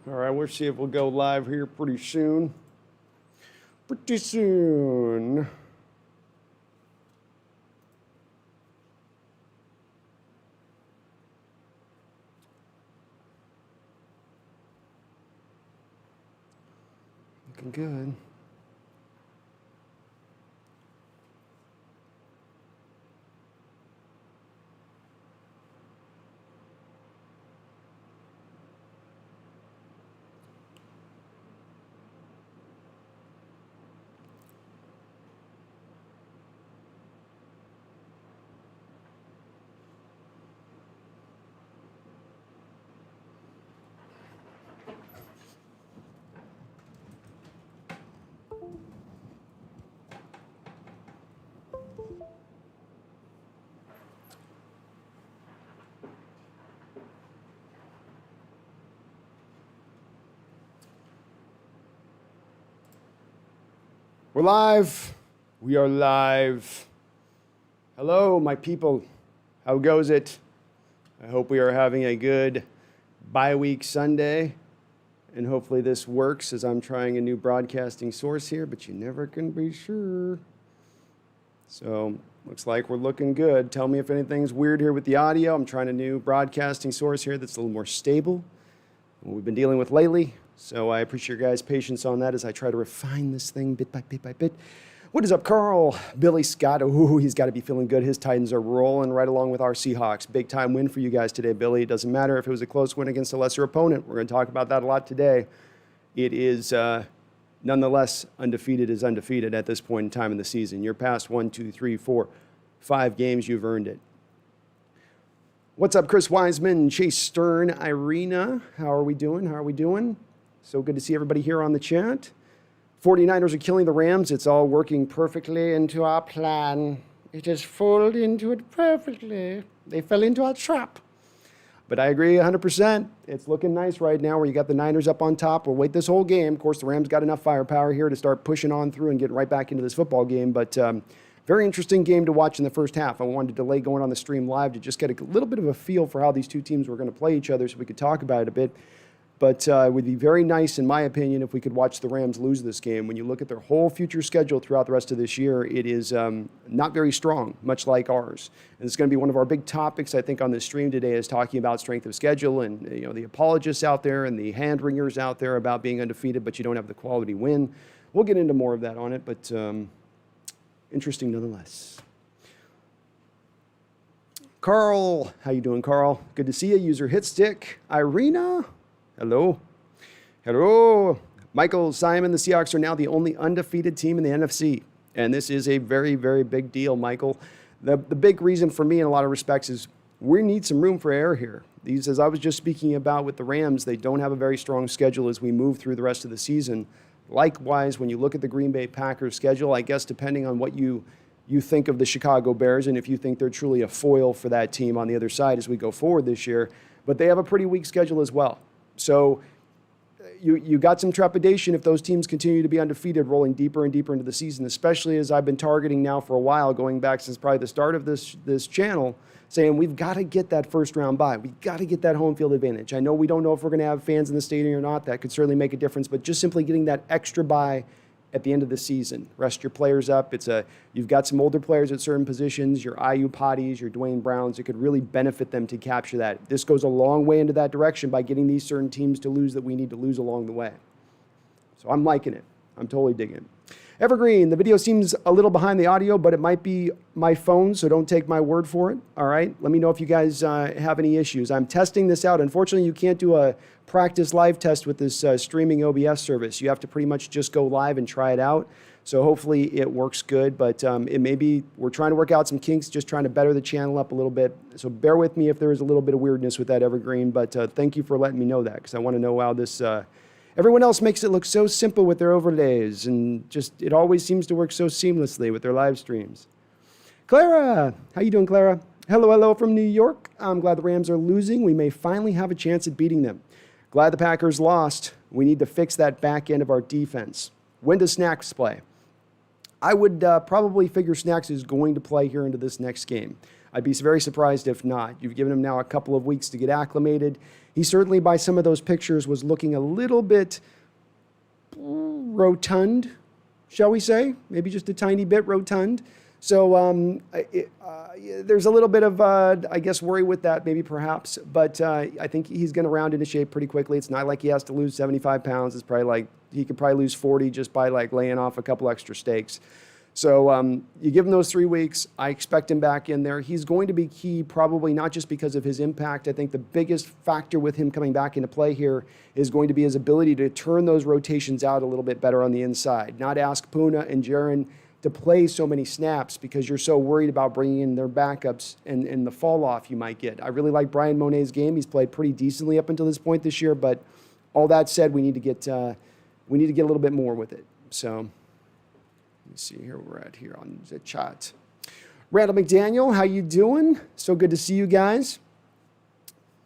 All right, we'll see if we'll go live here pretty soon. Pretty soon. Looking good. We're live. We are live. Hello, my people. How goes it? I hope we are having a good bye-week Sunday. And hopefully this works as I'm trying a new broadcasting source here, but you never can be sure. So, looks like we're looking good. Tell me if anything's weird here with the audio. I'm trying a new broadcasting source here that's a little more stable than what we've been dealing with lately. So I appreciate your guys' patience on that as I try to refine this thing bit by bit by bit. What is up, Carl? Billy Scott. Ooh, he's got to be feeling good. His Titans are rolling right along with our Seahawks. Big time win for you guys today, Billy. It doesn't matter if it was a close win against a lesser opponent. We're going to talk about that a lot today. It is nonetheless undefeated is undefeated at this point in time in the season. You're past 1, 2, 3, 4, 5 games. You've earned it. What's up, Chris Wiseman, Chase Stern, Irina? How are we doing? How are we doing? So good to see everybody here on the chat. 49ers are killing the Rams. It's all working perfectly into our plan. It has fallen into it perfectly. They fell into our trap. But I agree 100%. It's looking nice right now where you got the Niners up on top. We'll wait this whole game. Of course, the Rams got enough firepower here to start pushing on through and getting right back into this football game. But very interesting game to watch in the first half. I wanted to delay going on the stream live to just get a little bit of a feel for how these two teams were going to play each other so we could talk about it a bit. But it would be very nice, in my opinion, if we could watch the Rams lose this game. When you look at their whole future schedule throughout the rest of this year, it is not very strong, much like ours. And it's going to be one of our big topics, I think, on this stream today is talking about strength of schedule and the apologists out there and the hand-wringers out there about being undefeated, but you don't have the quality win. We'll get into more of that on it, but interesting nonetheless. Carl, how you doing, Carl? Good to see you. User Hitstick. Irina. Hello. Hello. Michael Simon, the Seahawks are now the only undefeated team in the NFC. And this is a very, very big deal, Michael. The big reason for me in a lot of respects is we need some room for error here. These, as I was just speaking about with the Rams, they don't have a very strong schedule as we move through the rest of the season. Likewise, when you look at the Green Bay Packers schedule, I guess depending on what you think of the Chicago Bears and if you think they're truly a foil for that team on the other side as we go forward this year, but they have a pretty weak schedule as well. So you got some trepidation if those teams continue to be undefeated rolling deeper and deeper into the season, especially as I've been targeting now for a while, going back since probably the start of this channel, saying we've got to get that first round bye. We've got to get that home field advantage. I know we don't know if we're going to have fans in the stadium or not. That could certainly make a difference, but just simply getting that extra bye at the end of the season. Rest your players up. You've got some older players at certain positions, your IU Potties, your Dwayne Browns. It could really benefit them to capture that. This goes a long way into that direction by getting these certain teams to lose that we need to lose along the way. So I'm liking it. I'm totally digging it. Evergreen, the video seems a little behind the audio, but it might be my phone, so don't take my word for it. All right? Let me know if you guys have any issues. I'm testing this out. Unfortunately, you can't do a practice live test with this streaming OBS service. You have to pretty much just go live and try it out. So hopefully it works good, but it may be, we're trying to work out some kinks, just trying to better the channel up a little bit. So bear with me if there is a little bit of weirdness with that, Evergreen, but thank you for letting me know that, because I want to know how this... Everyone else makes it look so simple with their overlays, and just it always seems to work so seamlessly with their live streams. Clara, how you doing, Clara? Hello from New York. I'm glad the Rams are losing. We may finally have a chance at beating them. Glad the Packers lost. We need to fix that back end of our defense. When does Snacks play? I would probably figure Snacks is going to play here into this next game. I'd be very surprised if not. You've given him now a couple of weeks to get acclimated. He certainly, by some of those pictures, was looking a little bit rotund, shall we say? Maybe just a tiny bit rotund. So there's a little bit of, I guess, worry with that, maybe perhaps. But I think he's going to round into shape pretty quickly. It's not like he has to lose 75 pounds. It's probably like he could probably lose 40 just by like laying off a couple extra steaks. So you give him those 3 weeks. I expect him back in there. He's going to be key, probably not just because of his impact. I think the biggest factor with him coming back into play here is going to be his ability to turn those rotations out a little bit better on the inside. Not ask Puna and Jaron to play so many snaps because you're so worried about bringing in their backups and the fall off you might get. I really like Brian Monet's game. He's played pretty decently up until this point this year, but all that said, we need to get a little bit more with it. So. Let's see here we're at here on the chat. Randall McDaniel, how you doing? So good to see you guys.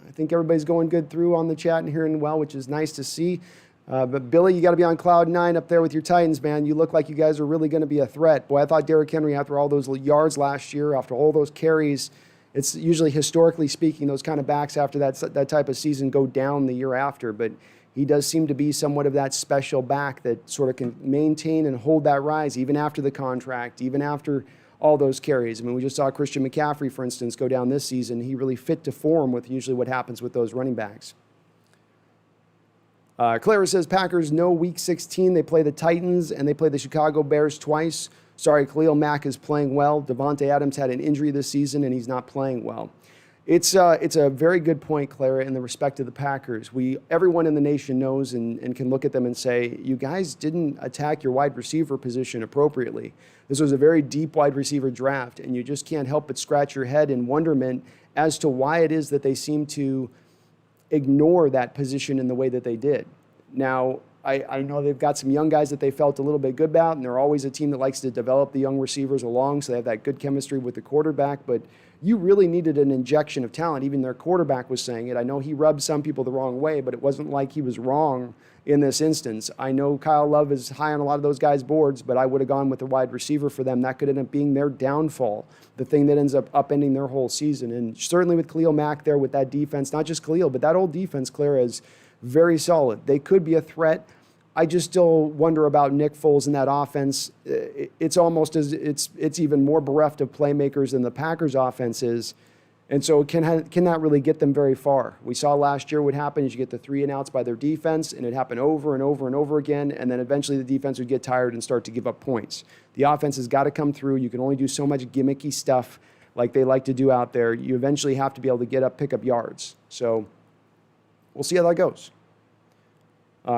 I think everybody's going good through on the chat and hearing well, which is nice to see. But Billy, you got to be on cloud 9 up there with your Titans, man. You look like you guys are really going to be a threat. Boy, I thought Derrick Henry, after all those yards last year, after all those carries, it's usually, historically speaking, those kind of backs after that type of season go down the year after. But he does seem to be somewhat of that special back that sort of can maintain and hold that rise even after the contract, even after all those carries. I mean, we just saw Christian McCaffrey, for instance, go down this season. He really fit to form with usually what happens with those running backs. Clara says, Packers no Week 16. They play the Titans and they play the Chicago Bears twice. Sorry, Khalil Mack is playing well. Devontae Adams had an injury this season and he's not playing well. It's a very good point, Clara, in the respect of the Packers. Everyone in the nation knows and can look at them and say, you guys didn't attack your wide receiver position appropriately. This was a very deep wide receiver draft, and you just can't help but scratch your head in wonderment as to why it is that they seem to ignore that position in the way that they did. Now, I know they've got some young guys that they felt a little bit good about, and they're always a team that likes to develop the young receivers along, so they have that good chemistry with the quarterback, but you really needed an injection of talent. Even their quarterback was saying it. I know he rubbed some people the wrong way, but it wasn't like he was wrong in this instance. I know Kyle Love is high on a lot of those guys' boards, but I would have gone with a wide receiver for them. That could end up being their downfall, the thing that ends up upending their whole season. And certainly with Khalil Mack there with that defense, not just Khalil, but that old defense, Clara, is very solid. They could be a threat. I just still wonder about Nick Foles in that offense. It's almost as it's even more bereft of playmakers than the Packers' offense is, and so it cannot really get them very far. We saw last year what happened is you get the 3 and outs by their defense, and it happened over and over and over again, and then eventually the defense would get tired and start to give up points. The offense has got to come through. You can only do so much gimmicky stuff like they like to do out there. You eventually have to be able to pick up yards. So we'll see how that goes.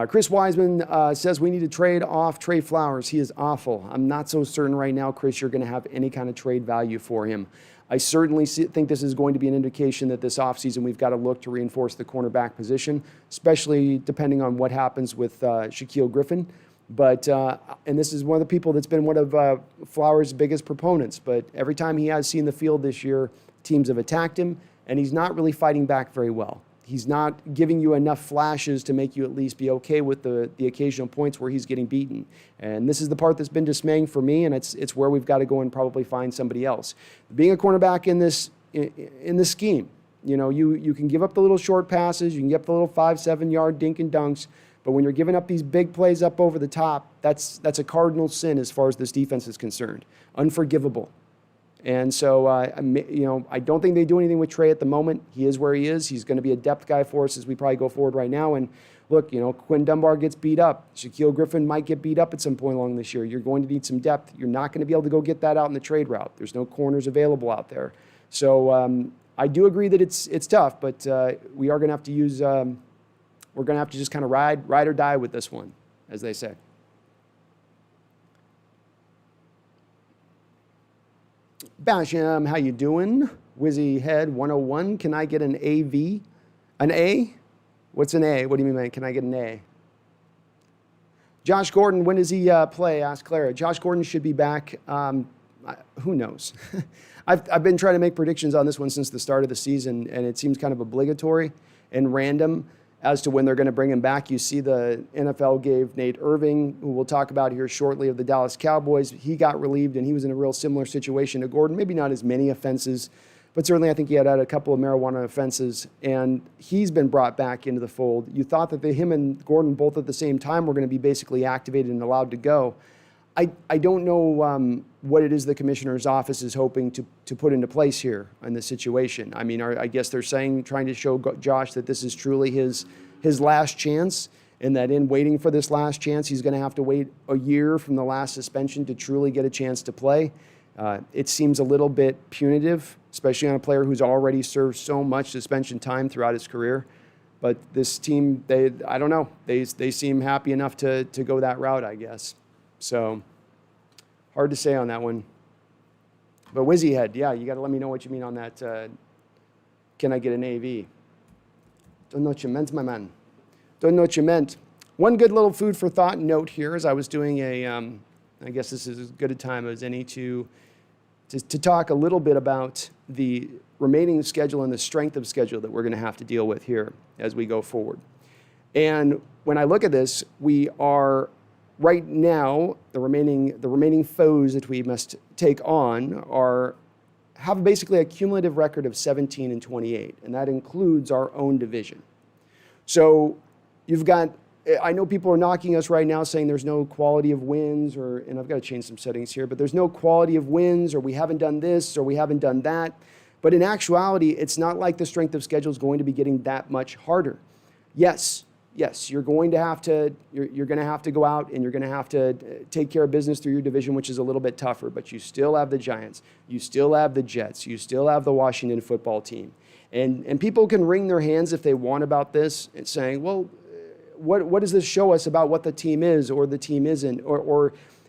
Chris Wiseman says we need to trade off Trey Flowers. He is awful. I'm not so certain right now, Chris, you're going to have any kind of trade value for him. I certainly think this is going to be an indication that this offseason we've got to look to reinforce the cornerback position, especially depending on what happens with Shaquille Griffin. But and this is one of the people that's been one of Flowers' biggest proponents. But every time he has seen the field this year, teams have attacked him, and he's not really fighting back very well. He's not giving you enough flashes to make you at least be okay with the occasional points where he's getting beaten. And this is the part that's been dismaying for me, and it's where we've got to go and probably find somebody else. Being a cornerback in this scheme, you can give up the little short passes, you can give up the little 5-7 yard dink and dunks, but when you're giving up these big plays up over the top, that's a cardinal sin as far as this defense is concerned. Unforgivable. And so, I don't think they do anything with Trey at the moment. He is where he is. He's going to be a depth guy for us as we probably go forward right now. And look, Quinn Dunbar gets beat up. Shaquille Griffin might get beat up at some point along this year. You're going to need some depth. You're not going to be able to go get that out in the trade route. There's no corners available out there. So I do agree that it's tough, but we are going to have to use. We're going to have to just kind of ride or die with this one, as they say. Basham, how you doing? Wizzy Head 101. Can I get an AV? An A? What's an A? What do you mean, man? Can I get an A? Josh Gordon, when does he play? Asked Clara. Josh Gordon should be back. Who knows? I've been trying to make predictions on this one since the start of the season, and it seems kind of obligatory and random as to when they're going to bring him back. You see the NFL gave Nate Irving, who we'll talk about here shortly, of the Dallas Cowboys. He got relieved, and he was in a real similar situation to Gordon. Maybe not as many offenses, But certainly I think he had a couple of marijuana offenses, and he's been brought back into the fold. You thought that him and Gordon both at the same time were going to be basically activated and allowed to go. I don't know what it is the commissioner's office is hoping to put into place here in this situation. I mean, I guess they're trying to show Josh that this is truly his last chance, and that in waiting for this last chance, he's going to have to wait a year from the last suspension to truly get a chance to play. It seems a little bit punitive, especially on a player who's already served so much suspension time throughout his career. But this team, I don't know, they seem happy enough to go that route, I guess. So, hard to say on that one. But Wizzy Head, yeah, you got to let me know what you mean on that. Can I get an AV? Don't know what you meant, my man. Don't know what you meant. One good little food for thought note here as I was doing I guess this is as good a time as any to talk a little bit about the remaining schedule and the strength of schedule that we're going to have to deal with here as we go forward. And when I look at this, we are right now, the remaining foes that we must take on have basically a cumulative record of 17-28, and that includes our own division. So you've got, I know people are knocking us right now saying there's no quality of wins, and I've got to change some settings here, but there's no quality of wins, or we haven't done this, or we haven't done that. But in actuality, it's not like the strength of schedule is going to be getting that much harder. Yes, you're going to have to go out and you're going to have to take care of business through your division, which is a little bit tougher, but you still have the Giants, you still have the Jets, you still have the Washington football team. And people can wring their hands if they want about this and saying, well, what does this show us about what the team is or the team isn't?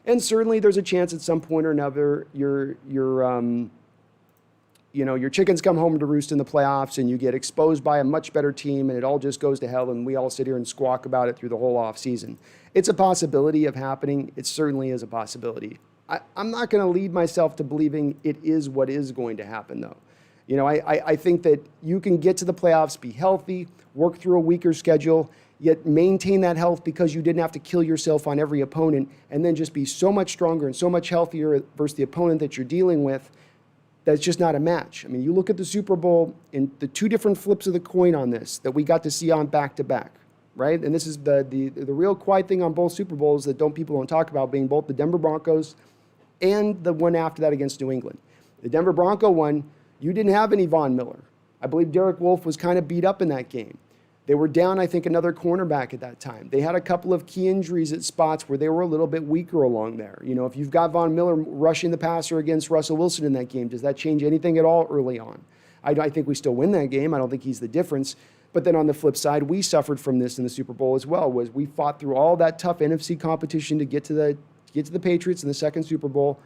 And certainly there's a chance at some point or another your chickens come home to roost in the playoffs and you get exposed by a much better team and it all just goes to hell and we all sit here and squawk about it through the whole offseason. It's a possibility of happening. It certainly is a possibility. I'm not going to lead myself to believing it is what is going to happen, though. I think that you can get to the playoffs, be healthy, work through a weaker schedule, yet maintain that health because you didn't have to kill yourself on every opponent, and then just be so much stronger and so much healthier versus the opponent that you're dealing with. That's just not a match. I mean, you look at the Super Bowl and the two different flips of the coin on this that we got to see on back-to-back, right? And this is the real quiet thing on both Super Bowls that people don't talk about, being both the Denver Broncos and the one after that against New England. The Denver Bronco one, you didn't have any Von Miller. I believe Derek Wolfe was kind of beat up in that game. They were down, I think, another cornerback at that time. They had a couple of key injuries at spots where they were a little bit weaker along there. If you've got Von Miller rushing the passer against Russell Wilson in that game, does that change anything at all early on? I think we still win that game. I don't think he's the difference. But then on the flip side, we suffered from this in the Super Bowl as well, was we fought through all that tough NFC competition to get to the Patriots in the second Super Bowl.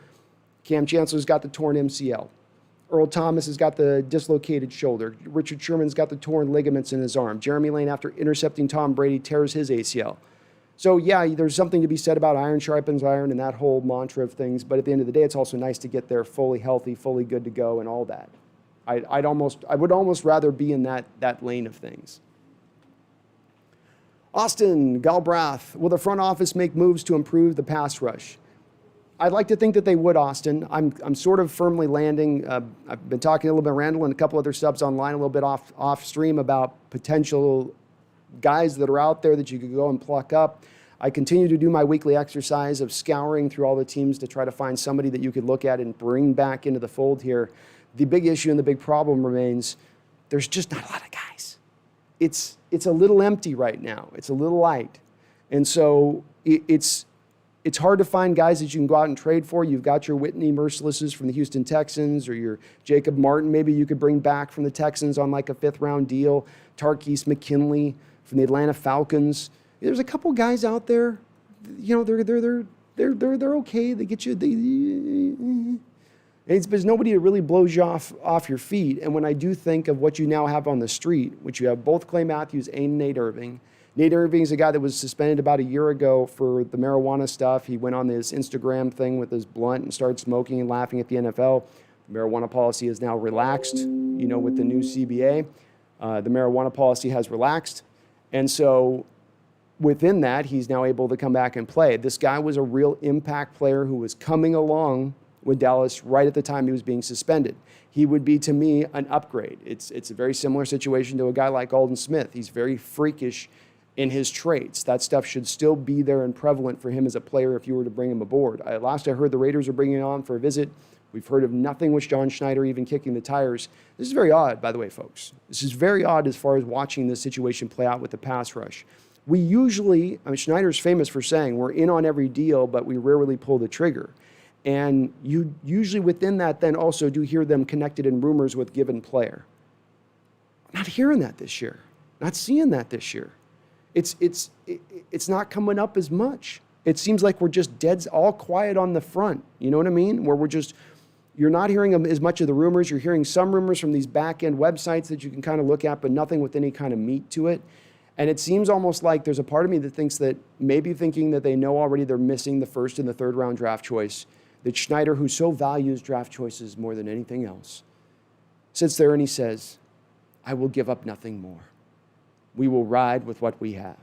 Cam Chancellor's got the torn MCL. Earl Thomas has got the dislocated shoulder. Richard Sherman's got the torn ligaments in his arm. Jeremy Lane, after intercepting Tom Brady, tears his ACL. So, yeah, there's something to be said about iron sharpens iron and that whole mantra of things. But at the end of the day, it's also nice to get there fully healthy, fully good to go and all that. I would almost rather be in that lane of things. Austin Galbraith, will the front office make moves to improve the pass rush? I'd like to think that they would, Austin. I'm sort of firmly landing. I've been talking a little bit, Randall, and a couple other subs online, a little bit off stream about potential guys that are out there that you could go and pluck up. I continue to do my weekly exercise of scouring through all the teams to try to find somebody that you could look at and bring back into the fold here. The big issue and the big problem remains there's just not a lot of guys. It's a little empty right now. It's a little light. And so it's hard to find guys that you can go out and trade for. You've got your Whitney Mercilesses from the Houston Texans or your Jacob Martin maybe you could bring back from the Texans on like a 5th-round deal. Tarkis McKinley from the Atlanta Falcons. There's a couple guys out there, they're okay. They get you. There's nobody that really blows you off your feet. And when I do think of what you now have on the street, which you have both Clay Matthews and Nate Irving. Nate Irving is a guy that was suspended about a year ago for the marijuana stuff. He went on this Instagram thing with his blunt and started smoking and laughing at the NFL. The marijuana policy is now relaxed, with the new CBA. The marijuana policy has relaxed. And so within that, he's now able to come back and play. This guy was a real impact player who was coming along with Dallas right at the time he was being suspended. He would be, to me, an upgrade. It's a very similar situation to a guy like Alden Smith. He's very freakish in his traits. That stuff should still be there and prevalent for him as a player if you were to bring him aboard. Last I heard, the Raiders are bringing him on for a visit. We've heard of nothing with John Schneider even kicking the tires. This is very odd, by the way, folks. This is very odd as far as watching this situation play out with the pass rush. We usually, Schneider's famous for saying, we're in on every deal, but we rarely pull the trigger. And you usually within that then also do hear them connected in rumors with given player. I'm not hearing that this year. Not seeing that this year. It's not coming up as much. It seems like we're just dead, all quiet on the front. You know what I mean? Where you're not hearing as much of the rumors. You're hearing some rumors from these back-end websites that you can kind of look at, but nothing with any kind of meat to it. And it seems almost like there's a part of me that thinks that maybe thinking that they know already they're missing the first and the third round draft choice, that Schneider, who so values draft choices more than anything else, sits there and he says, I will give up nothing more. We will ride with what we have.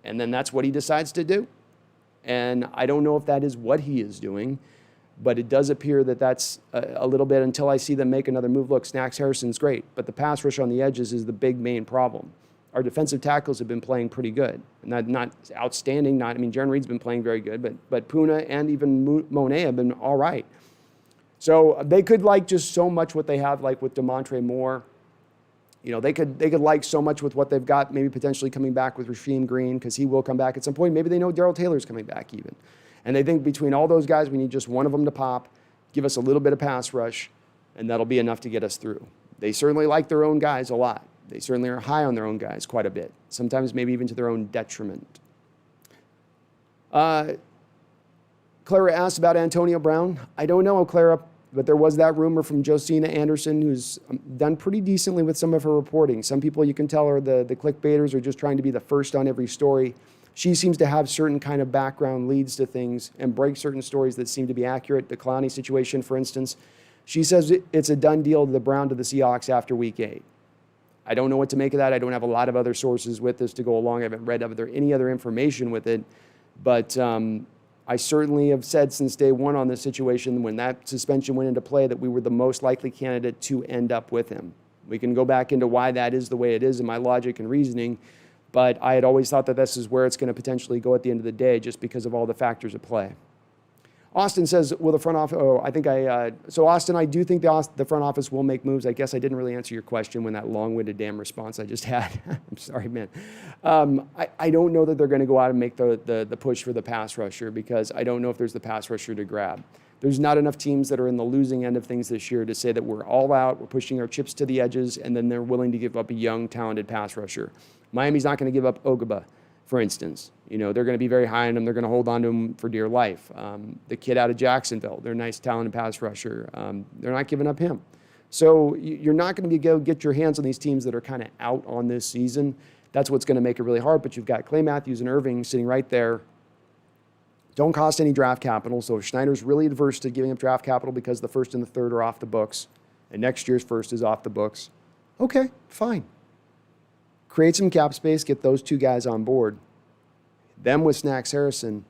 And then that's what he decides to do. And I don't know if that is what he is doing, but it does appear that that's a little bit until I see them make another move. Look, Snacks Harrison's great, but the pass rush on the edges is the big main problem. Our defensive tackles have been playing pretty good. Not outstanding. Jaron Reed's been playing very good, but Puna and even Monet have been all right. So they could like just so much what they have, like with DeMontre Moore. They could like so much with what they've got, maybe potentially coming back with Rasheem Green, because he will come back at some point. Maybe they know Darrell Taylor's coming back even. And they think between all those guys, we need just one of them to pop, give us a little bit of pass rush, and that'll be enough to get us through. They certainly like their own guys a lot. They certainly are high on their own guys quite a bit, sometimes maybe even to their own detriment. Clara asked about Antonio Brown. I don't know, Clara, but there was that rumor from Josina Anderson, who's done pretty decently with some of her reporting. Some people, you can tell, are the clickbaiters are just trying to be the first on every story. She seems to have certain kind of background leads to things and break certain stories that seem to be accurate. The Clowney situation, for instance, she says it's a done deal to the Brown to the Seahawks after week 8. I don't know what to make of that. I don't have a lot of other sources with this to go along. I haven't read any other information with it. But I certainly have said since day one on this situation, when that suspension went into play, that we were the most likely candidate to end up with him. We can go back into why that is the way it is in my logic and reasoning. But I had always thought that this is where it's going to potentially go at the end of the day, just because of all the factors at play. Austin says, will the front office, so Austin, I do think the front office will make moves. I guess I didn't really answer your question when that long-winded damn response I just had. I'm sorry, man. I don't know that they're going to go out and make the push for the pass rusher, because I don't know if there's the pass rusher to grab. There's not enough teams that are in the losing end of things this year to say that we're all out, we're pushing our chips to the edges, and then they're willing to give up a young, talented pass rusher. Miami's not going to give up Ogba, for instance. They're going to be very high on him. They're going to hold on to him for dear life. The kid out of Jacksonville, they're a nice, talented pass rusher. They're not giving up him. So you're not going to go get your hands on these teams that are kind of out on this season. That's what's going to make it really hard. But you've got Clay Matthews and Irving sitting right there. Don't cost any draft capital. So if Schneider's really adverse to giving up draft capital because the first and the third are off the books, and next year's first is off the books, okay, fine. Create some cap space, get those two guys on board. Them with Snacks Harrison,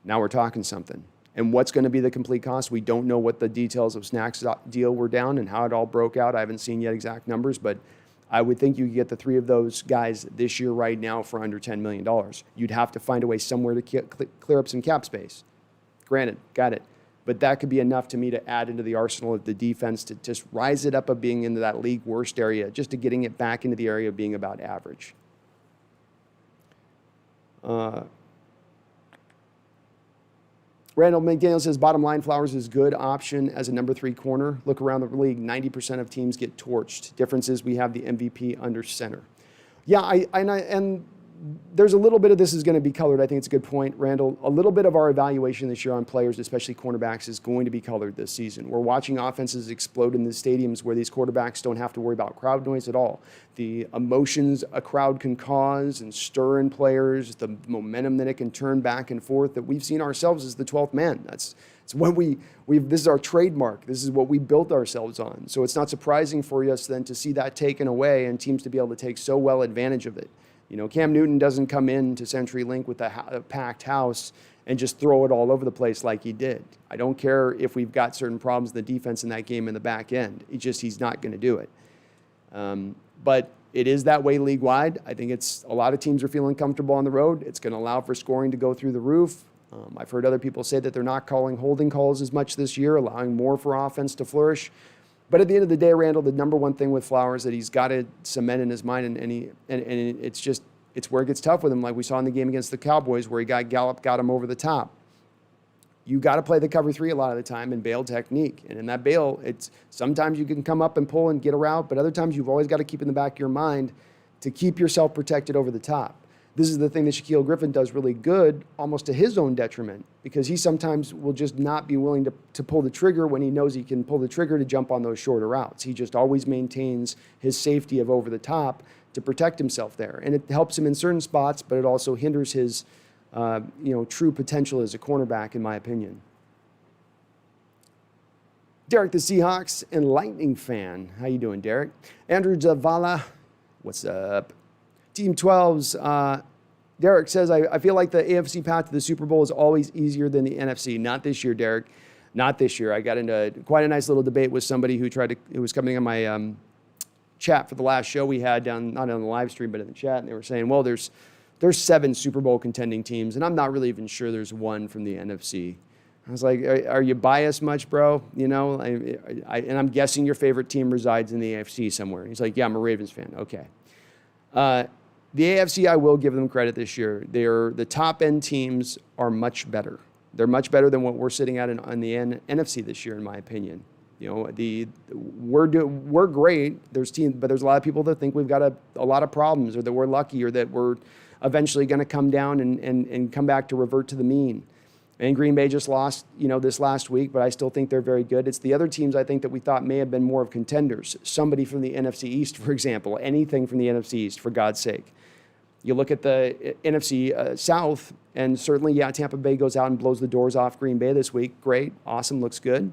now we're talking something. And what's going to be the complete cost? We don't know what the details of Snacks' deal were down and how it all broke out. I haven't seen yet exact numbers, but I would think you could get the three of those guys this year right now for under $10 million. You'd have to find a way somewhere to clear up some cap space. Granted, got it. But that could be enough to me to add into the arsenal of the defense to just rise it up of being into that league worst area, just to getting it back into the area of being about average. Randall McDaniel says, bottom line, Flowers is good option as a number 3 corner. Look around the league, 90% of teams get torched. Difference is we have the MVP under center. Yeah, and there's a little bit of this is going to be colored. I think it's a good point, Randall. A little bit of our evaluation this year on players, especially cornerbacks, is going to be colored this season. We're watching offenses explode in the stadiums where these quarterbacks don't have to worry about crowd noise at all. The emotions a crowd can cause and stir in players, the momentum that it can turn back and forth, that we've seen ourselves as the 12th man. It's when this is our trademark. This is what we built ourselves on. So it's not surprising for us then to see that taken away and teams to be able to take so well advantage of it. Cam Newton doesn't come in to CenturyLink with a packed house and just throw it all over the place like he did. I don't care if we've got certain problems in the defense in that game in the back end. He's not going to do it. But it is that way league-wide. I think a lot of teams are feeling comfortable on the road. It's going to allow for scoring to go through the roof. I've heard other people say that they're not calling holding calls as much this year, allowing more for offense to flourish. But at the end of the day, Randall, the number one thing with Flowers that he's got to cement in his mind, and it's where it gets tough with him, like we saw in the game against the Cowboys where Gallup got him over the top. You got to play the cover three a lot of the time and bail technique. And in that bail, sometimes you can come up and pull and get a route, but other times you've always got to keep in the back of your mind to keep yourself protected over the top. This is the thing that Shaquille Griffin does really good, almost to his own detriment, because he sometimes will just not be willing to pull the trigger when he knows he can pull the trigger to jump on those shorter routes. He just always maintains his safety of over the top to protect himself there. And it helps him in certain spots, but it also hinders his true potential as a cornerback, in my opinion. Derek, the Seahawks and Lightning fan. How you doing, Derek? Andrew Zavala, what's up? Team 12's Derek says, I feel like the AFC path to the Super Bowl is always easier than the NFC. Not this year, Derek. Not this year. I got into quite a nice little debate with somebody who was coming on my chat for the last show we had down, not on the live stream, but in the chat, and they were saying, well, there's 7 Super Bowl contending teams, and I'm not really even sure there's one from the NFC. I was like, are you biased much, bro? You know, and I'm guessing your favorite team resides in the AFC somewhere. He's like, yeah, I'm a Ravens fan. Okay. The AFC, I will give them credit this year. The top-end teams are much better. They're much better than what we're sitting at on the NFC this year, in my opinion. You know, we're great. But there's a lot of people that think we've got a lot of problems, or that we're lucky, or that we're eventually going to come down and come back to revert to the mean. And Green Bay just lost, this last week, but I still think they're very good. It's the other teams I think that we thought may have been more of contenders. Somebody from the NFC East, for example, anything from the NFC East, for God's sake. You look at the NFC South, and certainly, Tampa Bay goes out and blows the doors off Green Bay this week. Great, awesome, looks good.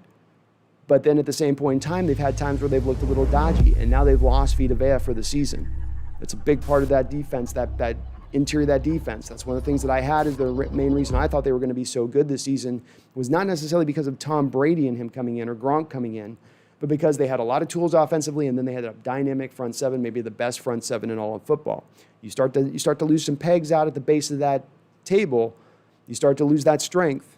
But then at the same point in time, they've had times where they've looked a little dodgy, and now they've lost Vita Vea for the season. It's a big part of that defense, that interior of that defense. That's one of the things that I had as the main reason I thought they were going to be so good this season was not necessarily because of Tom Brady and him coming in or Gronk coming in, but because they had a lot of tools offensively, and then they had a dynamic front seven, maybe the best front seven in all of football. You start to lose some pegs out at the base of that table. You start to lose that strength.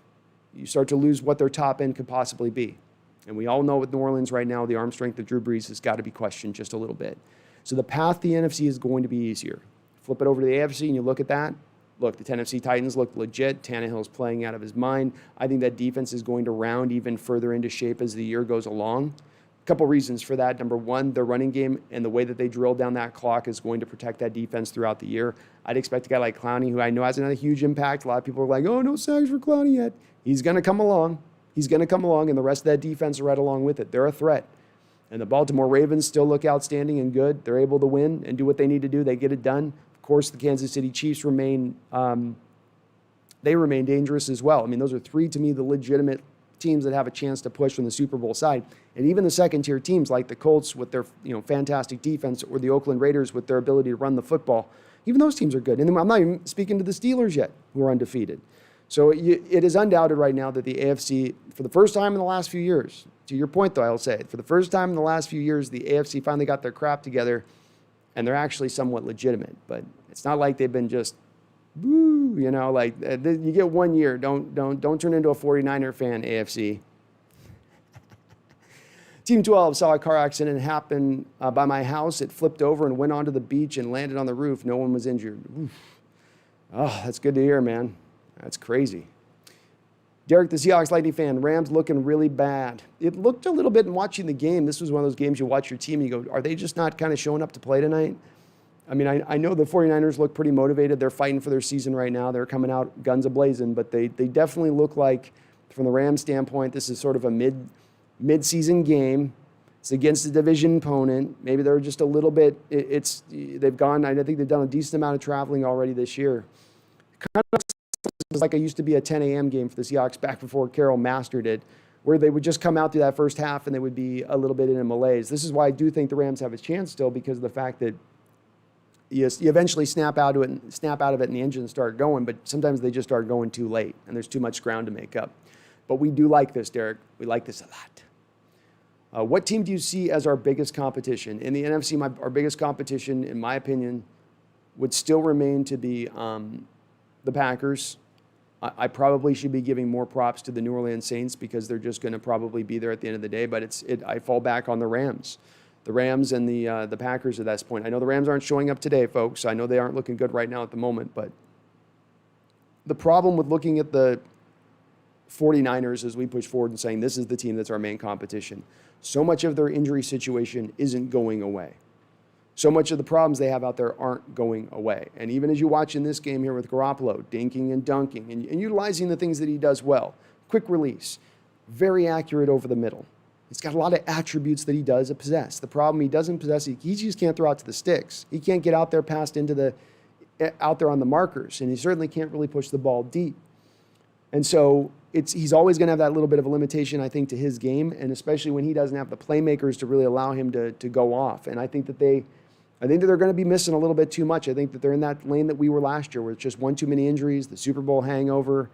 You start to lose what their top end could possibly be. And we all know with New Orleans right now, the arm strength of Drew Brees has got to be questioned just a little bit. So the path to the NFC is going to be easier. Flip it over to the AFC and you look at that. Look, the Tennessee Titans look legit. Tannehill's playing out of his mind. I think that defense is going to round even further into shape as the year goes along. A couple reasons for that. Number one, their running game and the way that they drill down that clock is going to protect that defense throughout the year. I'd expect a guy like Clowney, who I know hasn't had a huge impact. A lot of people are like, oh, no sacks for Clowney yet. He's going to come along. He's going to come along, and the rest of that defense are right along with it. They're a threat. And the Baltimore Ravens still look outstanding and good. They're able to win and do what they need to do. They get it done. Of course, the Kansas City Chiefs remain dangerous as well. I mean, those are 3, to me, the legitimate teams that have a chance to push from the Super Bowl side. And even the second-tier teams like the Colts with their fantastic defense, or the Oakland Raiders with their ability to run the football, even those teams are good. And I'm not even speaking to the Steelers yet, who are undefeated. So it is undoubted right now that the AFC, for the first time in the last few years, to your point, though, I'll say it, for the first time in the last few years, the AFC finally got their crap together, and they're actually somewhat legitimate. But it's not like they've been just, woo, you get 1 year. Don't turn into a 49er fan, AFC. Team 12 saw a car accident happen by my house. It flipped over and went onto the beach and landed on the roof. No one was injured. Oof. Oh, that's good to hear, man. That's crazy. Derek, the Seahawks Lightning fan, Rams looking really bad. It looked a little bit in watching the game. This was one of those games you watch your team and you go, are they just not kind of showing up to play tonight? I mean, I know the 49ers look pretty motivated. They're fighting for their season right now. They're coming out guns a-blazing, but they definitely look like, from the Rams standpoint, this is sort of a mid-season game. It's against a division opponent. Maybe they're just a little bit, they've gone, I think they've done a decent amount of traveling already this year. Kind of like it used to be a 10 a.m. game for the Seahawks back before Carroll mastered it, where they would just come out through that first half and they would be a little bit in a malaise. This is why I do think the Rams have a chance still, because of the fact that you eventually snap out of it, and the engines start going, but sometimes they just start going too late, and there's too much ground to make up. But we do like this, Derek. We like this a lot. What team do you see as our biggest competition? In the NFC, our biggest competition, in my opinion, would still remain to be the Packers. I probably should be giving more props to the New Orleans Saints because they're just going to probably be there at the end of the day, but I fall back on the Rams. The Rams and the Packers at this point. I know the Rams aren't showing up today, folks. I know they aren't looking good right now at the moment, but the problem with looking at the 49ers as we push forward and saying this is the team that's our main competition, so much of their injury situation isn't going away. So much of the problems they have out there aren't going away. And even as you watch in this game here with Garoppolo, dinking and dunking and utilizing the things that he does well, quick release, very accurate over the middle. He's got a lot of attributes that he does possess. The problem he doesn't possess, he just can't throw out to the sticks. He can't get out there out there on the markers, and he certainly can't really push the ball deep. And so he's always going to have that little bit of a limitation, I think, to his game, and especially when he doesn't have the playmakers to really allow him to go off. And I think that they're going to be missing a little bit too much. I think that they're in that lane that we were last year, where it's just one too many injuries, the Super Bowl hangover.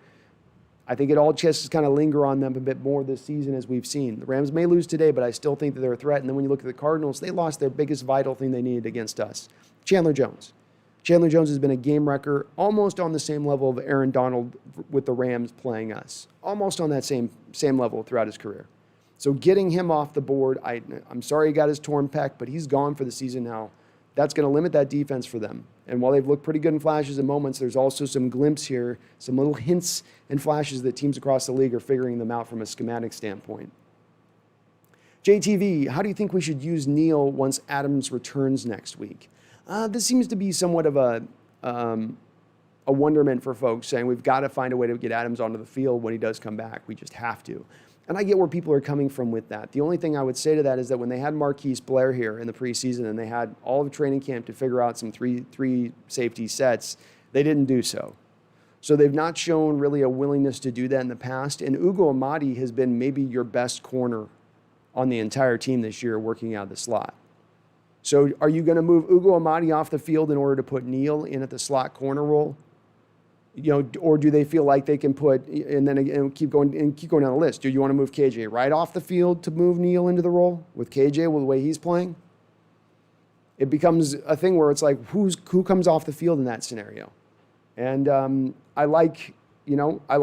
I think it all just kind of linger on them a bit more this season, as we've seen. The Rams may lose today, but I still think that they're a threat. And then when you look at the Cardinals, they lost their biggest vital thing they needed against us, Chandler Jones. Chandler Jones has been a game wrecker, almost on the same level of Aaron Darnold with the Rams playing us, almost on that same level throughout his career. So getting him off the board, I'm sorry he got his torn pec, but he's gone for the season now. That's going to limit that defense for them. And while they've looked pretty good in flashes and moments, there's also some glimpses here, some little hints and flashes that teams across the league are figuring them out from a schematic standpoint. JTV, how do you think we should use Neal once Adams returns next week? This seems to be somewhat of a wonderment for folks, saying we've got to find a way to get Adams onto the field when he does come back. We just have to. And I get where people are coming from with that. The only thing I would say to that is that when they had Marquise Blair here in the preseason and they had all of training camp to figure out some three safety sets, they didn't do so. So they've not shown really a willingness to do that in the past. And Ugo Amadi has been maybe your best corner on the entire team this year working out of the slot. So are you going to move Ugo Amadi off the field in order to put Neal in at the slot corner role? Or do they feel like they can put and keep going down the list? Do you want to move KJ right off the field to move Neal into the role with KJ with the way he's playing? It becomes a thing where it's like who comes off the field in that scenario? And I like Neal. I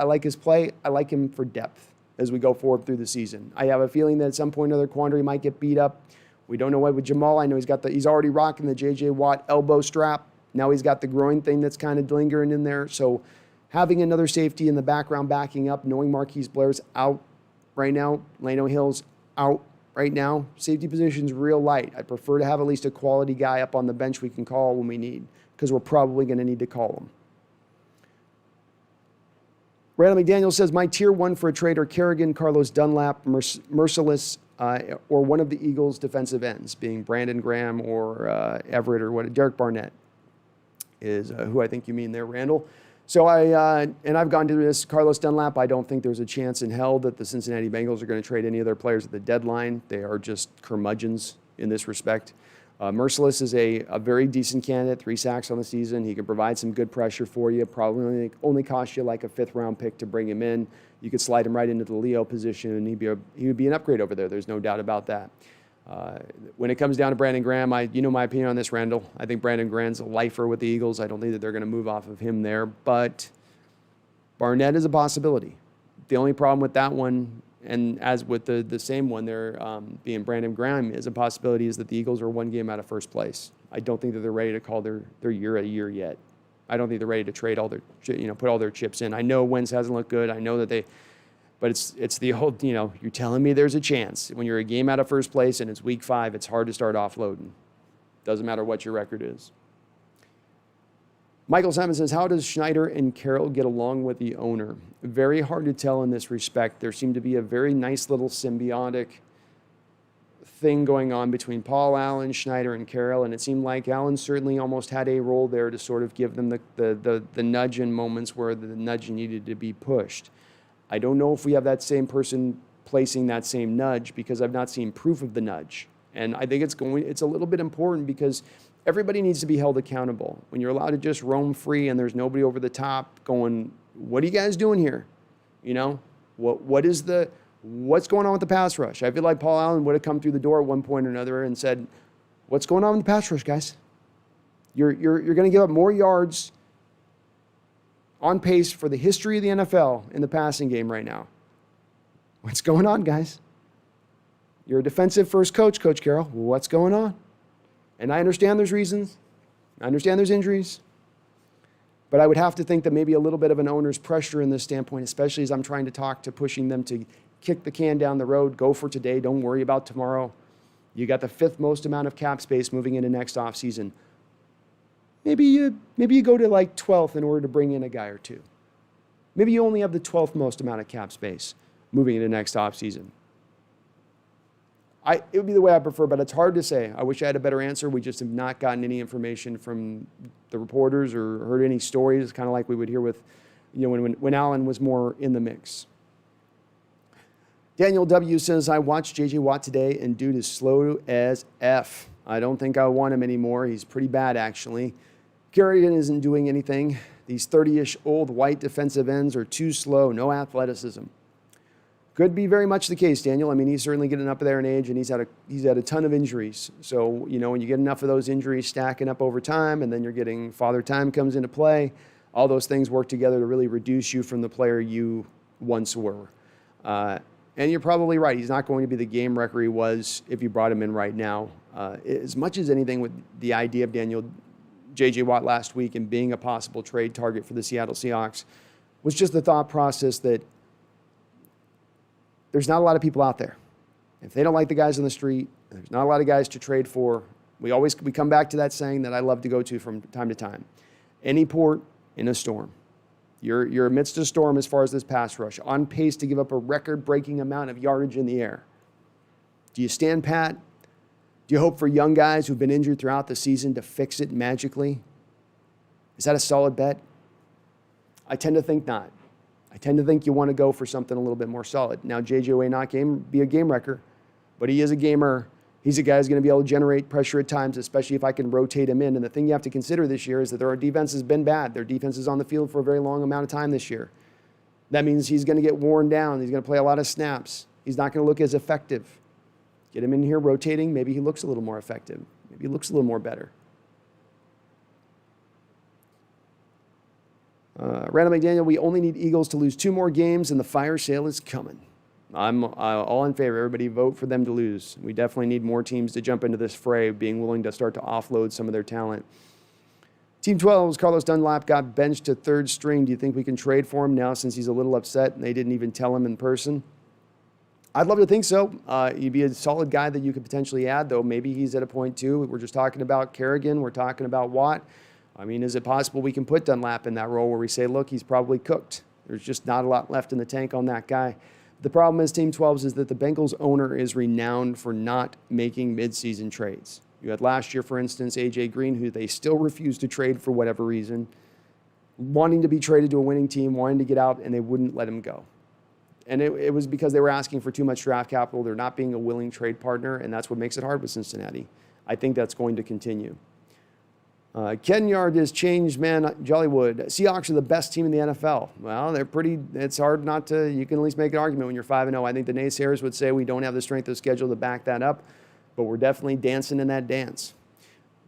like his play. I like him for depth as we go forward through the season. I have a feeling that at some point or other Quandary might get beat up. We don't know what with Jamal. I know he's already rocking the J.J. Watt elbow strap. Now he's got the groin thing that's kind of lingering in there. So having another safety in the background backing up, knowing Marquise Blair's out right now, Lano Hill's out right now, safety position's real light. I prefer to have at least a quality guy up on the bench we can call when we need, because we're probably going to need to call him. Randall McDaniel says, my tier one for a trade are Kerrigan, Carlos Dunlap, Merciless, or one of the Eagles' defensive ends, being Brandon Graham or Everett or Derek Barnett is who I think you mean there, Randall. So I've gone to this. Carlos Dunlap, I don't think there's a chance in hell that the Cincinnati Bengals are going to trade any of their players at the deadline. They are just curmudgeons in this respect. Merciless is a very decent candidate, 3 sacks on the season. He can provide some good pressure for you. Probably only cost you like a 5th-round pick to bring him in. You could slide him right into the Leo position, and he would be an upgrade over there. There's no doubt about that. When it comes down to Brandon Graham, you know my opinion on this, Randall. I think Brandon Graham's a lifer with the Eagles. I don't think that they're going to move off of him there. But Barnett is a possibility. The only problem with that one, and as with the same one there being Brandon Graham, is a possibility is that the Eagles are 1 game out of first place. I don't think that they're ready to call their year a year yet. I don't think they're ready to trade all their, put all their chips in. I know Wentz hasn't looked good. I know that but it's the whole, you're telling me there's a chance. When you're a game out of first place and it's week 5, it's hard to start offloading. Doesn't matter what your record is. Michael Simon says, how does Schneider and Carroll get along with the owner? Very hard to tell in this respect. There seemed to be a very nice little symbiotic thing going on between Paul Allen, Schneider, and Carroll, and it seemed like Allen certainly almost had a role there to sort of give them the nudge in moments where the nudge needed to be pushed. I don't know if we have that same person placing that same nudge because I've not seen proof of the nudge. And I think it's a little bit important because everybody needs to be held accountable. When you're allowed to just roam free and there's nobody over the top going, what are you guys doing here? You know, what's going on with the pass rush? I feel like Paul Allen would have come through the door at one point or another and said, what's going on with the pass rush, guys? You're going to give up more yards on pace for the history of the NFL in the passing game right now. What's going on, guys? You're a defensive first coach, Coach Carroll. What's going on? And I understand there's reasons. I understand there's injuries. But I would have to think that maybe a little bit of an owner's pressure in this standpoint, especially as I'm trying to talk to pushing them to kick the can down the road, go for today, don't worry about tomorrow. You got the 5th most amount of cap space moving into next offseason. Maybe you go to like 12th in order to bring in a guy or two. Maybe you only have the 12th most amount of cap space moving into next offseason. It would be the way I prefer, but it's hard to say. I wish I had a better answer. We just have not gotten any information from the reporters or heard any stories, kind of like we would hear with, when Allen was more in the mix. Daniel W. says, I watched J.J. Watt today, and dude is slow as F. I don't think I want him anymore. He's pretty bad, actually. Kerrigan isn't doing anything. These 30-ish old white defensive ends are too slow, no athleticism. Could be very much the case, Daniel. I mean, he's certainly getting up there in age, and he's had a ton of injuries. So, when you get enough of those injuries stacking up over time, and then you're getting father time comes into play, all those things work together to really reduce you from the player you once were. And you're probably right. He's not going to be the game wrecker he was if you brought him in right now. As much as anything with the idea of J.J. Watt last week and being a possible trade target for the Seattle Seahawks was just the thought process that there's not a lot of people out there. If they don't like the guys on the street, there's not a lot of guys to trade for. We come back to that saying that I love to go to from time to time. Any port in a storm. You're amidst a storm as far as this pass rush, on pace to give up a record-breaking amount of yardage in the air. Do you stand pat? Do you hope for young guys who've been injured throughout the season to fix it magically? Is that a solid bet? I tend to think not. I tend to think you want to go for something a little bit more solid. Now, J.J. may not be a game wrecker, but he is a gamer. He's a guy who's going to be able to generate pressure at times, especially if I can rotate him in. And the thing you have to consider this year is that their defense has been bad. Their defense is on the field for a very long amount of time this year. That means he's going to get worn down. He's going to play a lot of snaps. He's not going to look as effective. Get him in here rotating. Maybe he looks a little more effective. Maybe he looks a little more better. Randall McDaniel, we only need Eagles to lose 2 more games, and the fire sale is coming. I'm all in favor. Everybody vote for them to lose. We definitely need more teams to jump into this fray, being willing to start to offload some of their talent. Team 12's Carlos Dunlap got benched to 3rd string. Do you think we can trade for him now since he's a little upset and they didn't even tell him in person? I'd love to think so. He'd be a solid guy that you could potentially add, though. Maybe he's at a point, too. We're just talking about Kerrigan. We're talking about Watt. I mean, is it possible we can put Dunlap in that role where we say, look, he's probably cooked. There's just not a lot left in the tank on that guy. The problem is Team 12's is that the Bengals owner is renowned for not making midseason trades. You had last year, for instance, A.J. Green, who they still refused to trade for whatever reason, wanting to be traded to a winning team, wanting to get out, and they wouldn't let him go. And it was because they were asking for too much draft capital. They're not being a willing trade partner, and that's what makes it hard with Cincinnati. I think that's going to continue. Ken Yard has changed, man. Jollywood. Seahawks are the best team in the NFL. Well, it's hard not to, you can at least make an argument when you're 5-0. I think the naysayers would say we don't have the strength of schedule to back that up, but we're definitely dancing in that dance.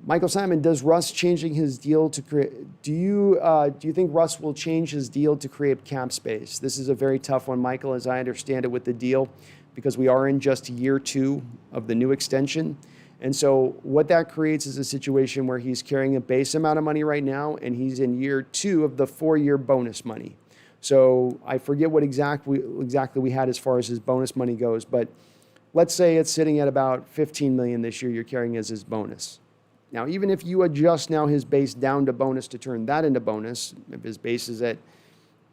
Michael Simon, does Russ changing his deal to create, do you think Russ will change his deal to create cap space? This is a very tough one, Michael, as I understand it with the deal, because we are in just year 2 of the new extension. And so what that creates is a situation where he's carrying a base amount of money right now, and he's in year 2 of the 4-year bonus money. So I forget what exactly we had as far as his bonus money goes, but let's say it's sitting at about $15 million this year you're carrying as his bonus. Now, even if you adjust now his base down to bonus to turn that into bonus, if his base is at,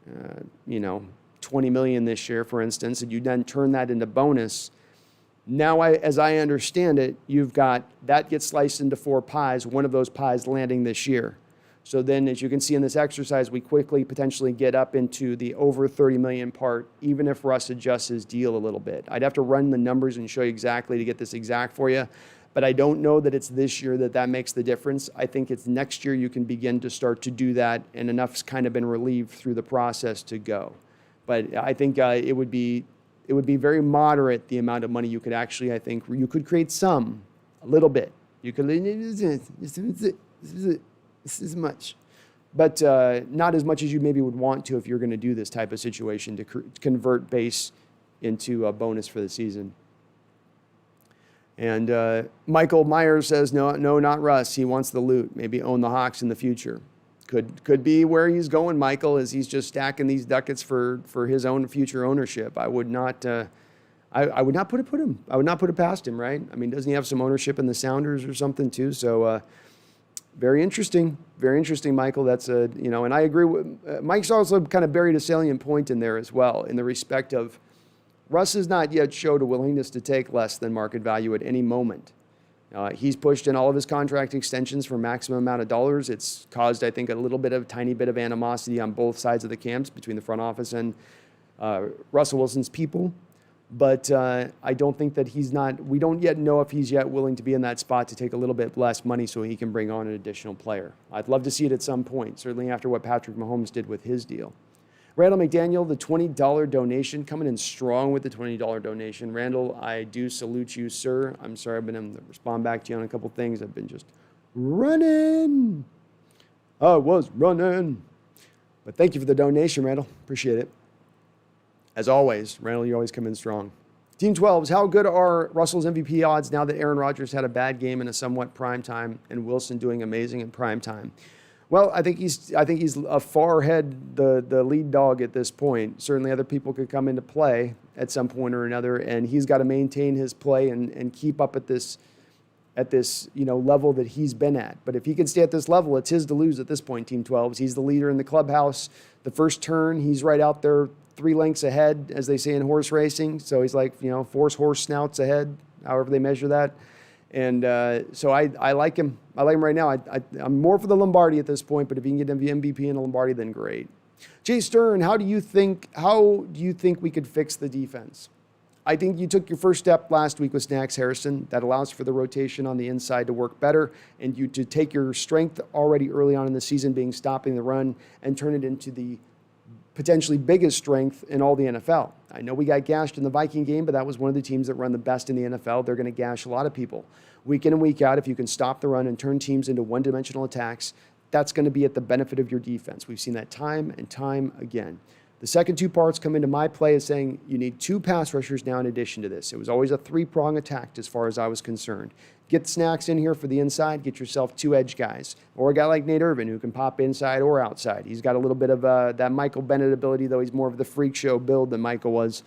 $20 million this year, for instance, and you then turn that into bonus, now, as I understand it, you've got that gets sliced into 4 pies, one of those pies landing this year. So then, as you can see in this exercise, we quickly potentially get up into the over $30 million part, even if Russ adjusts his deal a little bit. I'd have to run the numbers and show you exactly to get this exact for you. But I don't know that it's this year that makes the difference. I think it's next year you can begin to start to do that, and enough's kind of been relieved through the process to go. But I think it would be very moderate, the amount of money you could actually, I think, you could create a little bit. You could, this is much. But not as much as you maybe would want to if you're going to do this type of situation to convert base into a bonus for the season. And Michael Myers says, no, not Russ. He wants the loot. Maybe own the Hawks in the future. Could be where he's going, Michael, is he's just stacking these ducats for his own future ownership. I would not put it past him, right? I mean, doesn't he have some ownership in the Sounders or something too? So very interesting, Michael. That's and I agree with Mike's also kind of buried a salient point in there as well, in the respect of Russ has not yet showed a willingness to take less than market value at any moment. He's pushed in all of his contract extensions for maximum amount of dollars. It's caused, I think, tiny bit of animosity on both sides of the camps between the front office and Russell Wilson's people. But I don't think that we don't yet know if he's yet willing to be in that spot to take a little bit less money so he can bring on an additional player. I'd love to see it at some point, certainly after what Patrick Mahomes did with his deal. Randall McDaniel, the $20 donation, coming in strong with the $20 donation. Randall, I do salute you, sir. I'm sorry I've been able to respond back to you on a couple things. I've been just running. I was running. But thank you for the donation, Randall. Appreciate it. As always, Randall, you always come in strong. Team 12s, how good are Russell's MVP odds now that Aaron Rodgers had a bad game in a somewhat prime time and Wilson doing amazing in prime time? Well, I think he's a far ahead the lead dog at this point. Certainly other people could come into play at some point or another, and he's got to maintain his play and keep up at this level that he's been at. But if he can stay at this level, it's his to lose at this point, Team 12s. He's the leader in the clubhouse. The first turn, he's right out there 3 lengths ahead, as they say in horse racing. So he's like, 4 horse snouts ahead, however they measure that. And so I like him. I like him right now. I'm more for the Lombardi at this point, but if you can get MVP in a Lombardi, then great. Jay Stern, how do you think we could fix the defense? I think you took your first step last week with Snacks Harrison. That allows for the rotation on the inside to work better, and you to take your strength already early on in the season, being stopping the run, and turn it into the potentially biggest strength in all the NFL. I know we got gashed in the Viking game, but that was one of the teams that run the best in the NFL. They're going to gash a lot of people. Week in and week out, if you can stop the run and turn teams into one-dimensional attacks, that's going to be at the benefit of your defense. We've seen that time and time again. The second 2 parts come into my play as saying you need 2 pass rushers now in addition to this. It was always a 3-prong attack as far as I was concerned. Get Snacks in here for the inside, get yourself 2 edge guys. Or a guy like Nate Irvin who can pop inside or outside. He's got a little bit of that Michael Bennett ability, though he's more of the freak show build than Michael was,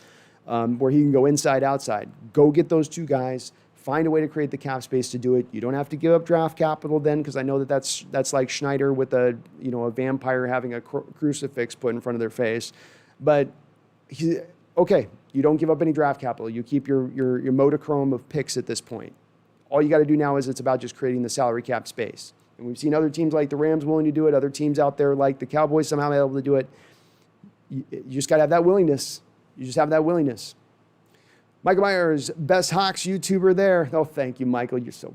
where he can go inside, outside. Go get those 2 guys. Find a way to create the cap space to do it. You don't have to give up draft capital then, because I know that's like Schneider with a vampire having a crucifix put in front of their face. But you don't give up any draft capital. You keep your modichrome of picks at this point. All you got to do now is it's about just creating the salary cap space. And we've seen other teams like the Rams willing to do it, other teams out there like the Cowboys somehow able to do it. You just got to have that willingness. You just have that willingness. Michael Myers, best Hawks YouTuber there. Oh, thank you, Michael. You're so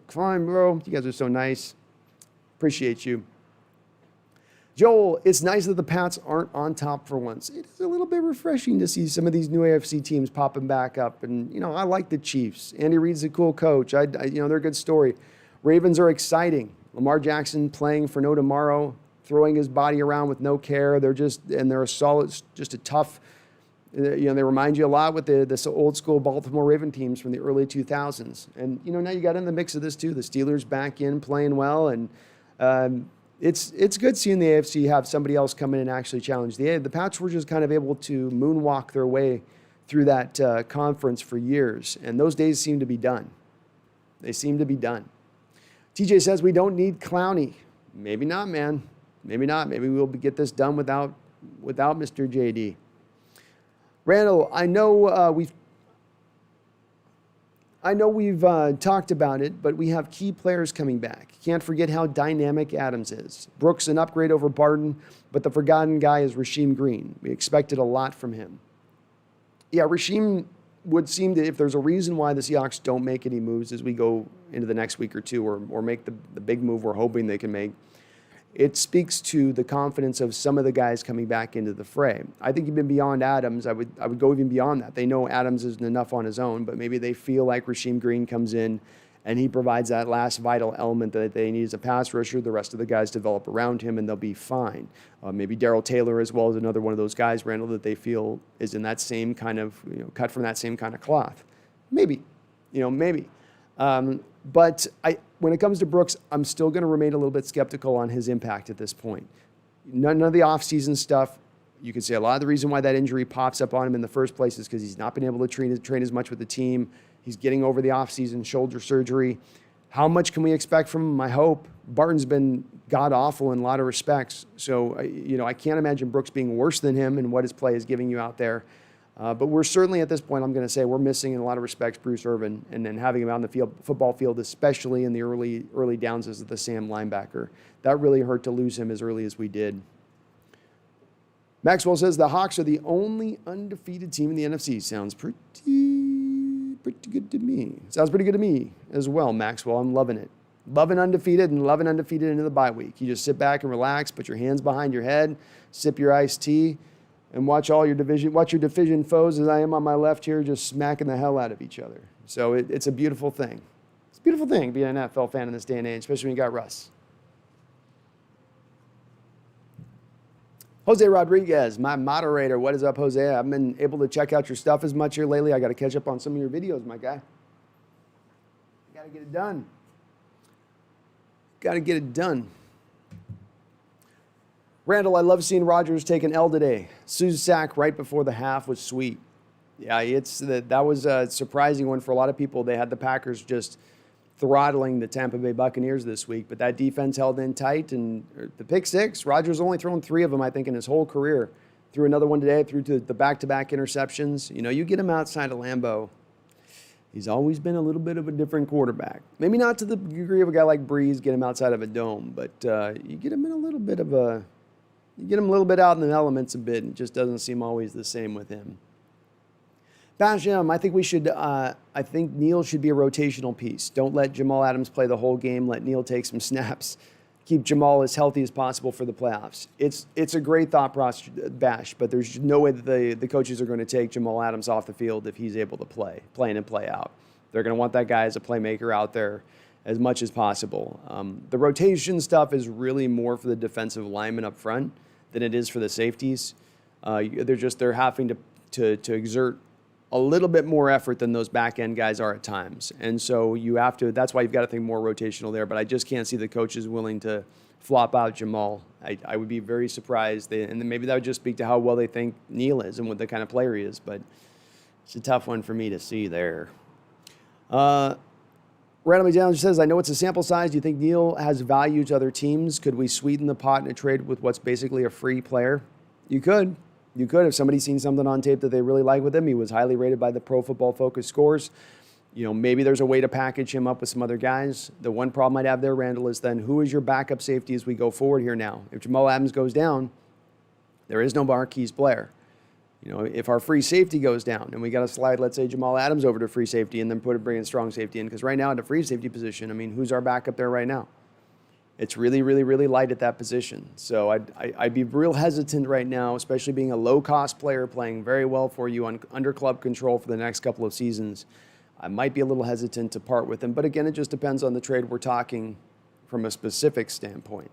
kind, bro. You guys are so nice. Appreciate you. Joel, it's nice that the Pats aren't on top for once. It is a little bit refreshing to see some of these new AFC teams popping back up. And, I like the Chiefs. Andy Reid's a cool coach. They're a good story. Ravens are exciting. Lamar Jackson playing for no tomorrow, throwing his body around with no care. They're a solid, just a tough, they remind you a lot with this old school Baltimore Raven teams from the early 2000s. And, now you got in the mix of this too. The Steelers back in playing well. And, It's good seeing the AFC have somebody else come in and actually challenge. The Pats were just kind of able to moonwalk their way through that conference for years, and those days seem to be done. They seem to be done. TJ says we don't need Clowney. Maybe not, man. Maybe not. Maybe we'll get this done without Mr. JD. Randall, I know we've talked about it, but we have key players coming back. Can't forget how dynamic Adams is. Brooks an upgrade over Barden, but the forgotten guy is Rasheem Green. We expected a lot from him. Yeah, Rasheem would seem to, if there's a reason why the Seahawks don't make any moves as we go into the next week or two, or make the big move we're hoping they can make, it speaks to the confidence of some of the guys coming back into the fray. I think even beyond Adams, I would go even beyond that. They know Adams isn't enough on his own, but maybe they feel like Rasheem Green comes in and he provides that last vital element that they need as a pass rusher. The rest of the guys develop around him and they'll be fine. Maybe Darrell Taylor as well as another one of those guys, Randall, that they feel is in that same kind of, cut from that same kind of cloth. Maybe. But when it comes to Brooks, I'm still going to remain a little bit skeptical on his impact at this point. None of the offseason stuff, you could say a lot of the reason why that injury pops up on him in the first place is because he's not been able to train as much with the team. He's getting over the offseason shoulder surgery. How much can we expect from him? I hope. Barton's been god-awful in a lot of respects. So, I can't imagine Brooks being worse than him in what his play is giving you out there. But we're certainly at this point, I'm going to say, we're missing in a lot of respects Bruce Irvin, and then having him out on the football field, especially in the early downs as the Sam linebacker. That really hurt to lose him as early as we did. Maxwell says the Hawks are the only undefeated team in the NFC. Sounds pretty good to me. Sounds pretty good to me as well, Maxwell. I'm loving it. Loving undefeated into the bye week. You just sit back and relax, put your hands behind your head, sip your iced tea, and watch your division foes, as I am on my left here, just smacking the hell out of each other. So it's a beautiful thing. It's a beautiful thing being an NFL fan in this day and age, especially when you got Russ. Jose Rodriguez, my moderator. What is up, Jose? I haven't been able to check out your stuff as much here lately. I got to catch up on some of your videos, my guy. Got to get it done. Randall, I love seeing Rodgers take an L today. Sue's sack right before the half was sweet. Yeah, that was a surprising one for a lot of people. They had the Packers just throttling the Tampa Bay Buccaneers this week, but that defense held in tight, and the pick six, Rodgers only thrown 3 of them, I think, in his whole career. Threw another one today, threw to the back-to-back interceptions. You get him outside of Lambeau, he's always been a little bit of a different quarterback. Maybe not to the degree of a guy like Breeze, get him outside of a dome, but you get him in a little bit of a... You get him a little bit out in the elements a bit, and it just doesn't seem always the same with him. Basham, I think Neal should be a rotational piece. Don't let Jamal Adams play the whole game. Let Neal take some snaps. Keep Jamal as healthy as possible for the playoffs. It's a great thought process, Bash, but there's no way that the coaches are going to take Jamal Adams off the field if he's able to play in and play out. They're going to want that guy as a playmaker out there as much as possible. The rotation stuff is really more for the defensive linemen up front than it is for the safeties. They're having to exert a little bit more effort than those back end guys are at times. And so that's why you've got to think more rotational there, but I just can't see the coaches willing to flop out Jamal. I would be very surprised. And then maybe that would just speak to how well they think Neal is and what the kind of player he is, but it's a tough one for me to see there. Randall McDonald says, I know it's a sample size. Do you think Neal has value to other teams? Could we sweeten the pot in a trade with what's basically a free player? You could. If somebody's seen something on tape that they really like with him. He was highly rated by the Pro Football Focus scores. Maybe there's a way to package him up with some other guys. The one problem I'd have there, Randall, is then who is your backup safety as we go forward here now? If Jamal Adams goes down, there is no Marquise Blair. If our free safety goes down and we got to slide, let's say, Jamal Adams over to free safety and then bring in strong safety in, because right now at the free safety position, who's our backup there right now? It's really, really, really light at that position. So I'd be real hesitant right now, especially being a low-cost player playing very well for you under club control for the next couple of seasons. I might be a little hesitant to part with him. But again, it just depends on the trade we're talking from a specific standpoint.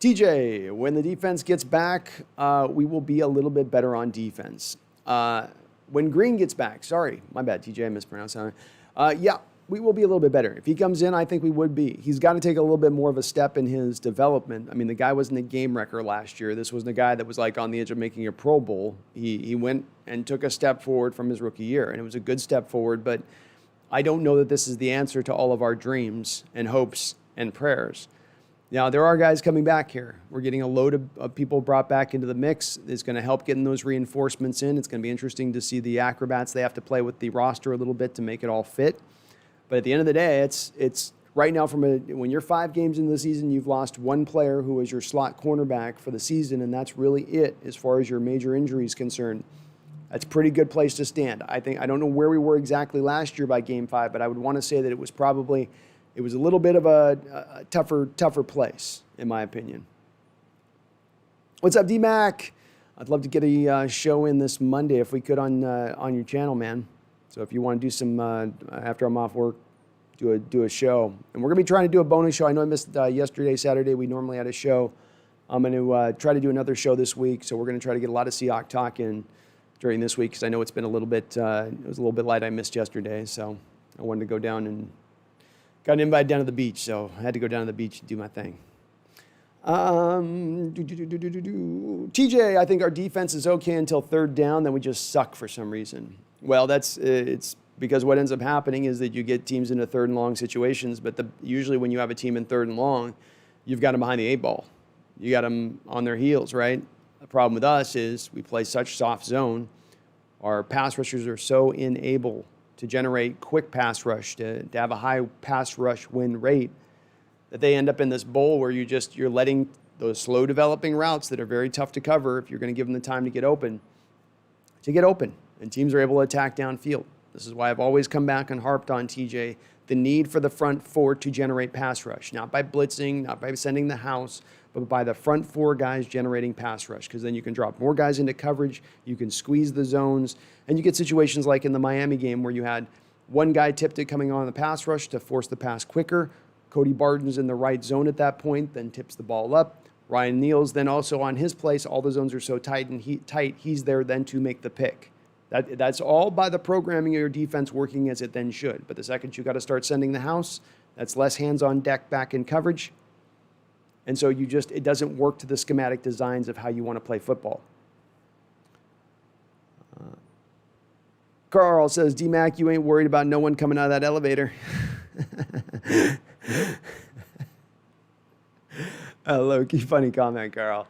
TJ, when the defense gets back, we will be a little bit better on defense. When Green gets back, sorry, my bad, TJ, I mispronounced that. Yeah, we will be a little bit better. If he comes in, I think we would be. He's got to take a little bit more of a step in his development. The guy wasn't a game wrecker last year. This was the guy that was on the edge of making a Pro Bowl. He went and took a step forward from his rookie year, and it was a good step forward, but I don't know that this is the answer to all of our dreams and hopes and prayers. Now, there are guys coming back here. We're getting a load of people brought back into the mix. It's going to help getting those reinforcements in. It's going to be interesting to see the acrobats they have to play with the roster a little bit to make it all fit. But at the end of the day, it's right now when you're 5 games into the season, you've lost one player who is your slot cornerback for the season, and that's really it as far as your major injury is concerned. That's a pretty good place to stand. I don't know where we were exactly last year by game 5, but I would want to say that it was a little bit of a tougher place, in my opinion. What's up, D-Mac? I'd love to get a show in this Monday if we could on your channel, man. So if you want to do some, after I'm off work, do a show. And we're going to be trying to do a bonus show. I know I missed yesterday, Saturday. We normally had a show. I'm going to try to do another show this week. So we're going to try to get a lot of Seahawks talk in during this week because I know it's been a little bit, it was a little bit light. I missed yesterday. So I wanted to go down and got an invite down to the beach. So I had to go down to the beach and do my thing. TJ, I think our defense is okay until third down. Then we just suck for some reason. Well, it's because what ends up happening is that you get teams into third and long situations, but usually when you have a team in third and long, you've got them behind the 8 ball. You got them on their heels, right? The problem with us is we play such soft zone. Our pass rushers are so unable to generate quick pass rush, to have a high pass rush win rate, that they end up in this bowl where you're letting those slow developing routes that are very tough to cover if you're going to give them the time to get open, and teams are able to attack downfield. This is why I've always come back and harped on, TJ, the need for the front 4 to generate pass rush, not by blitzing, not by sending the house, but by the front 4 guys generating pass rush, because then you can drop more guys into coverage, you can squeeze the zones, and you get situations like in the Miami game where you had one guy tipped it coming on the pass rush to force the pass quicker. Cody Barton's in the right zone at that point, then tips the ball up. Ryan Neal's then also on his place. All the zones are so tight, he's there then to make the pick. That's all by the programming of your defense working as it then should. But the second you got to start sending the house, that's less hands on deck back in coverage. And so it doesn't work to the schematic designs of how you want to play football. Carl says, D-Mac, you ain't worried about no one coming out of that elevator. Low-key funny comment, Carl.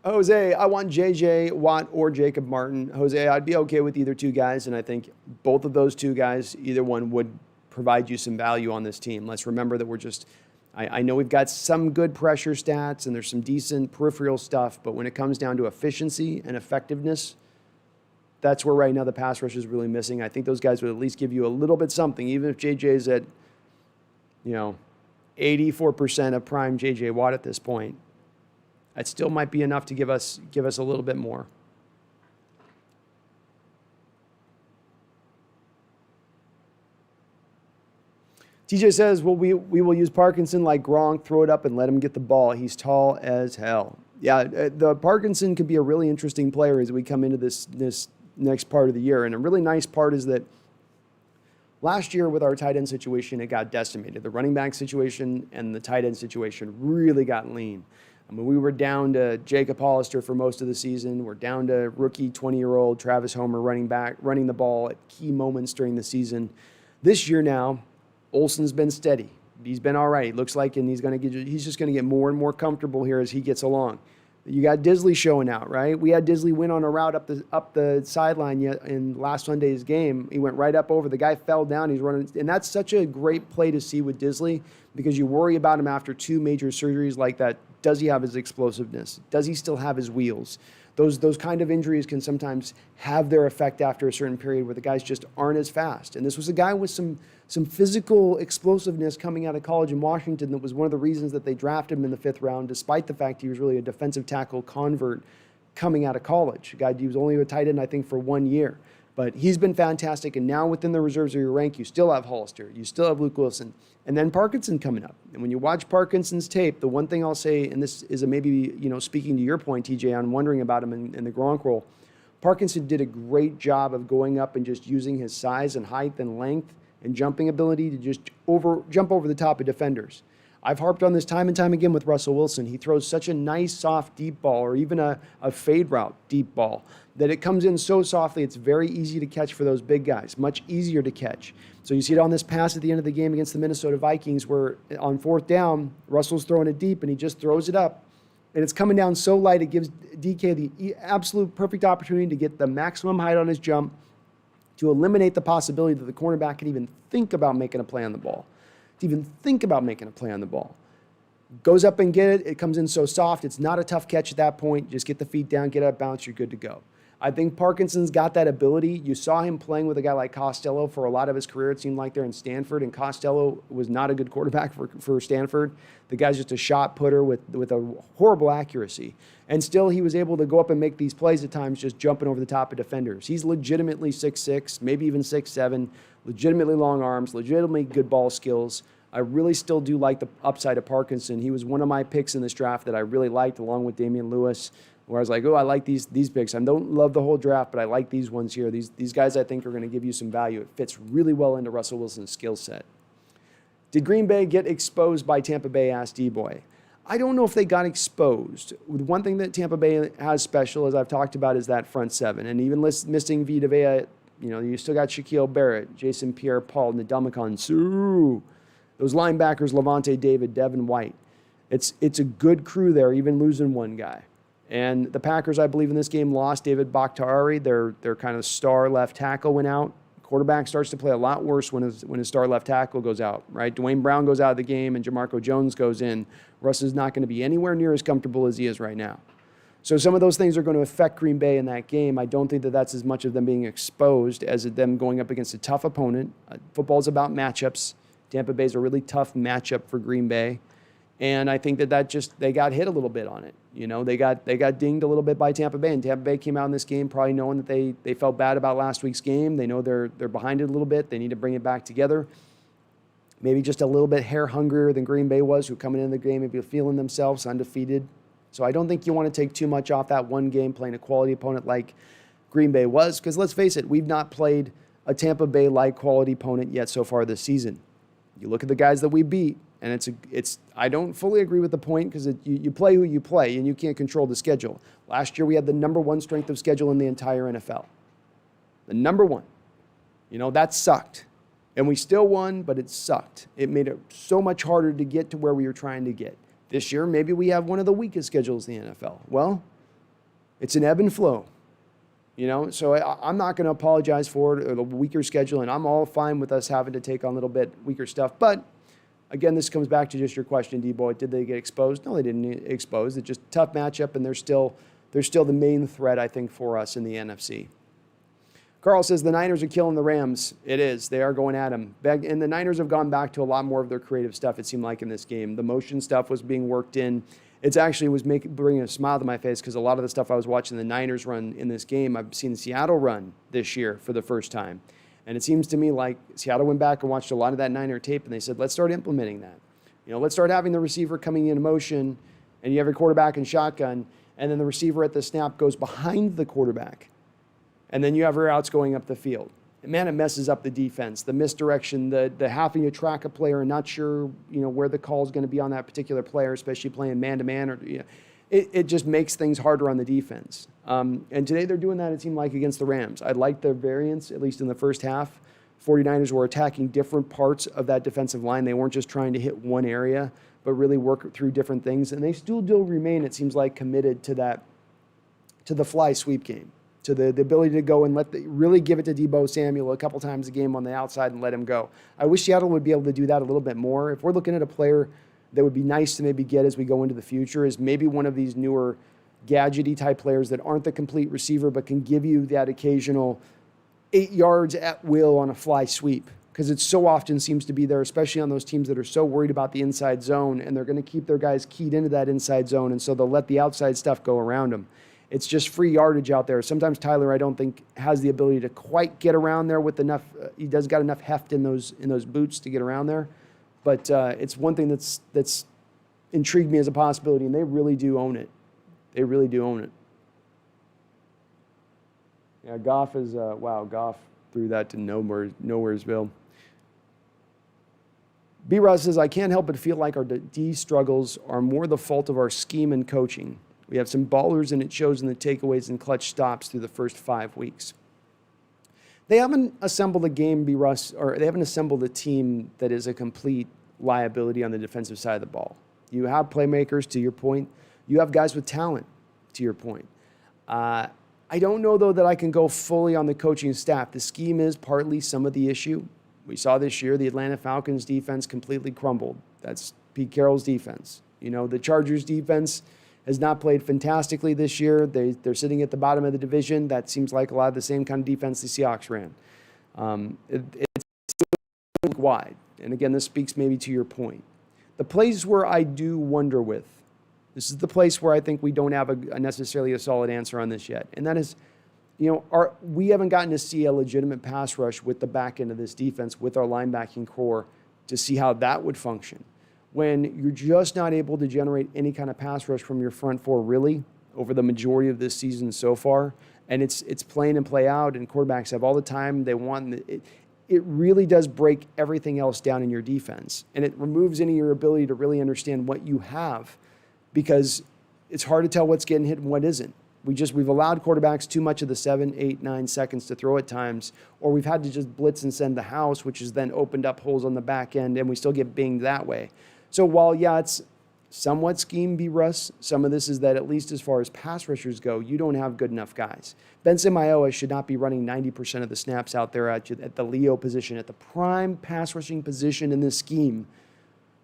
Jose, I want JJ Watt or Jacob Martin. Jose, I'd be okay with either two guys, and I think both of those two guys, either one would provide you some value on this team. Let's remember that I know we've got some good pressure stats and there's some decent peripheral stuff, but when it comes down to efficiency and effectiveness, that's where right now the pass rush is really missing. I think those guys would at least give you a little bit something, even if JJ's at, 84% of prime JJ Watt at this point. That still might be enough to give us a little bit more. TJ says, well, we will use Parkinson like Gronk, throw it up and let him get the ball. He's tall as hell. Yeah, the Parkinson could be a really interesting player as we come into this next part of the year. And a really nice part is that last year with our tight end situation, it got decimated. The running back situation and the tight end situation really got lean. I mean, we were down to Jacob Hollister for most of the season. We're down to rookie 20-year-old Travis Homer running the ball at key moments during the season. This year now, Olsen's been steady. He's been all right. It looks like, and he's just going to get more and more comfortable here as he gets along. You got Disley showing out, right? We had Disley win on a route up the sideline in last Sunday's game. He went right up over. The guy fell down. He's running, and that's such a great play to see with Disley because you worry about him after 2 major surgeries like that. Does he have his explosiveness? Does he still have his wheels? Those kind of injuries can sometimes have their effect after a certain period where the guys just aren't as fast. And this was a guy with some physical explosiveness coming out of college in Washington that was one of the reasons that they drafted him in the 5th round, despite the fact he was really a defensive tackle convert coming out of college. A guy he was only a tight end, I think, for 1 year. But he's been fantastic, and now within the reserves of your rank, you still have Hollister, you still have Luke Wilson, and then Parkinson coming up. And when you watch Parkinson's tape, the one thing I'll say, and this is maybe speaking to your point, TJ, on wondering about him in the Gronk role, Parkinson did a great job of going up and just using his size and height and length and jumping ability to just jump over the top of defenders. I've harped on this time and time again with Russell Wilson. He throws such a nice, soft, deep ball, or even a fade route deep ball, that it comes in so softly, it's very easy to catch for those big guys, much easier to catch. So you see it on this pass at the end of the game against the Minnesota Vikings where on 4th down, Russell's throwing it deep and he just throws it up. And it's coming down so light, it gives DK the absolute perfect opportunity to get the maximum height on his jump to eliminate the possibility that the cornerback can even think about making a play on the ball. Goes up and get it. It comes in so soft. It's not a tough catch at that point. Just get the feet down, get out of bounds. You're good to go. I think Parkinson's got that ability. You saw him playing with a guy like Costello for a lot of his career, it seemed like, there in Stanford, and Costello was not a good quarterback for Stanford. The guy's just a shot putter with a horrible accuracy. And still, he was able to go up and make these plays at times, just jumping over the top of defenders. He's legitimately 6'6", maybe even 6'7", legitimately long arms, legitimately good ball skills. I really still do like the upside of Parkinson. He was one of my picks in this draft that I really liked, along with Damian Lewis, where I was like, oh, I like these picks. I don't love the whole draft, but I like these ones here. These guys I think are going to give you some value. It fits really well into Russell Wilson's skill set. Did Green Bay get exposed by Tampa Bay, asked D-Boy. I don't know if they got exposed. One thing that Tampa Bay has special, as I've talked about, is that front seven. And even missing Vita Vea, you still got Shaquille Barrett, Jason Pierre-Paul, Ndamukong Suh. Those linebackers, Levante David, Devin White. It's a good crew there, even losing one guy. And the Packers, I believe, in this game lost David Bakhtiari. Their kind of star left tackle went out. Quarterback starts to play a lot worse when his star left tackle goes out, right? Dwayne Brown goes out of the game and Jamarco Jones goes in. Russ is not going to be anywhere near as comfortable as he is right now. So some of those things are going to affect Green Bay in that game. I don't think that that's as much of them being exposed as them going up against a tough opponent. Football's about matchups. Tampa Bay's a really tough matchup for Green Bay. And I think that they got hit a little bit on it. They got dinged a little bit by Tampa Bay. And Tampa Bay came out in this game probably knowing that they felt bad about last week's game. They know they're behind it a little bit. They need to bring it back together. Maybe just a little bit hair hungrier than Green Bay was, who coming into the game maybe feeling themselves undefeated. So I don't think you want to take too much off that one game playing a quality opponent like Green Bay was. Because let's face it, we've not played a Tampa Bay-like quality opponent yet so far this season. You look at the guys that we beat, and I don't fully agree with the point because you play who you play, and you can't control the schedule. Last year, we had the number one strength of schedule in the entire NFL. The number one. That sucked. And we still won, but it sucked. It made it so much harder to get to where we were trying to get. This year, maybe we have one of the weakest schedules in the NFL. Well, it's an ebb and flow. So I'm not going to apologize for it or the weaker schedule, and I'm all fine with us having to take on a little bit weaker stuff. But again, this comes back to just your question, D-Boy. Did they get exposed? No, they didn't get exposed. It's just a tough matchup, and they're still the main threat, I think, for us in the NFC. Carl says the Niners are killing the Rams. It is. They are going at them. And the Niners have gone back to a lot more of their creative stuff, it seemed like, in this game. The motion stuff was being worked in. It actually was bringing a smile to my face because a lot of the stuff I was watching the Niners run in this game, I've seen Seattle run this year for the first time. And it seems to me like Seattle went back and watched a lot of that Niner tape, and they said, let's start implementing that. Let's start having the receiver coming in motion, and you have your quarterback in shotgun, and then the receiver at the snap goes behind the quarterback. And then you have your outs going up the field. And man, it messes up the defense, the misdirection, the having to track a player and not sure, where the call is going to be on that particular player, especially playing man-to-man. Or it just makes things harder on the defense. And today they're doing that, it seemed like, against the Rams. I liked the variance, at least in the first half. 49ers were attacking different parts of that defensive line. They weren't just trying to hit one area, but really work through different things. And they still do remain, it seems like, committed to the fly sweep game, to the ability to go and really give it to Deebo Samuel a couple times a game on the outside and let him go. I wish Seattle would be able to do that a little bit more. If we're looking at a player that would be nice to maybe get as we go into the future, is maybe one of these newer gadgety type players that aren't the complete receiver but can give you that occasional 8 yards at will on a fly sweep, because it so often seems to be there, especially on those teams that are so worried about the inside zone, and they're going to keep their guys keyed into that inside zone, and so they'll let the outside stuff go around them. It's just free yardage out there. Sometimes Tyler, I don't think, has the ability to quite get around there with enough. He does got enough heft in those boots to get around there. But it's one thing that's intrigued me as a possibility, and they really do own it. They really do own it. Yeah, Goff is Goff threw that to nowheresville. B-Ross says, I can't help but feel like our D struggles are more the fault of our scheme and coaching. We have some ballers, and it shows in the takeaways and clutch stops through the first 5 weeks. They haven't assembled a game, B-Russ, or they haven't assembled a team that is a complete liability on the defensive side of the ball. You have playmakers, to your point. You have guys with talent, to your point. I don't know, though, that I can go fully on the coaching staff. The scheme is partly some of the issue. We saw this year the Atlanta Falcons defense completely crumbled. That's Pete Carroll's defense. The Chargers defense has not played fantastically this year. They're sitting at the bottom of the division. That seems like a lot of the same kind of defense the Seahawks ran. It's wide. And again, this speaks maybe to your point. The place where I do wonder with, this is the place where I think we don't have necessarily a solid answer on this yet. And that is, we haven't gotten to see a legitimate pass rush with the back end of this defense, with our linebacking core, to see how that would function. When you're just not able to generate any kind of pass rush from your front four, really, over the majority of this season so far, and it's play in and play out, and quarterbacks have all the time they want. It really does break everything else down in your defense, and it removes any of your ability to really understand what you have, because it's hard to tell what's getting hit and what isn't. We've allowed quarterbacks too much of the 7, 8, 9 seconds to throw at times, or we've had to just blitz and send the house, which has then opened up holes on the back end, and we still get binged that way. So while, yeah, it's somewhat scheme be Russ, some of this is that at least as far as pass rushers go, you don't have good enough guys. Ben Mayowa should not be running 90% of the snaps out there at the Leo position, at the prime pass rushing position in this scheme.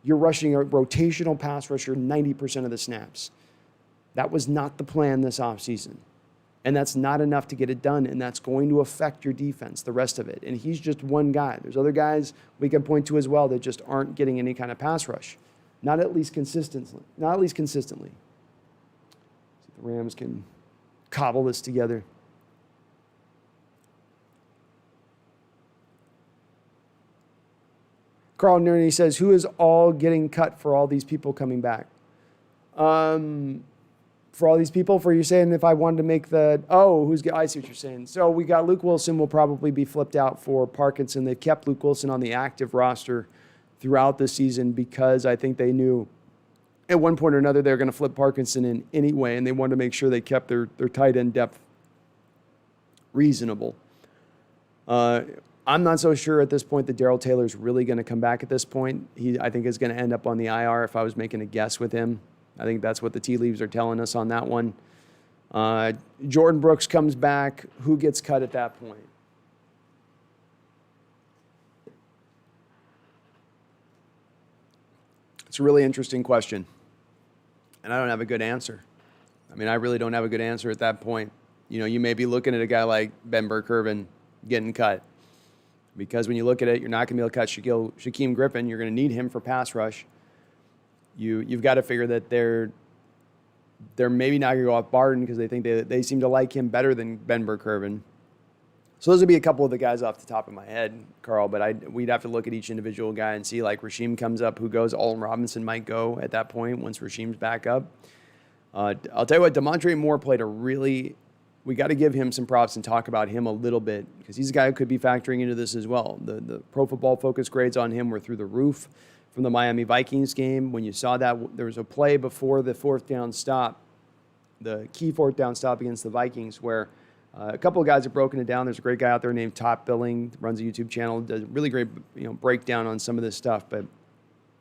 You're rushing a rotational pass rusher 90% of the snaps. That was not the plan this offseason. And that's not enough to get it done, and that's going to affect your defense, the rest of it. And he's just one guy. There's other guys we can point to as well that just aren't getting any kind of pass rush. Not at least consistently. See if the Rams can cobble this together. Carl Nerney says, who is all getting cut for all these people coming back? For all these people, for you saying if I wanted to make I see what you're saying. So we got Luke Wilson will probably be flipped out for Parkinson. They kept Luke Wilson on the active roster throughout the season because I think they knew at one point or another they're going to flip Parkinson in anyway, and they wanted to make sure they kept their tight end depth reasonable. I'm not so sure at this point that Darrell Taylor's really going to come back at this point. I think is going to end up on the IR if I was making a guess with him. I think that's what the tea leaves are telling us on that one. Jordan Brooks comes back. Who gets cut at that point? It's a really interesting question, and I don't have a good answer. I really don't have a good answer at that point. You may be looking at a guy like Ben Burke-Irvin getting cut, because when you look at it, you're not going to be able to cut Shaquem Griffin. You're going to need him for pass rush. You've got to figure that they're maybe not going to go off Barton because they think they seem to like him better than Ben Burke-Irvin. So those would be a couple of the guys off the top of my head, Carl, but we'd have to look at each individual guy and see, like Rasheem comes up, who goes. Alton Robinson might go at that point once Rasheem's back up. I'll tell you what, Demontre Moore played we got to give him some props and talk about him a little bit because he's a guy who could be factoring into this as well. The Pro Football Focus grades on him were through the roof from the Miami Vikings game. When you saw that, there was a play before the fourth down stop, the key fourth down stop against the Vikings, where a couple of guys have broken it down. There's a great guy out there named Top Billing, runs a YouTube channel, does a really great breakdown on some of this stuff. But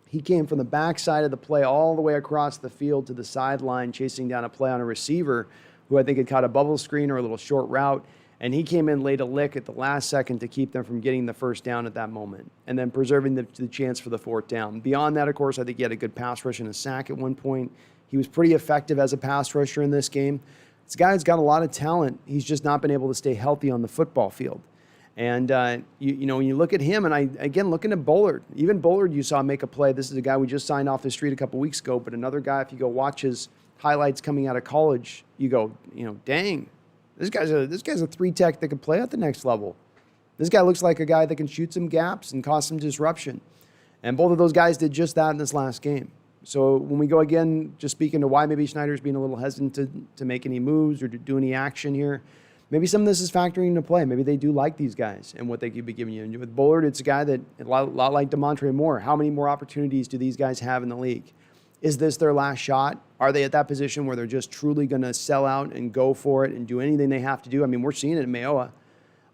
he came from the backside of the play all the way across the field to the sideline, chasing down a play on a receiver who I think had caught a bubble screen or a little short route. And he came in, laid a lick at the last second to keep them from getting the first down at that moment, and then preserving the chance for the fourth down. Beyond that, of course, I think he had a good pass rush and a sack at one point. He was pretty effective as a pass rusher in this game. This guy's got a lot of talent. He's just not been able to stay healthy on the football field. And, when you look at him, and again, looking at Bullard, even Bullard you saw make a play. This is a guy we just signed off the street a couple weeks ago, but another guy, if you go watch his highlights coming out of college, you go, dang. This guy's a three-tech that can play at the next level. This guy looks like a guy that can shoot some gaps and cause some disruption. And both of those guys did just that in this last game. So when we go again, just speaking to why maybe Schneider's being a little hesitant to make any moves or to do any action here, maybe some of this is factoring into play. Maybe they do like these guys and what they could be giving you. And with Bullard, it's a guy that, a lot like Demontre Moore, how many more opportunities do these guys have in the league? Is this their last shot? Are they at that position where they're just truly going to sell out and go for it and do anything they have to do? We're seeing it in Mayowa.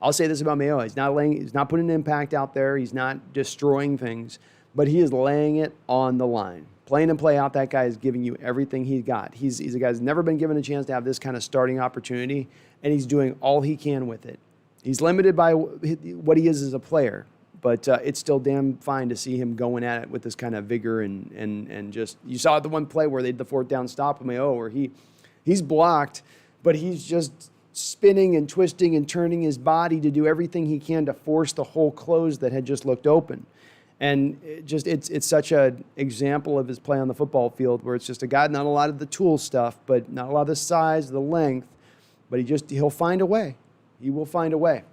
I'll say this about Mayowa. He's not putting an impact out there. He's not destroying things, but he is laying it on the line. Playing and play out, that guy is giving you everything he's got. He's a guy who's never been given a chance to have this kind of starting opportunity, and he's doing all he can with it. He's limited by what he is as a player, But it's still damn fine to see him going at it with this kind of vigor and just, you saw the one play where they did the fourth down stop him, where he's blocked, but he's just spinning and twisting and turning his body to do everything he can to force the hole closed that had just looked open. And it's such an example of his play on the football field, where it's just a guy, not a lot of the tool stuff, but not a lot of the size, the length, but he'll find a way. He will find a way.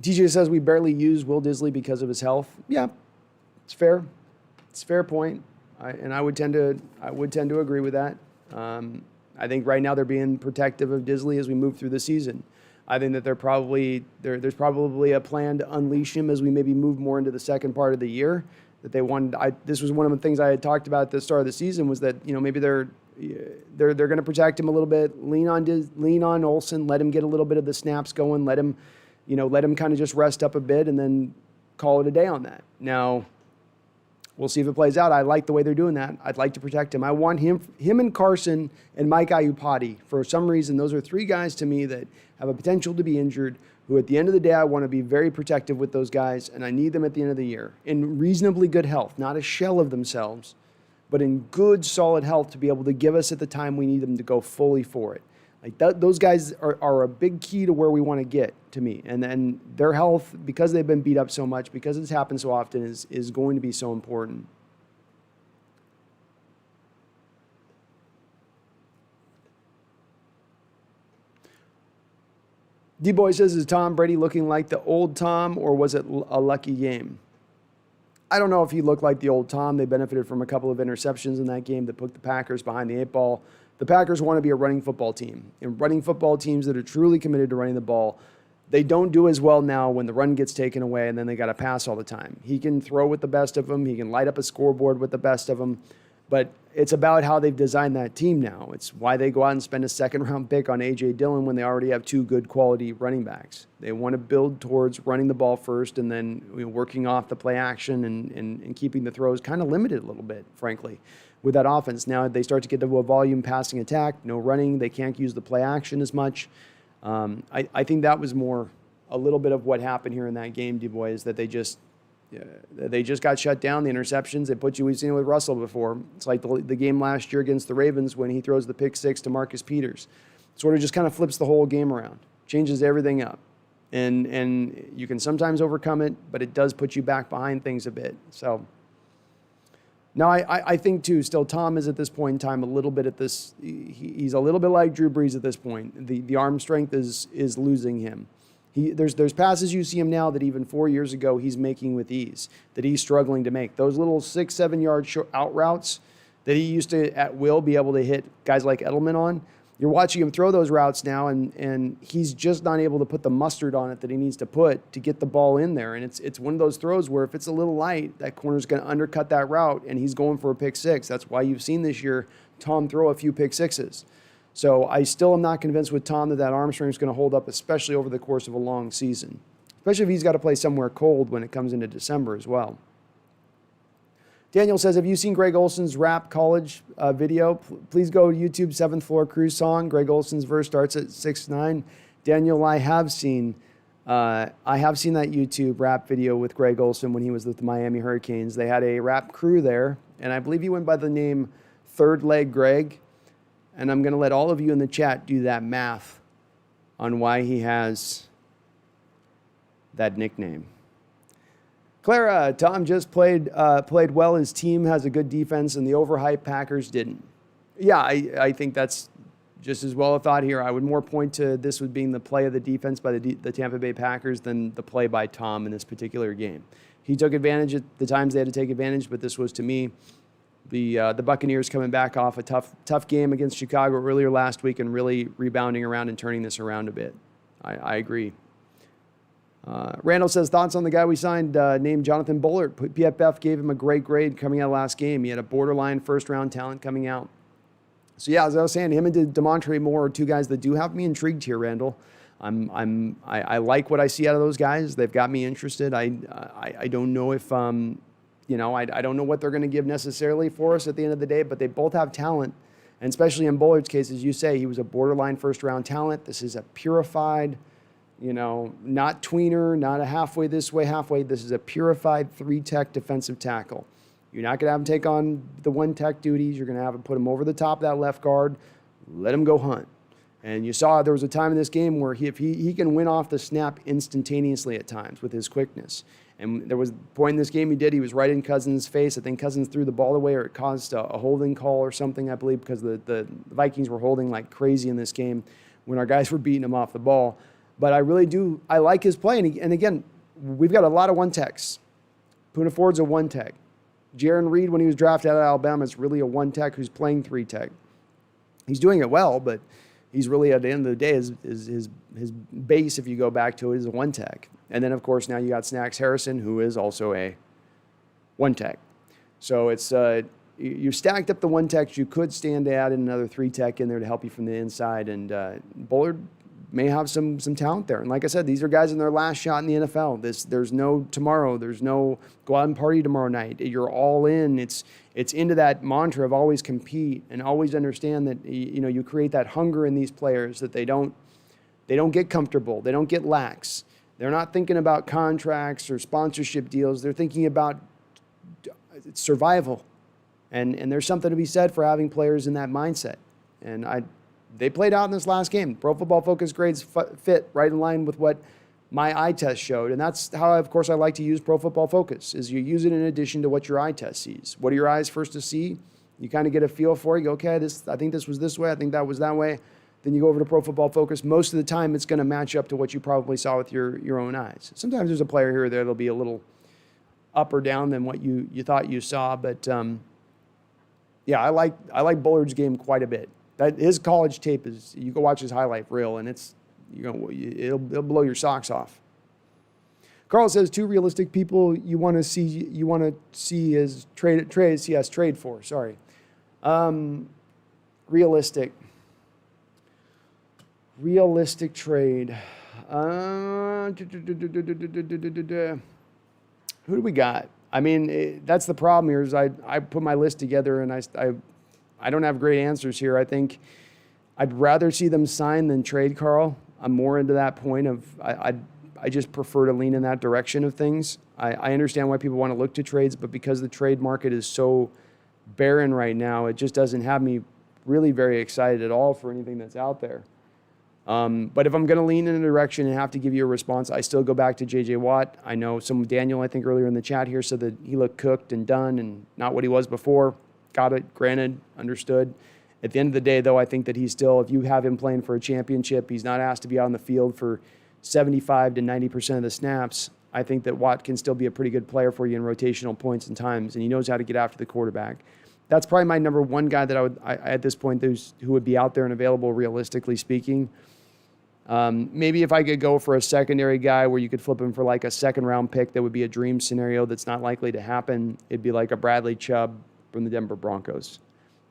TJ says we barely use Will Disley because of his health. Yeah, it's fair. It's a fair point. I would tend to agree with that. I think right now they're being protective of Disley as we move through the season. I think that there's probably a plan to unleash him as we maybe move more into the second part of the year. That they wanted. This was one of the things I had talked about at the start of the season, was that maybe they're going to protect him a little bit, lean on Olsen, let him get a little bit of the snaps going, let him kind of just rest up a bit, and then call it a day on that. Now, we'll see if it plays out. I like the way they're doing that. I'd like to protect him. I want him and Carson and Mike Iupati. For some reason, those are three guys to me that have a potential to be injured, who at the end of the day, I want to be very protective with those guys, and I need them at the end of the year in reasonably good health, not a shell of themselves, but in good, solid health to be able to give us at the time we need them to go fully for it. Like those guys are a big key to where we want to get, to me. And then their health, because they've been beat up so much, because it's happened so often, is going to be so important. D-Boy says, is Tom Brady looking like the old Tom, or was it a lucky game? I don't know if he looked like the old Tom. They benefited from a couple of interceptions in that game that put the Packers behind the eight ball. The Packers want to be a running football team. And running football teams that are truly committed to running the ball, they don't do as well now when the run gets taken away and then they got to pass all the time. He can throw with the best of them. He can light up a scoreboard with the best of them. But it's about how they've designed that team now. It's why they go out and spend a second-round pick on A.J. Dillon when they already have two good quality running backs. They want to build towards running the ball first and then working off the play action and keeping the throws kind of limited a little bit, frankly, with that offense. Now they start to get to a volume passing attack, no running. They can't use the play action as much. I think that was more a little bit of what happened here in that game, D-Boy, is that they just got shut down. The interceptions, we've seen it with Russell before. It's like the game last year against the Ravens when he throws the pick six to Marcus Peters. Sort of just kind of flips the whole game around, changes everything up. And you can sometimes overcome it, but it does put you back behind things a bit. So now I think, too, still Tom is at this point in time a little bit at this, he's a little bit like Drew Brees at this point. The arm strength is losing him. There's passes you see him now that even 4 years ago he's making with ease, that he's struggling to make. Those little 6-7 yard out routes that he used to at will be able to hit guys like Edelman on. You're watching him throw those routes now, and he's just not able to put the mustard on it that he needs to put to get the ball in there. And it's one of those throws where if it's a little light, that corner's going to undercut that route, and he's going for a pick six. That's why you've seen this year Tom throw a few pick sixes. So I still am not convinced with Tom that arm strength is going to hold up, especially over the course of a long season, especially if he's got to play somewhere cold when it comes into December as well. Daniel says, have you seen Greg Olson's rap college video? Please go to YouTube, 7th Floor Cruise song. Greg Olson's verse starts at 6:9. Daniel, I have seen that YouTube rap video with Greg Olson when he was with the Miami Hurricanes. They had a rap crew there, and I believe he went by the name Third Leg Greg. And I'm going to let all of you in the chat do that math on why he has that nickname. Clara, Tom just played well. His team has a good defense, and the overhyped Packers didn't. Yeah, I think that's just as well a thought here. I would more point to this would being the play of the defense by the Tampa Bay Packers than the play by Tom in this particular game. He took advantage at the times they had to take advantage, but this was, to me, the Buccaneers coming back off a tough game against Chicago earlier last week and really rebounding around and turning this around a bit. I agree. Randall says, thoughts on the guy we signed named Jonathan Bullard. PFF gave him a great grade coming out last game. He had a borderline first-round talent coming out. So, yeah, as I was saying, him and DeMontre Moore are two guys that do have me intrigued here, Randall. I like what I see out of those guys. They've got me interested. I don't know if I don't know what they're going to give necessarily for us at the end of the day, but they both have talent. And especially in Bullard's case, as you say, he was a borderline first-round talent. This is a purified, not tweener, not a halfway this way, halfway. This is a purified 3-tech defensive tackle. You're not going to have him take on the 1-tech duties. You're going to have him put him over the top of that left guard, let him go hunt. And you saw there was a time in this game where if he can win off the snap instantaneously at times with his quickness. And there was a point in this game he was right in Cousins' face. I think Cousins threw the ball away, or it caused a holding call or something, I believe, because the Vikings were holding like crazy in this game when our guys were beating him off the ball. But I like his play. And again, we've got a lot of 1-techs. Poona Ford's a 1-tech. Jaron Reed, when he was drafted out of Alabama, is really a 1-tech who's playing 3-tech. He's doing it well, but he's really, at the end of the day, his base, if you go back to it, is a 1-tech. And then, of course, now you got Snacks Harrison, who is also a 1-tech. So it's you stacked up the 1-techs. You could stand to add in another 3-tech in there to help you from the inside. And Bullard may have some talent there. And like I said, these are guys in their last shot in the NFL. There's no tomorrow. There's no go out and party tomorrow night. You're all in. It's into that mantra of always compete and always understand that you create that hunger in these players, that they don't get comfortable. They don't get lax. They're not thinking about contracts or sponsorship deals. They're thinking about survival. And there's something to be said for having players in that mindset. And they played out in this last game. Pro Football Focus grades fit right in line with what my eye test showed. And that's how, of course, I like to use Pro Football Focus, is you use it in addition to what your eye test sees. What are your eyes first to see? You kind of get a feel for it. You go, okay, I think this was this way. I think that was that way. Then you go over to Pro Football Focus. Most of the time, it's going to match up to what you probably saw with your own eyes. Sometimes there's a player here or there that'll be a little up or down than what you thought you saw. But, yeah, I like Bullard's game quite a bit. His college tape is, you go watch his highlight reel, and it'll blow your socks off. Carl says 2 realistic people you want to see as trade for. Sorry, realistic trade. Who do we got? I mean, that's the problem here. Is I put my list together and I don't have great answers here. I think I'd rather see them sign than trade, Carl. I'm more into that point of I just prefer to lean in that direction of things. I understand why people want to look to trades, but because the trade market is so barren right now, it just doesn't have me really very excited at all for anything that's out there. But if I'm going to lean in a direction and have to give you a response, I still go back to J.J. Watt. I know Daniel, I think earlier in the chat here, said that he looked cooked and done and not what he was before. Got it, granted, understood. At the end of the day, though, I think that he's still, if you have him playing for a championship, he's not asked to be out on the field for 75 to 90% of the snaps. I think that Watt can still be a pretty good player for you in rotational points and times, and he knows how to get after the quarterback. That's probably my number one guy that I at this point, who would be out there and available, realistically speaking. Maybe if I could go for a secondary guy where you could flip him for like a second-round pick, that would be a dream scenario that's not likely to happen. It'd be like a Bradley Chubb from the Denver Broncos,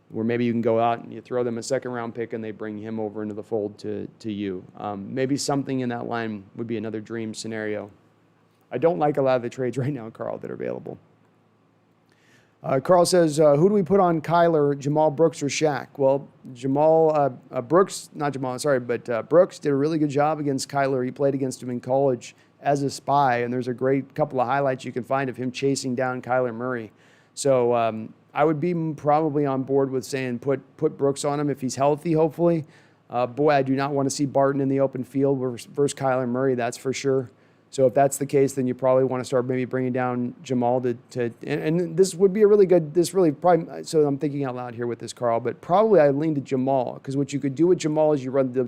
where maybe you can go out and you throw them a second-round pick and they bring him over into the fold to you. Maybe something in that line would be another dream scenario. I don't like a lot of the trades right now, Carl, that are available. Carl says, who do we put on Kyler, Jamal Brooks, or Shaq? Well, Brooks did a really good job against Kyler. He played against him in college as a spy, and there's a great couple of highlights you can find of him chasing down Kyler Murray. So I would be probably on board with saying put Brooks on him if he's healthy, hopefully. Boy, I do not want to see Barton in the open field versus Kyler Murray, that's for sure. So if that's the case, then you probably want to start maybe bringing down Jamal and this would be so I'm thinking out loud here with this, Carl, but probably I lean to Jamal, because what you could do with Jamal is you run the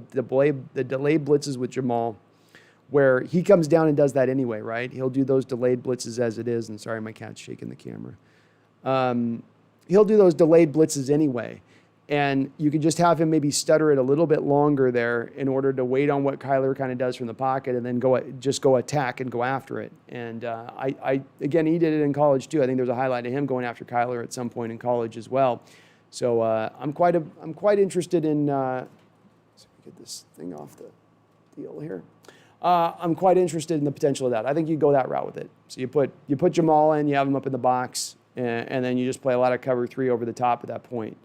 delayed blitzes with Jamal, where he comes down and does that anyway, right? He'll do those delayed blitzes as it is, and sorry, my cat's shaking the camera. He'll do those delayed blitzes anyway. And you could just have him maybe stutter it a little bit longer there in order to wait on what Kyler kind of does from the pocket and then go attack and go after it. And again, he did it in college too. I think there's a highlight of him going after Kyler at some point in college as well. So I'm quite interested in. Let's get this thing off the deal here. I'm quite interested in the potential of that. I think you go that route with it. So you put Jamal in, you have him up in the box, and then you just play a lot of cover 3 over the top at that point.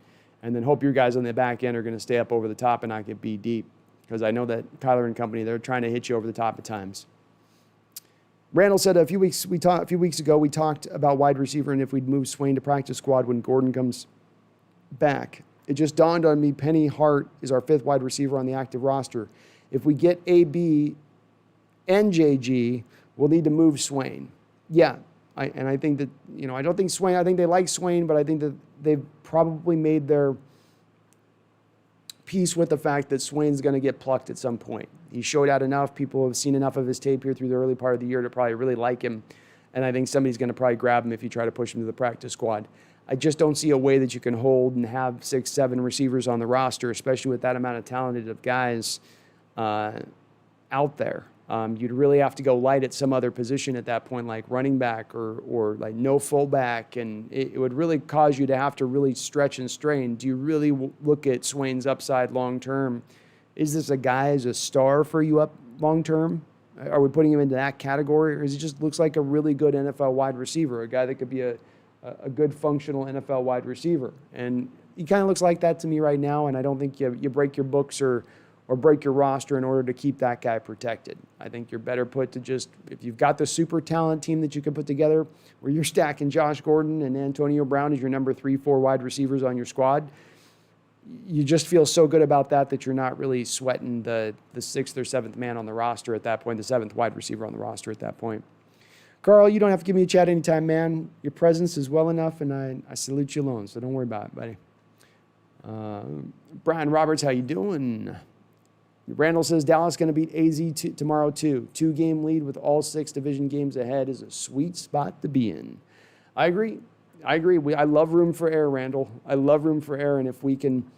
And then hope your guys on the back end are going to stay up over the top and not get beat deep. because I know that Kyler and company, they're trying to hit you over the top at times. Randall said a few weeks ago we talked about wide receiver and if we'd move Swain to practice squad when Gordon comes back. It just dawned on me Penny Hart is our 5th wide receiver on the active roster. If we get AB and JG, we'll need to move Swain. Yeah, I think that, I don't think Swain, I think they like Swain, but I think that they've probably made their peace with the fact that Swain's going to get plucked at some point. He showed out enough. People have seen enough of his tape here through the early part of the year to probably really like him. And I think somebody's going to probably grab him if you try to push him to the practice squad. I just don't see a way that you can hold and have 6, 7 receivers on the roster, especially with that amount of talented guys out there. You'd really have to go light at some other position at that point, like running back or like no fullback, and it would really cause you to have to really stretch and strain. Do you really look at Swain's upside long term? Is this a guy as a star for you up long term? Are we putting him into that category, or is he just looks like a really good NFL wide receiver, a guy that could be a good functional NFL wide receiver? And he kind of looks like that to me right now, and I don't think you break your books or break your roster in order to keep that guy protected. I think you're better put to just, if you've got the super talent team that you can put together where you're stacking Josh Gordon and Antonio Brown as your number 3, 4 wide receivers on your squad, you just feel so good about that you're not really sweating the 6th or 7th man on the roster at that point, the 7th wide receiver on the roster at that point. Carl, you don't have to give me a chat anytime, man. Your presence is well enough, and I salute you alone, so don't worry about it, buddy. Brian Roberts, how you doing? Randall says Dallas going to beat AZ tomorrow too. 2-game lead with all 6 division games ahead is a sweet spot to be in. I agree. I love room for error, Randall. I love room for error, and if we can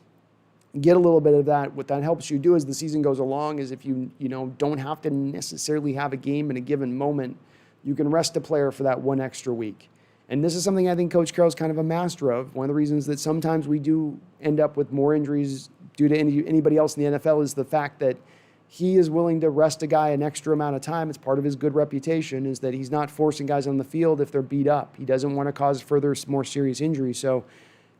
get a little bit of that, what that helps you do as the season goes along is if you don't have to necessarily have a game in a given moment, you can rest a player for that 1 extra week. And this is something I think Coach Carroll's kind of a master of. One of the reasons that sometimes we do end up with more injuries due to anybody else in the NFL is the fact that he is willing to rest a guy an extra amount of time. It's part of his good reputation is that he's not forcing guys on the field if they're beat up. He doesn't want to cause further, more serious injury. So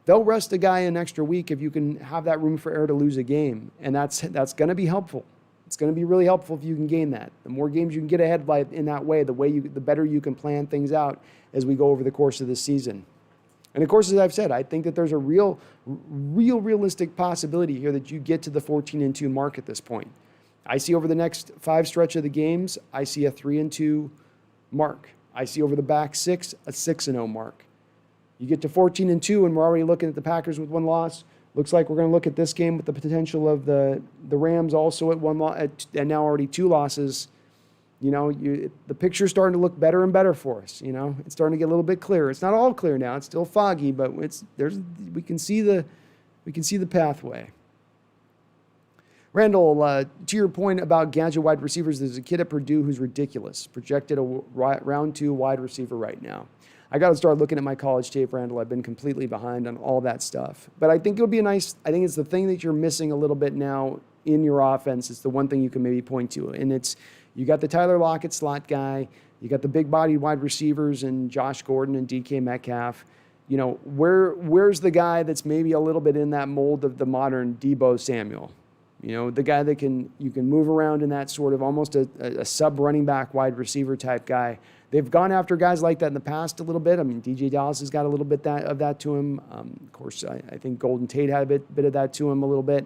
they'll rest a guy an extra week if you can have that room for error to lose a game. And that's going to be helpful. It's going to be really helpful if you can gain that. The more games you can get ahead by in that way, the better you can plan things out as we go over the course of this season. And of course, as I've said, I think that there's a realistic possibility here that you get to the 14-2 mark at this point. I see over the next 5 stretch of the games, I see a 3-2 mark. I see over the back 6, a 6-0 mark. You get to 14-2, and we're already looking at the Packers with 1 loss. Looks like we're going to look at this game with the potential of the Rams also at 1 loss, and now already 2 losses. The picture's starting to look better and better for us. It's starting to get a little bit clearer. It's not all clear now; it's still foggy, but we can see the pathway. Randall, to your point about gadget wide receivers, there's a kid at Purdue who's ridiculous, projected a round 2 wide receiver right now. I got to start looking at my college tape, Randall. I've been completely behind on all that stuff, but I think it would be I think it's the thing that you're missing a little bit now in your offense. It's the one thing you can maybe point to, and it's. You got the Tyler Lockett slot guy. You got the big-bodied wide receivers and Josh Gordon and DK Metcalf. Where's the guy that's maybe a little bit in that mold of the modern Deebo Samuel? The guy that you can move around in that sort of almost a sub-running back wide receiver type guy. They've gone after guys like that in the past a little bit. I mean, DJ Dallas has got a little bit of that to him. Of course, I think Golden Tate had a bit of that to him a little bit.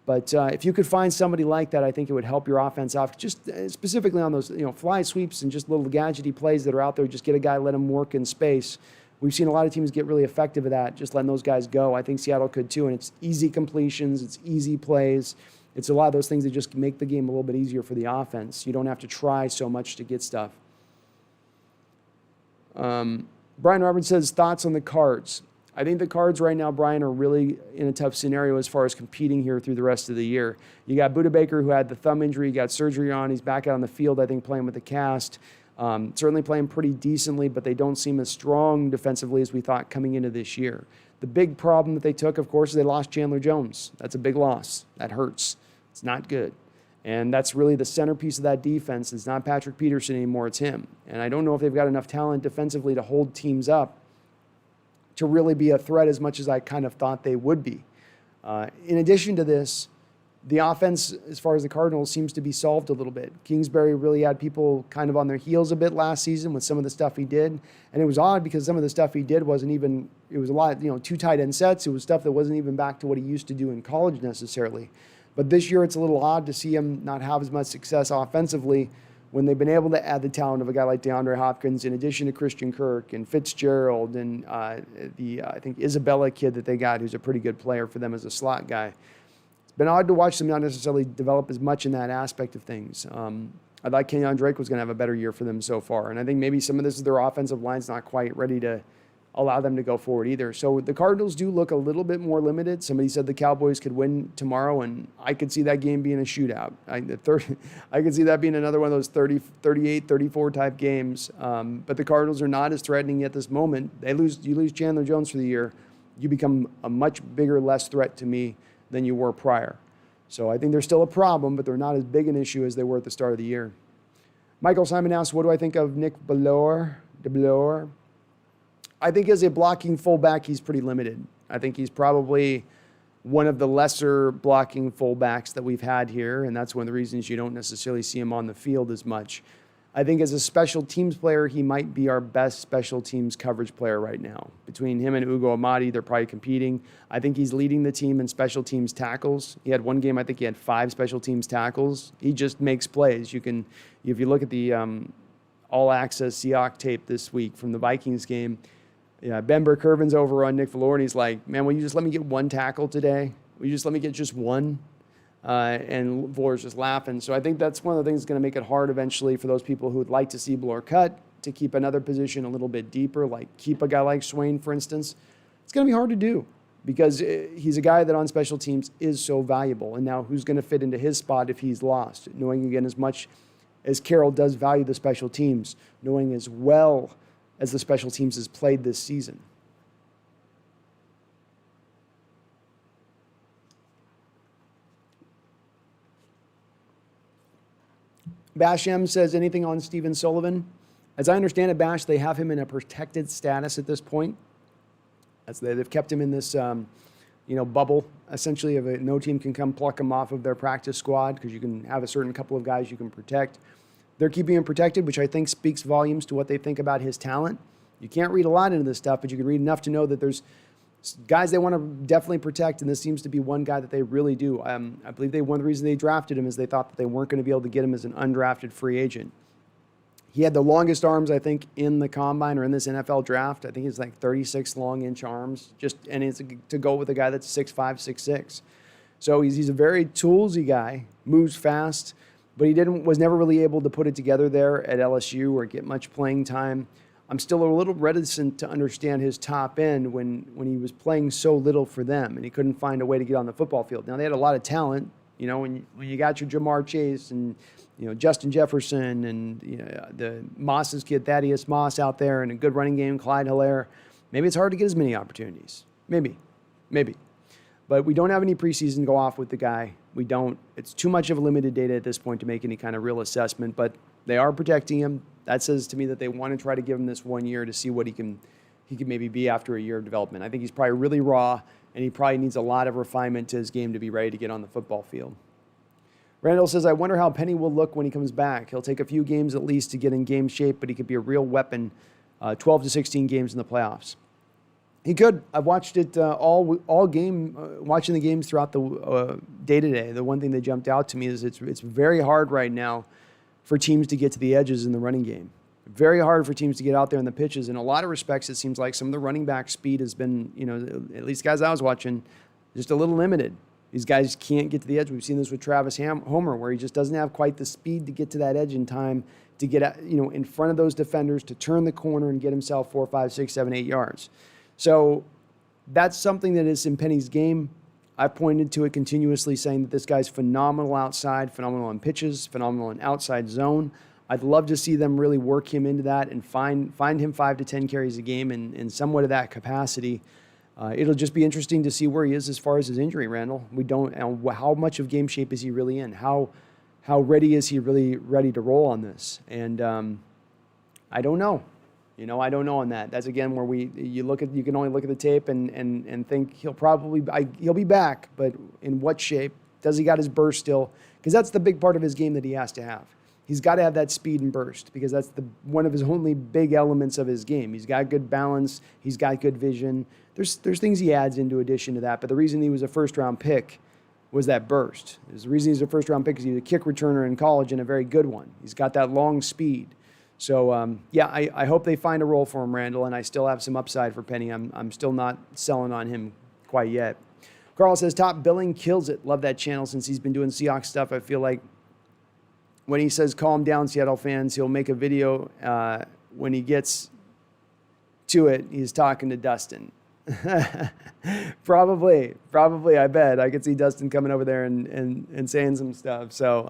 But if you could find somebody like that, I think it would help your offense out. Just specifically on those, fly sweeps and just little gadgety plays that are out there. Just get a guy, let him work in space. We've seen a lot of teams get really effective at that, just letting those guys go. I think Seattle could too. And it's easy completions, it's easy plays. It's a lot of those things that just make the game a little bit easier for the offense. You don't have to try so much to get stuff. Brian Roberts says, thoughts on the Cards? I think the Cards right now, Brian, are really in a tough scenario as far as competing here through the rest of the year. You got Budda Baker, who had the thumb injury, he got surgery on. He's back out on the field, I think, playing with the cast. Certainly playing pretty decently, but they don't seem as strong defensively as we thought coming into this year. The big problem that they took, of course, is they lost Chandler Jones. That's a big loss. That hurts. It's not good. And that's really the centerpiece of that defense. It's not Patrick Peterson anymore, it's him. And I don't know if they've got enough talent defensively to hold teams up to really be a threat as much as I kind of thought they would be. In addition to this, The offense, as far as the Cardinals, seems to be solved a little bit. Kingsbury really had people kind of on their heels a bit last season with some of the stuff he did. And it was odd because some of the stuff he did wasn't even, it was a lot, two tight end sets. It was stuff that wasn't even back to what he used to do in college necessarily. But this year it's a little odd to see him not have as much success offensively when they've been able to add the talent of a guy like DeAndre Hopkins in addition to Christian Kirk and Fitzgerald and I think Isabella kid that they got, who's a pretty good player for them as a slot guy. It's been odd to watch them not necessarily develop as much in that aspect of things. I thought Kenyon Drake was going to have a better year for them so far. And I think maybe some of this is their offensive line's not quite ready to allow them to go forward either. So the Cardinals do look a little bit more limited. Somebody said the Cowboys could win tomorrow, and I could see that game being a shootout. I could see that being another one of those 30, 38, 34 type games. But the Cardinals are not as threatening at this moment. You lose Chandler Jones for the year, you become a much bigger, less threat to me than you were prior. So I think they're still a problem, but they're not as big an issue as they were at the start of the year. Michael Simon asks, what do I think of Nick DeBelore? I think as a blocking fullback, he's pretty limited. I think he's probably one of the lesser blocking fullbacks that we've had here, and that's one of the reasons you don't necessarily see him on the field as much. I think as a special teams player, he might be our best special teams coverage player right now. Between him and Ugo Amadi, they're probably competing. I think he's leading the team in special teams tackles. He had one game, I think he had 5 special teams tackles. He just makes plays. If you look at the all-access Seahawks tape this week from the Vikings game, Ben Burkervin's over on Nick Valor, and he's like, man, will you just let me get one tackle today? Will you just let me get just one? And Valor's just laughing. So I think that's one of the things that's going to make it hard eventually for those people who would like to see Valor cut, to keep another position a little bit deeper, like keep a guy like Swain, for instance. It's going to be hard to do because he's a guy that on special teams is so valuable. And now who's going to fit into his spot if he's lost? Knowing, again, as much as Carroll does value the special teams, knowing as well as the special teams has played this season. Bash M says, anything on Steven Sullivan? As I understand it, Bash, they have him in a protected status at this point. They've kept him in this bubble, essentially, of no team can come pluck him off of their practice squad because you can have a certain couple of guys you can protect. They're keeping him protected, which I think speaks volumes to what they think about his talent. You can't read a lot into this stuff, but you can read enough to know that there's guys they want to definitely protect, and this seems to be one guy that they really do. I believe one of the reasons they drafted him is they thought that they weren't going to be able to get him as an undrafted free agent. He had the longest arms, I think, in the combine or in this NFL draft. I think it's like 36 long-inch arms, and it's to go with a guy that's 6'5", 6'6". So he's a very toolsy guy, moves fast, but he was never really able to put it together there at LSU or get much playing time. I'm still a little reticent to understand his top end when he was playing so little for them and he couldn't find a way to get on the football field. Now, they had a lot of talent. When you got your Jamar Chase and, Justin Jefferson and the Moss's kid, Thaddeus Moss out there and a good running game, Clyde Hilaire, maybe it's hard to get as many opportunities. Maybe. But we don't have any preseason to go off with the guy. We don't. It's too much of a limited data at this point to make any kind of real assessment, but they are protecting him. That says to me that they want to try to give him this 1 year to see what he can maybe be after a year of development. I think he's probably really raw, and he probably needs a lot of refinement to his game to be ready to get on the football field. Randall says, I wonder how Penny will look when he comes back. He'll take a few games at least to get in game shape, but he could be a real weapon 12 to 16 games in the playoffs. He could. I've watched it all game, watching the games throughout the day-to-day. The one thing that jumped out to me is it's very hard right now for teams to get to the edges in the running game. Very hard for teams to get out there in the pitches. In a lot of respects, it seems like some of the running back speed has been, at least guys I was watching, just a little limited. These guys can't get to the edge. We've seen this with Travis Homer, where he just doesn't have quite the speed to get to that edge in time to get, in front of those defenders, to turn the corner and get himself 4, 5, 6, 7, 8 yards. So that's something that is in Penny's game. I've pointed to it continuously, saying that this guy's phenomenal outside, phenomenal on pitches, phenomenal in outside zone. I'd love to see them really work him into that and find him 5 to 10 carries a game in somewhat of that capacity. It'll just be interesting to see where he is as far as his injury, Randall. How much of game shape is he really in? How ready is he really ready to roll on this? And I don't know. I don't know on that. That's again where you can only look at the tape and think he'll be back, but in what shape? Does he got his burst still? Because that's the big part of his game that he has to have. He's got to have that speed and burst because that's one of his only big elements of his game. He's got good balance. He's got good vision. There's things he adds into addition to that. But the reason he was a first-round pick was that burst. The reason he's a first-round pick is he was a kick returner in college and a very good one. He's got that long speed. So, I hope they find a role for him, Randall, and I still have some upside for Penny. I'm still not selling on him quite yet. Carl says, top billing kills it. Love that channel since he's been doing Seahawks stuff. I feel like when he says calm down, Seattle fans, he'll make a video. When he gets to it, he's talking to Dustin. Probably, I bet. I could see Dustin coming over there and saying some stuff. So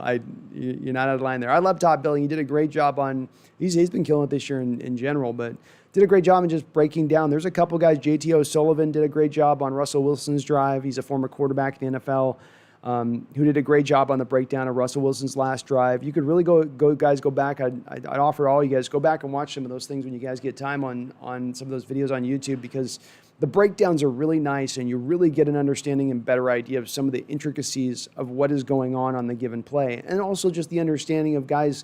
you're not out of line there. I love top billing. He did a great job on, he's been killing it this year in general, but did a great job in just breaking down. There's a couple guys, JT O'Sullivan did a great job on Russell Wilson's drive. He's a former quarterback in the NFL. Who did a great job on the breakdown of Russell Wilson's last drive. You could really go back. I'd offer all you guys, go back and watch some of those things when you guys get time on some of those videos on YouTube, because the breakdowns are really nice and you really get an understanding and better idea of some of the intricacies of what is going on the given play. And also just the understanding of guys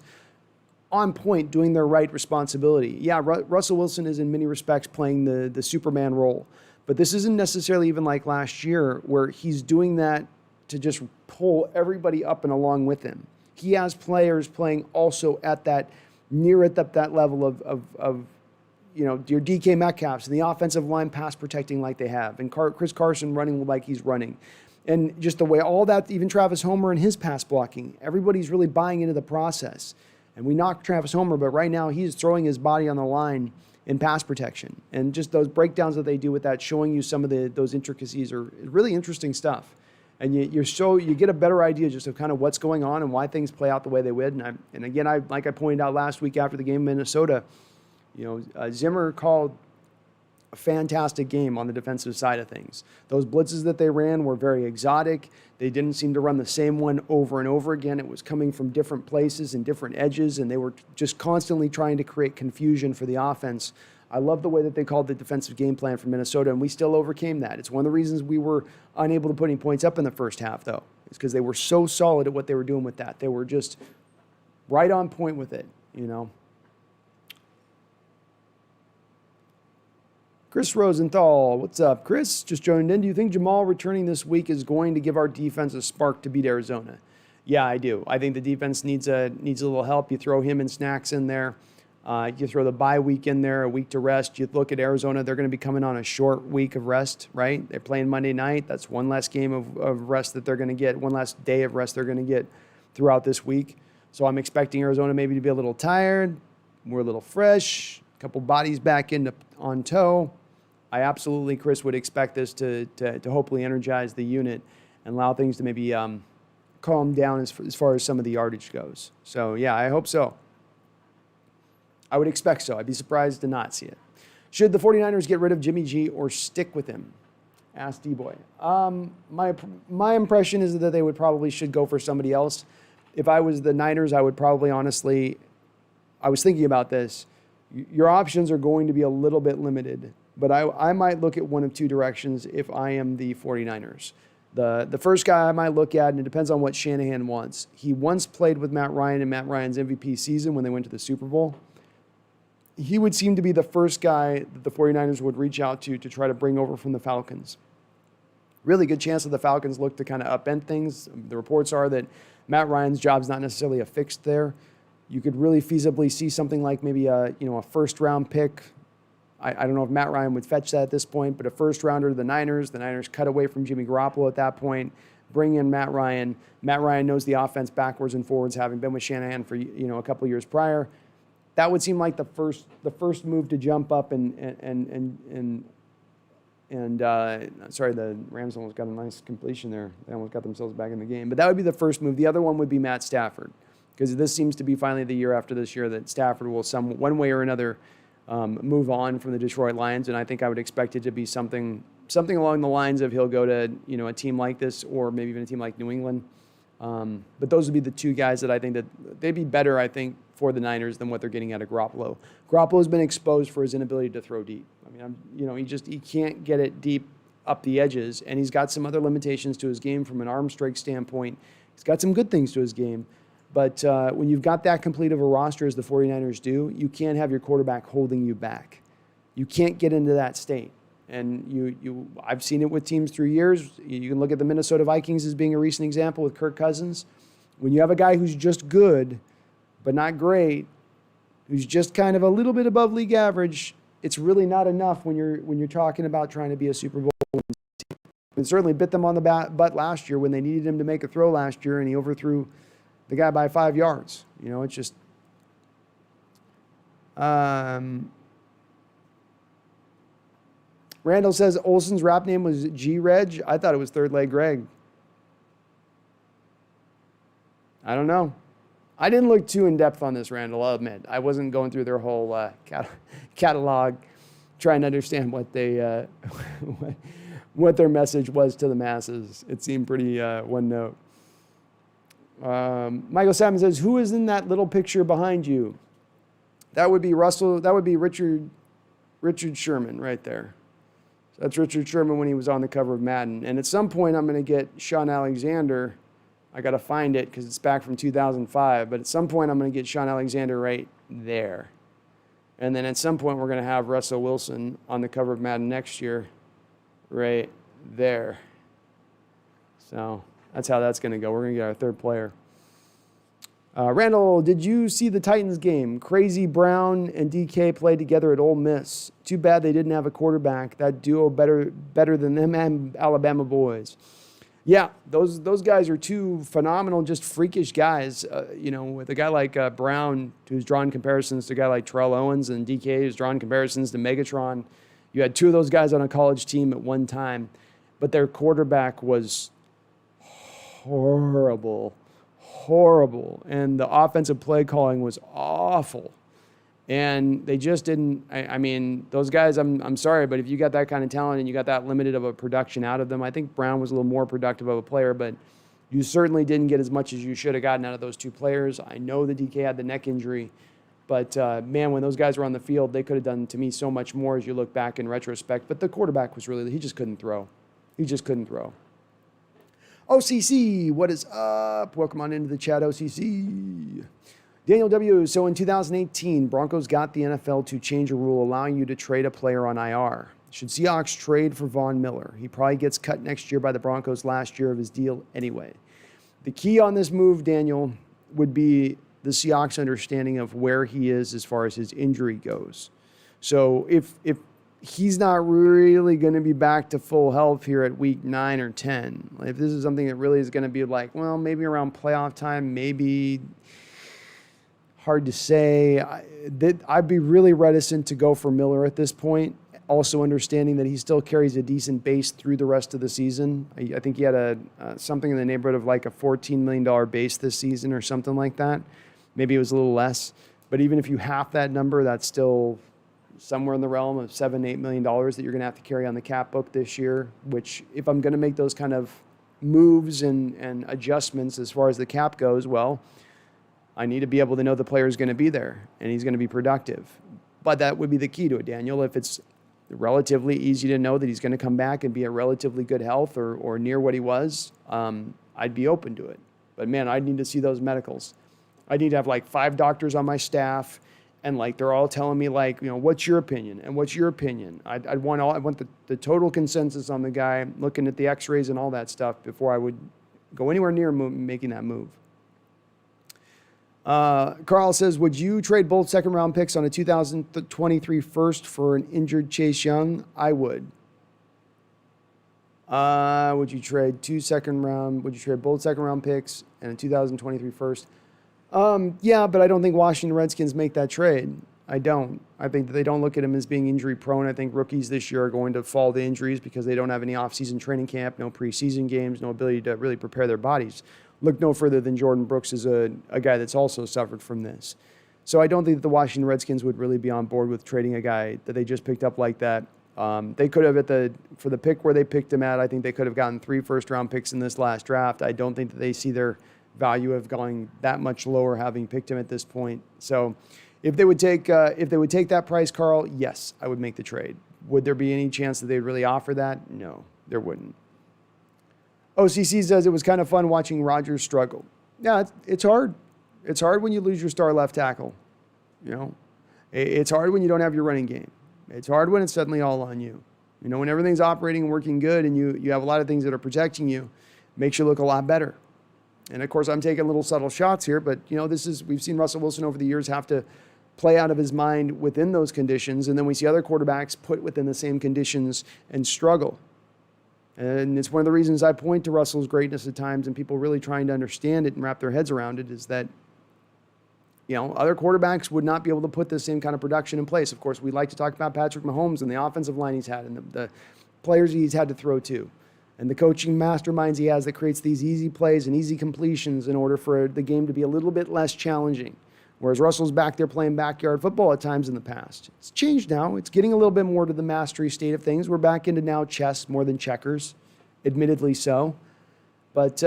on point doing their right responsibility. Yeah, Russell Wilson is in many respects playing the Superman role, but this isn't necessarily even like last year where he's doing that to just pull everybody up and along with him. He has players playing also at that level of your DK Metcalfs and the offensive line pass protecting like they have, and Chris Carson running like he's running. And just the way all that, even Travis Homer and his pass blocking, everybody's really buying into the process. And we knocked Travis Homer, but right now he's throwing his body on the line in pass protection. And just those breakdowns that they do with that, showing you some of those intricacies are really interesting stuff. And you get a better idea just of kind of what's going on and why things play out the way they would. And again, like I pointed out last week after the game in Minnesota, Zimmer called a fantastic game on the defensive side of things. Those blitzes that they ran were very exotic. They didn't seem to run the same one over and over again. It was coming from different places and different edges, and they were just constantly trying to create confusion for the offense. I love the way that they called the defensive game plan for Minnesota, and we still overcame that. It's one of the reasons we were unable to put any points up in the first half, though. It's because they were so solid at what they were doing with that. They were just right on point with it, Chris Rosenthal, what's up? Chris, just joined in. Do you think Jamal returning this week is going to give our defense a spark to beat Arizona? Yeah, I do. I think the defense needs a little help. You throw him and Snacks in there. You throw the bye week in there, a week to rest. You look at Arizona, they're going to be coming on a short week of rest, right? They're playing Monday night. That's one less game of rest that they're going to get, one less day of rest they're going to get throughout this week. So I'm expecting Arizona maybe to be a little tired, more a little fresh, a couple bodies back on toe. I absolutely, Chris, would expect this to hopefully energize the unit and allow things to maybe calm down as far as some of the yardage goes. So, yeah, I hope so. I would expect so. I'd be surprised to not see it. Should the 49ers get rid of Jimmy G or stick with him? Asked D-Boy. My impression is that they should go for somebody else. If I was the Niners, I would probably honestly, I was thinking about this. Your options are going to be a little bit limited, but I might look at one of two directions if I am the 49ers. The first guy I might look at, and it depends on what Shanahan wants. He once played with Matt Ryan in Matt Ryan's MVP season when they went to the Super Bowl. He would seem to be the first guy that the 49ers would reach out to try to bring over from the Falcons. Really good chance that the Falcons look to kind of upend things. The reports are that Matt Ryan's job's not necessarily affixed there. You could really feasibly see something like maybe a first-round pick. I don't know if Matt Ryan would fetch that at this point, but a first-rounder to the Niners. The Niners cut away from Jimmy Garoppolo at that point, bring in Matt Ryan. Matt Ryan knows the offense backwards and forwards, having been with Shanahan for a couple years prior. That would seem like the first move to jump up and the Rams almost got a nice completion there. They almost got themselves back in the game. But that would be the first move. The other one would be Matt Stafford, because this seems to be finally the year after this year that Stafford will one way or another move on from the Detroit Lions, and I think I would expect it to be something along the lines of he'll go to a team like this, or maybe even a team like New England. But those would be the two guys that I think that they'd be better, I think, for the Niners than what they're getting out of Garoppolo. Garoppolo's been exposed for his inability to throw deep. I mean, he can't get it deep up the edges, and he's got some other limitations to his game from an arm strike standpoint. He's got some good things to his game. But when you've got that complete of a roster as the 49ers do, you can't have your quarterback holding you back. You can't get into that state. And I've seen it with teams through years. You can look at the Minnesota Vikings as being a recent example with Kirk Cousins. When you have a guy who's just good, but not great, who's just kind of a little bit above league average, it's really not enough when you're talking about trying to be a Super Bowl winning team. It certainly bit them on the butt last year when they needed him to make a throw last year, and he overthrew the guy by 5 yards. It's just Randall says Olsen's rap name was G-Reg. I thought it was Third Leg Greg. I don't know. I didn't look too in-depth on this, Randall, I'll admit. I wasn't going through their whole catalog trying to understand what they what their message was to the masses. It seemed pretty one note. Michael Salmon says, who is in that little picture behind you? That would be Russell. That would be Richard Sherman right there. So that's Richard Sherman when he was on the cover of Madden. And at some point, I'm going to get Sean Alexander. I got to find it because it's back from 2005. But at some point, I'm going to get Sean Alexander right there. And then at some point, we're going to have Russell Wilson on the cover of Madden next year right there. So that's how that's going to go. We're going to get our third player. Randall, did you see the Titans game? Crazy Brown and DK played together at Ole Miss. Too bad they didn't have a quarterback. That duo better than them and Alabama boys. Yeah, those guys are two phenomenal, just freakish guys. With a guy like Brown, who's drawn comparisons to a guy like Terrell Owens, and DK, who's drawn comparisons to Megatron. You had two of those guys on a college team at one time, but their quarterback was horrible, and the offensive play calling was awful. And they just didn't, I mean, those guys, I'm sorry, but if you got that kind of talent and you got that limited of a production out of them, I think Brown was a little more productive of a player, but you certainly didn't get as much as you should have gotten out of those two players. I know that DK had the neck injury, but man, when those guys were on the field, they could have done, to me, so much more as you look back in retrospect. But the quarterback was really, he just couldn't throw. OCC, what is up? Welcome on into the chat, OCC. Daniel W., so in 2018, Broncos got the NFL to change a rule allowing you to trade a player on IR. Should Seahawks trade for Von Miller? He probably gets cut next year by the Broncos last year of his deal anyway. The key on this move, Daniel, would be the Seahawks' understanding of where he is as far as his injury goes. So if he's not really going to be back to full health here at week 9 or 10, if this is something that really is going to be like, well, maybe around playoff time, maybe hard to say. I'd be really reticent to go for Miller at this point, also understanding that he still carries a decent base through the rest of the season. I think he had something in the neighborhood of like a $14 million base this season or something like that. Maybe it was a little less. But even if you half that number, that's still somewhere in the realm of $7-8 million that you're going to have to carry on the cap book this year, which if I'm going to make those kind of moves and adjustments as far as the cap goes, well, I need to be able to know the player is going to be there and he's going to be productive. But that would be the key to it, Daniel. If it's relatively easy to know that he's going to come back and be at relatively good health or near what he was, I'd be open to it. But, man, I'd need to see those medicals. I'd need to have, like, 5 doctors on my staff, and, like, they're all telling me, like, what's your opinion and what's your opinion? I want the total consensus on the guy, looking at the x-rays and all that stuff before I would go anywhere near making that move. Carl says, would you trade both second-round picks on a 2023 first for an injured Chase Young? I would. Would you trade would you trade both second-round picks and a 2023 first? Yeah, but I don't think Washington Redskins make that trade. I don't. I think that they don't look at him as being injury-prone. I think rookies this year are going to fall to injuries because they don't have any off-season training camp, no preseason games, no ability to really prepare their bodies. Look no further than Jordan Brooks is a guy that's also suffered from this. So I don't think that the Washington Redskins would really be on board with trading a guy that they just picked up like that. They could have, for the pick where they picked him at, I think they could have gotten 3 first-round picks in this last draft. I don't think that they see their value of going that much lower having picked him at this point. So if they would take that price, Carl, yes, I would make the trade. Would there be any chance that they'd really offer that? No. There wouldn't. OCC says it was kind of fun watching Rodgers struggle. Yeah, it's hard. It's hard when you lose your star left tackle. You know, it's hard when you don't have your running game. It's hard when it's suddenly all on you. You know, when everything's operating and working good and you have a lot of things that are protecting you, it makes you look a lot better. And of course, I'm taking little subtle shots here, but you know, we've seen Russell Wilson over the years have to play out of his mind within those conditions, and then we see other quarterbacks put within the same conditions and struggle. And it's one of the reasons I point to Russell's greatness at times and people really trying to understand it and wrap their heads around it is that, you know, other quarterbacks would not be able to put the same kind of production in place. Of course, we like to talk about Patrick Mahomes and the offensive line he's had and the players he's had to throw to and the coaching masterminds he has that creates these easy plays and easy completions in order for the game to be a little bit less challenging. Whereas Russell's back there playing backyard football at times in the past. It's changed now. It's getting a little bit more to the mastery state of things. We're back into now chess more than checkers, admittedly so. But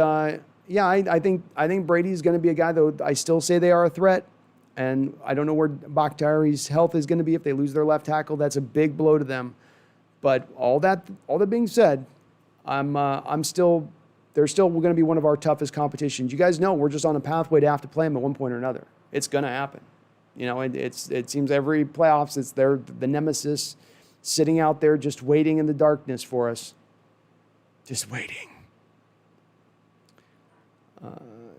yeah, I think Brady's going to be a guy, though I still say they are a threat. And I don't know where Bakhtiari's health is going to be if they lose their left tackle. That's a big blow to them. But all that being said, they're still going to be one of our toughest competitions. You guys know we're just on a pathway to have to play them at one point or another. It's going to happen. You know, it seems every playoffs, it's the nemesis sitting out there just waiting in the darkness for us. Just waiting.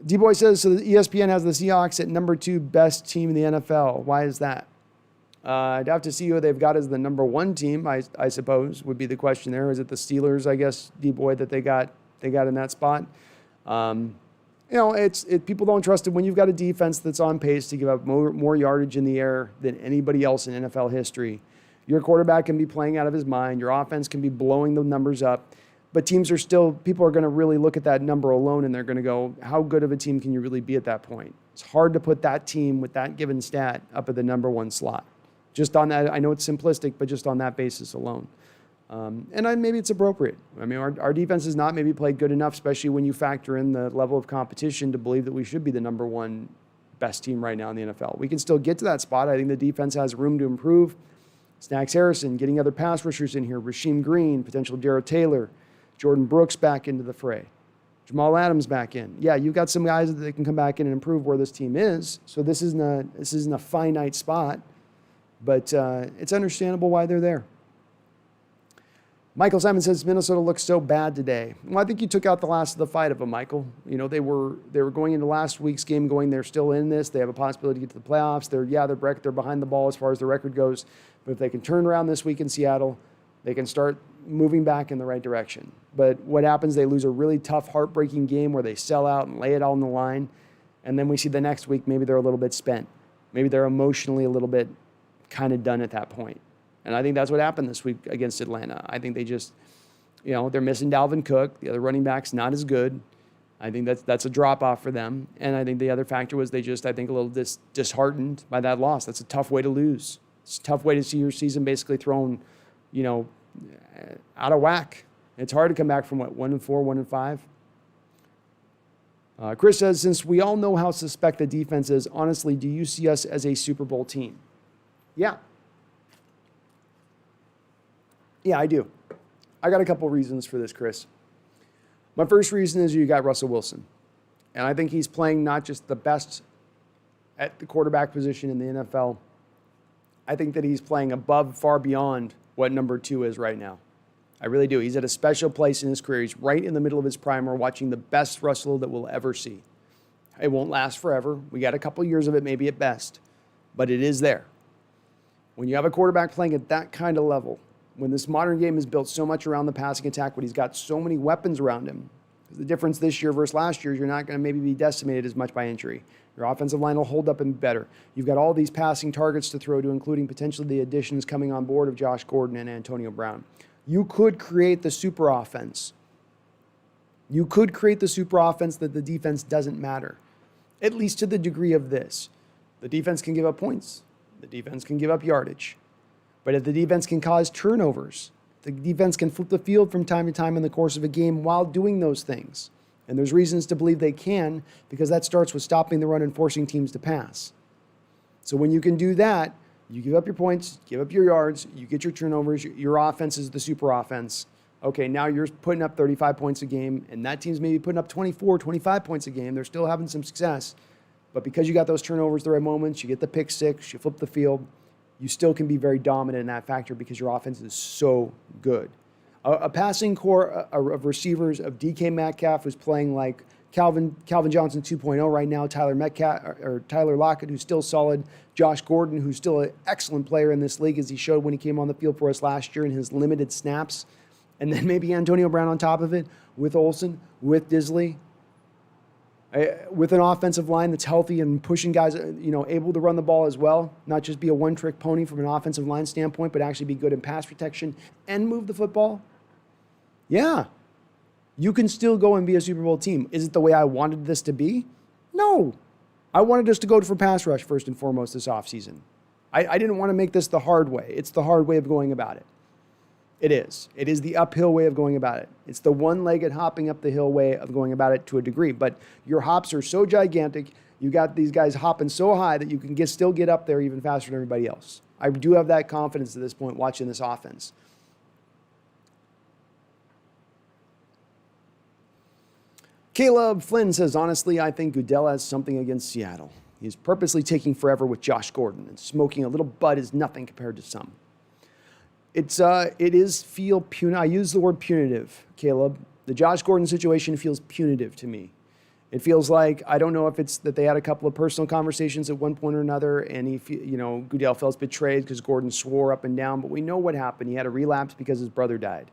D-Boy says, so the ESPN has the Seahawks at number 2 best team in the NFL. Why is that? I'd have to see who they've got as the number 1 team, I suppose, would be the question there. Is it the Steelers, I guess, D-Boy, that they got in that spot? You know, people don't trust it when you've got a defense that's on pace to give up more yardage in the air than anybody else in NFL history. Your quarterback can be playing out of his mind. Your offense can be blowing the numbers up. But people are going to really look at that number alone and they're going to go, how good of a team can you really be at that point? It's hard to put that team with that given stat up at the number 1 slot. Just on that, I know it's simplistic, but just on that basis alone. And maybe it's appropriate. I mean, our defense has not maybe played good enough, especially when you factor in the level of competition to believe that we should be the number 1 best team right now in the NFL. We can still get to that spot. I think the defense has room to improve. Snacks Harrison, getting other pass rushers in here. Rasheem Green, potential Darrell Taylor. Jordan Brooks back into the fray. Jamal Adams back in. Yeah, you've got some guys that can come back in and improve where this team is. So this isn't a finite spot, but it's understandable why they're there. Michael Simon says Minnesota looks so bad today. Well, I think you took out the last of the fight of them, Michael. You know, they were going into last week's game they're still in this. They have a possibility to get to the playoffs. They're behind the ball as far as the record goes. But if they can turn around this week in Seattle, they can start moving back in the right direction. But what happens, they lose a really tough, heartbreaking game where they sell out and lay it all on the line. And then we see the next week, maybe they're a little bit spent. Maybe they're emotionally a little bit kind of done at that point. And I think that's what happened this week against Atlanta. I think they just, you know, they're missing Dalvin Cook. The other running back's not as good. I think that's a drop-off for them. And I think the other factor was they just, I think, a little disheartened by that loss. That's a tough way to lose. It's a tough way to see your season basically thrown, you know, out of whack. It's hard to come back from, 1-4, 1-5? Chris says, since we all know how suspect the defense is, honestly, do you see us as a Super Bowl team? Yeah. Yeah, I do. I got a couple reasons for this, Chris. My first reason is you got Russell Wilson. And I think he's playing not just the best at the quarterback position in the NFL. I think that he's playing above, far beyond what number 2 is right now. I really do. He's at a special place in his career. He's right in the middle of his prime. We're watching the best Russell that we'll ever see. It won't last forever. We got a couple years of it, maybe at best. But it is there. When you have a quarterback playing at that kind of level, when this modern game is built so much around the passing attack, when he's got so many weapons around him, the difference this year versus last year is you're not going to maybe be decimated as much by injury. Your offensive line will hold up and better. You've got all these passing targets to throw to, including potentially the additions coming on board of Josh Gordon and Antonio Brown. You could create the super offense. You could create the super offense that the defense doesn't matter, at least to the degree of this. The defense can give up points. The defense can give up yardage. But if the defense can cause turnovers, the defense can flip the field from time to time in the course of a game while doing those things. And there's reasons to believe they can, because that starts with stopping the run and forcing teams to pass. So when you can do that, you give up your points, give up your yards, you get your turnovers, your offense is the super offense. Okay, now you're putting up 35 points a game, and that team's maybe putting up 24, 25 points a game. They're still having some success. But because you got those turnovers the right moments, you get the pick six, you flip the field, you still can be very dominant in that factor because your offense is so good. A passing core of receivers of DK Metcalf, who's playing like Calvin Johnson 2.0 right now, Tyler Lockett, who's still solid, Josh Gordon, who's still an excellent player in this league, as he showed when he came on the field for us last year in his limited snaps, and then maybe Antonio Brown on top of it, with Olsen, with Disley, with an offensive line that's healthy and pushing guys, able to run the ball as well, not just be a one-trick pony from an offensive line standpoint, but actually be good in pass protection and move the football. Yeah, you can still go and be a Super Bowl team. Is it the way I wanted this to be? No. I wanted us to go for pass rush first and foremost this offseason. I didn't want to make this the hard way. It's the hard way of going about it. It is. It is the uphill way of going about it. It's the one-legged hopping up the hill way of going about it to a degree. But your hops are so gigantic, you got these guys hopping so high that you can still get up there even faster than everybody else. I do have that confidence at this point watching this offense. Caleb Flynn says, honestly, I think Goodell has something against Seattle. He's purposely taking forever with Josh Gordon, and smoking a little bud is nothing compared to some. It is feel punitive. I use the word punitive, Caleb. The Josh Gordon situation feels punitive to me. It feels like, I don't know if it's that they had a couple of personal conversations at one point or another, and Goodell felt betrayed because Gordon swore up and down, but we know what happened. He had a relapse because his brother died.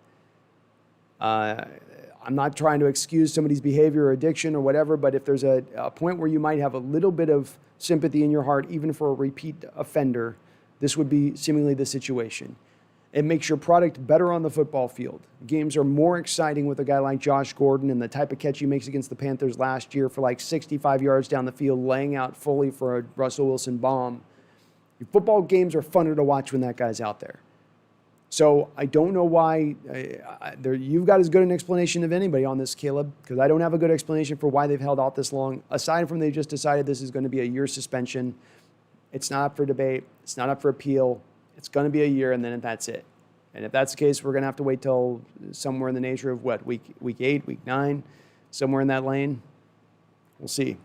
I'm not trying to excuse somebody's behavior or addiction or whatever, but if there's a point where you might have a little bit of sympathy in your heart, even for a repeat offender, this would be seemingly the situation. It makes your product better on the football field. Games are more exciting with a guy like Josh Gordon and the type of catch he makes against the Panthers last year for like 65 yards down the field, laying out fully for a Russell Wilson bomb. Your football games are funner to watch when that guy's out there. So I don't know why you've got as good an explanation of anybody on this, Caleb, because I don't have a good explanation for why they've held out this long, aside from they just decided this is going to be a year suspension. It's not up for debate. It's not up for appeal. It's going to be a year, and then that's it. And if that's the case, we're going to have to wait till somewhere in the nature of what, week 8, week 9, somewhere in that lane. We'll see.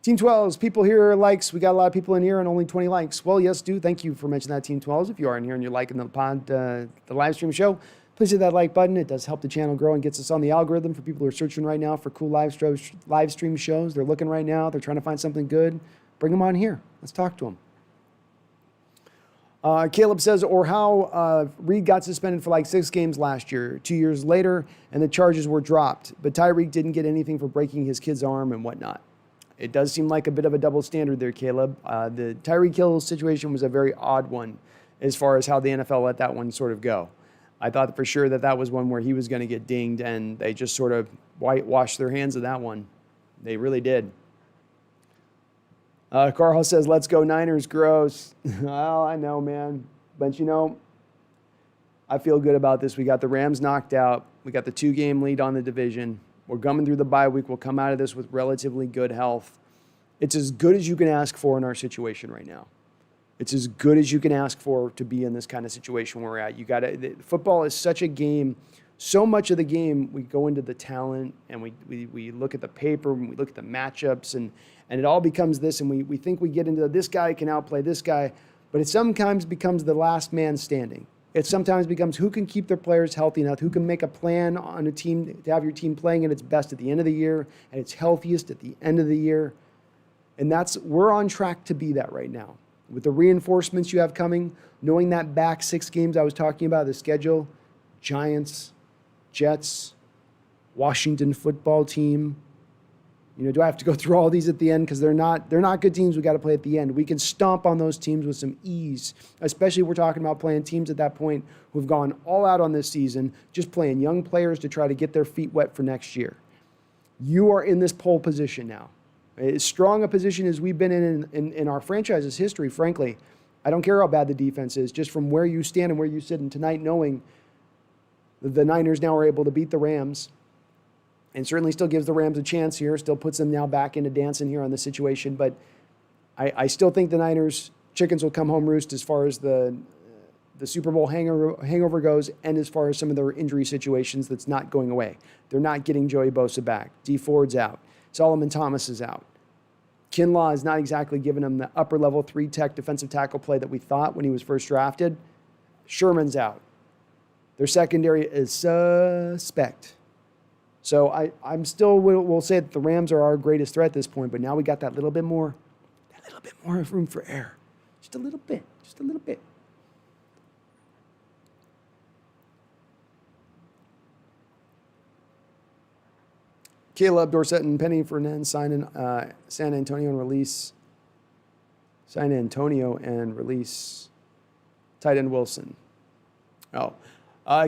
Team 12s, people here likes. We got a lot of people in here and only 20 likes. Well, yes, do. Thank you for mentioning that, Team 12s. If you are in here and you're liking the pod, the live stream show, please hit that like button. It does help the channel grow and gets us on the algorithm for people who are searching right now for cool live stream shows. They're looking right now. They're trying to find something good. Bring them on here. Let's talk to them. Caleb says, or how Reed got suspended for like 6 games last year, 2 years later, and the charges were dropped. But Tyreek didn't get anything for breaking his kid's arm and whatnot. It does seem like a bit of a double standard there, Caleb. The Tyreek Hill situation was a very odd one as far as how the NFL let that one sort of go. I thought for sure that was one where he was going to get dinged, and they just sort of whitewashed their hands of that one. They really did. Carl says, let's go Niners, gross. Well, I know, man. But, I feel good about this. We got the Rams knocked out. We got the 2-game lead on the division. We're coming through the bye week. We'll come out of this with relatively good health. It's as good as you can ask for in our situation right now. It's as good as you can ask for to be in this kind of situation where we're at. Football is such a game. So much of the game, we go into the talent, and we look at the paper, and we look at the matchups, and it all becomes this, and we think we get into this guy can outplay this guy, but it sometimes becomes the last man standing. It sometimes becomes who can keep their players healthy enough, who can make a plan on a team to have your team playing at its best at the end of the year and its healthiest at the end of the year. And we're on track to be that right now. With the reinforcements you have coming, knowing that back 6 games I was talking about, the schedule, Giants, Jets, Washington football team. Do I have to go through all these at the end? Because they're not good teams we got to play at the end. We can stomp on those teams with some ease, especially if we're talking about playing teams at that point who've gone all out on this season, just playing young players to try to get their feet wet for next year. You are in this pole position now. As strong a position as we've been in our franchise's history, frankly. I don't care how bad the defense is, just from where you stand and where you sit, and tonight knowing the Niners now are able to beat the Rams, and certainly still gives the Rams a chance here, still puts them now back into dancing here on the situation. But I still think the Niners chickens will come home roost as far as the the Super Bowl hangover goes, and as far as some of their injury situations, that's not going away. They're not getting Joey Bosa back. D Ford's out. Solomon Thomas is out. Kinlaw is not exactly giving him the upper level 3-tech defensive tackle play that we thought when he was first drafted. Sherman's out. Their secondary is suspect. So I'm still will say that the Rams are our greatest threat at this point, but now we got that little bit more room for error. Just a little bit. Caleb, Dorsett, and Penny Fernandez sign in San Antonio and release tight end Wilson.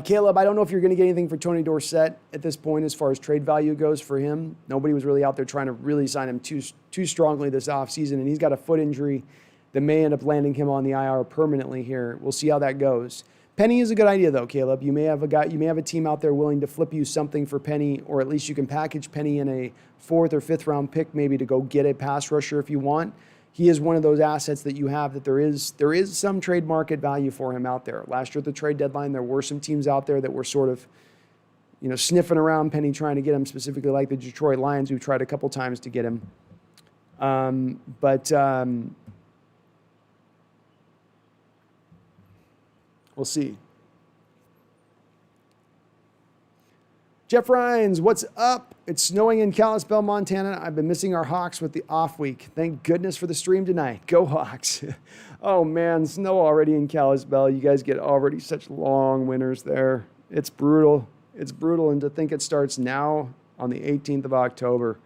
Caleb, I don't know if you're going to get anything for Tony Dorsett at this point as far as trade value goes for him. Nobody was really out there trying to really sign him too strongly this offseason, and he's got a foot injury that may end up landing him on the IR permanently here. We'll see how that goes. Penny is a good idea, though, Caleb. You may have a team out there willing to flip you something for Penny, or at least you can package Penny in a 4th or 5th round pick maybe to go get a pass rusher if you want. He is one of those assets that you have that there is some trade market value for him out there. Last year at the trade deadline, there were some teams out there that were sort of, sniffing around Penny trying to get him, specifically like the Detroit Lions, who tried a couple times to get him. We'll see. Jeff Rhines, what's up? It's snowing in Kalispell, Montana. I've been missing our Hawks with the off week. Thank goodness for the stream tonight. Go Hawks. Oh, man, snow already in Kalispell. You guys get already such long winters there. It's brutal. And to think it starts now on the 18th of October.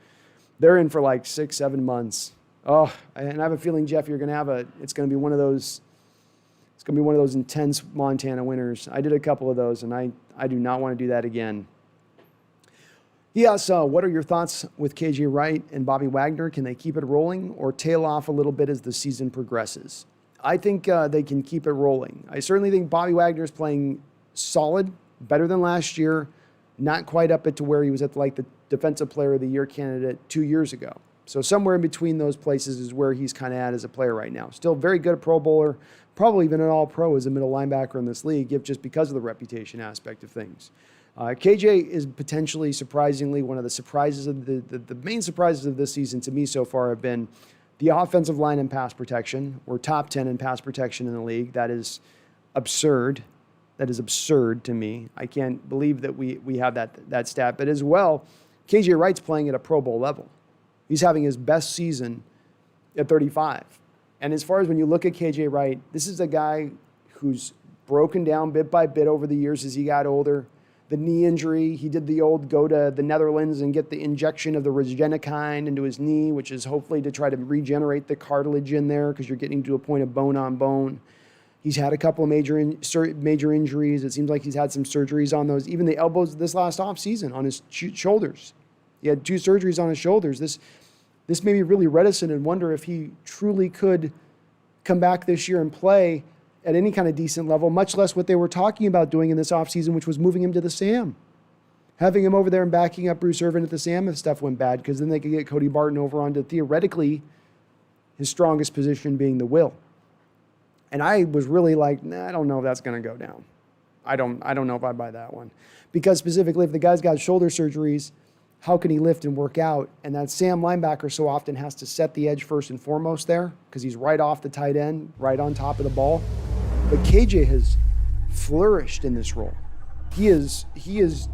They're in for like 6-7 months. Oh, and I have a feeling, Jeff, it's going to be one of those intense Montana winters. I did a couple of those, and I do not want to do that again. Yes, what are your thoughts with KJ Wright and Bobby Wagner? Can they keep it rolling or tail off a little bit as the season progresses? I think they can keep it rolling. I certainly think Bobby Wagner is playing solid, better than last year, not quite up to where he was at the Defensive Player of the Year candidate 2 years ago. So somewhere in between those places is where he's kind of at as a player right now. Still very good Pro Bowler, probably even an All-Pro as a middle linebacker in this league, just because of the reputation aspect of things. KJ is potentially, surprisingly, one of the surprises of the main surprises of this season to me so far have been the offensive line and pass protection. We're top 10 in pass protection in the league. That is absurd. That is absurd to me. I can't believe that we have that stat. But as well, KJ Wright's playing at a Pro Bowl level. He's having his best season at 35. And as far as when you look at KJ Wright, this is a guy who's broken down bit by bit over the years as he got older. The knee injury, he did the old go to the Netherlands and get the injection of the Regenikine into his knee, which is hopefully to try to regenerate the cartilage in there because you're getting to a point of bone on bone. He's had a couple of major injuries. It seems like he's had some surgeries on those. Even the elbows this last offseason on his shoulders. He had 2 surgeries on his shoulders. This made me really reticent and wonder if he truly could come back this year and play at any kind of decent level, much less what they were talking about doing in this offseason, which was moving him to the SAM. Having him over there and backing up Bruce Irvin at the SAM if stuff went bad, because then they could get Cody Barton over onto theoretically his strongest position being the will. And I was really like, I don't know if that's going to go down. I don't know if I buy that one. Because specifically, if the guy's got shoulder surgeries, how can he lift and work out? And that Sam linebacker so often has to set the edge first and foremost there because he's right off the tight end, right on top of the ball. But KJ has flourished in this role. He is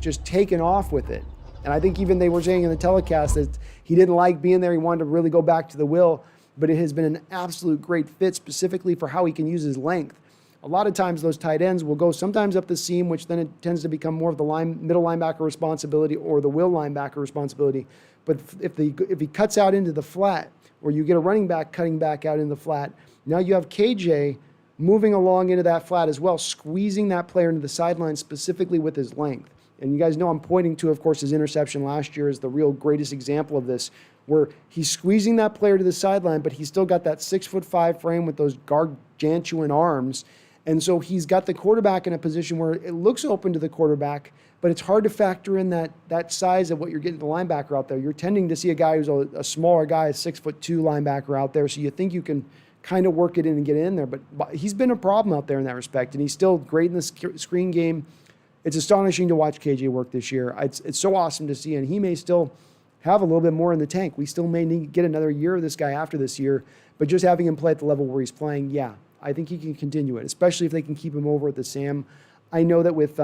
just taken off with it. And I think even they were saying in the telecast that he didn't like being there. He wanted to really go back to the will. But it has been an absolute great fit specifically for how he can use his length. A lot of times those tight ends will go sometimes up the seam, which then it tends to become more of the middle linebacker responsibility or the will linebacker responsibility. But if he cuts out into the flat, or you get a running back cutting back out in the flat, now you have KJ moving along into that flat as well, squeezing that player into the sideline specifically with his length. And you guys know I'm pointing to, of course, his interception last year as the real greatest example of this, where he's squeezing that player to the sideline, but he's still got that 6'5" frame with those gargantuan arms. And so he's got the quarterback in a position where it looks open to the quarterback, but it's hard to factor in that size of what you're getting the linebacker out there. You're tending to see a guy who's a smaller guy, a 6'2" linebacker out there, so you think you can kind of work it in and get in there. But he's been a problem out there in that respect, and he's still great in the screen game. It's astonishing to watch KJ work this year. It's so awesome to see, and he may still have a little bit more in the tank. We still may need to get another year of this guy after this year, but just having him play at the level where he's playing, yeah, I think he can continue it, especially if they can keep him over at the Sam. I know that with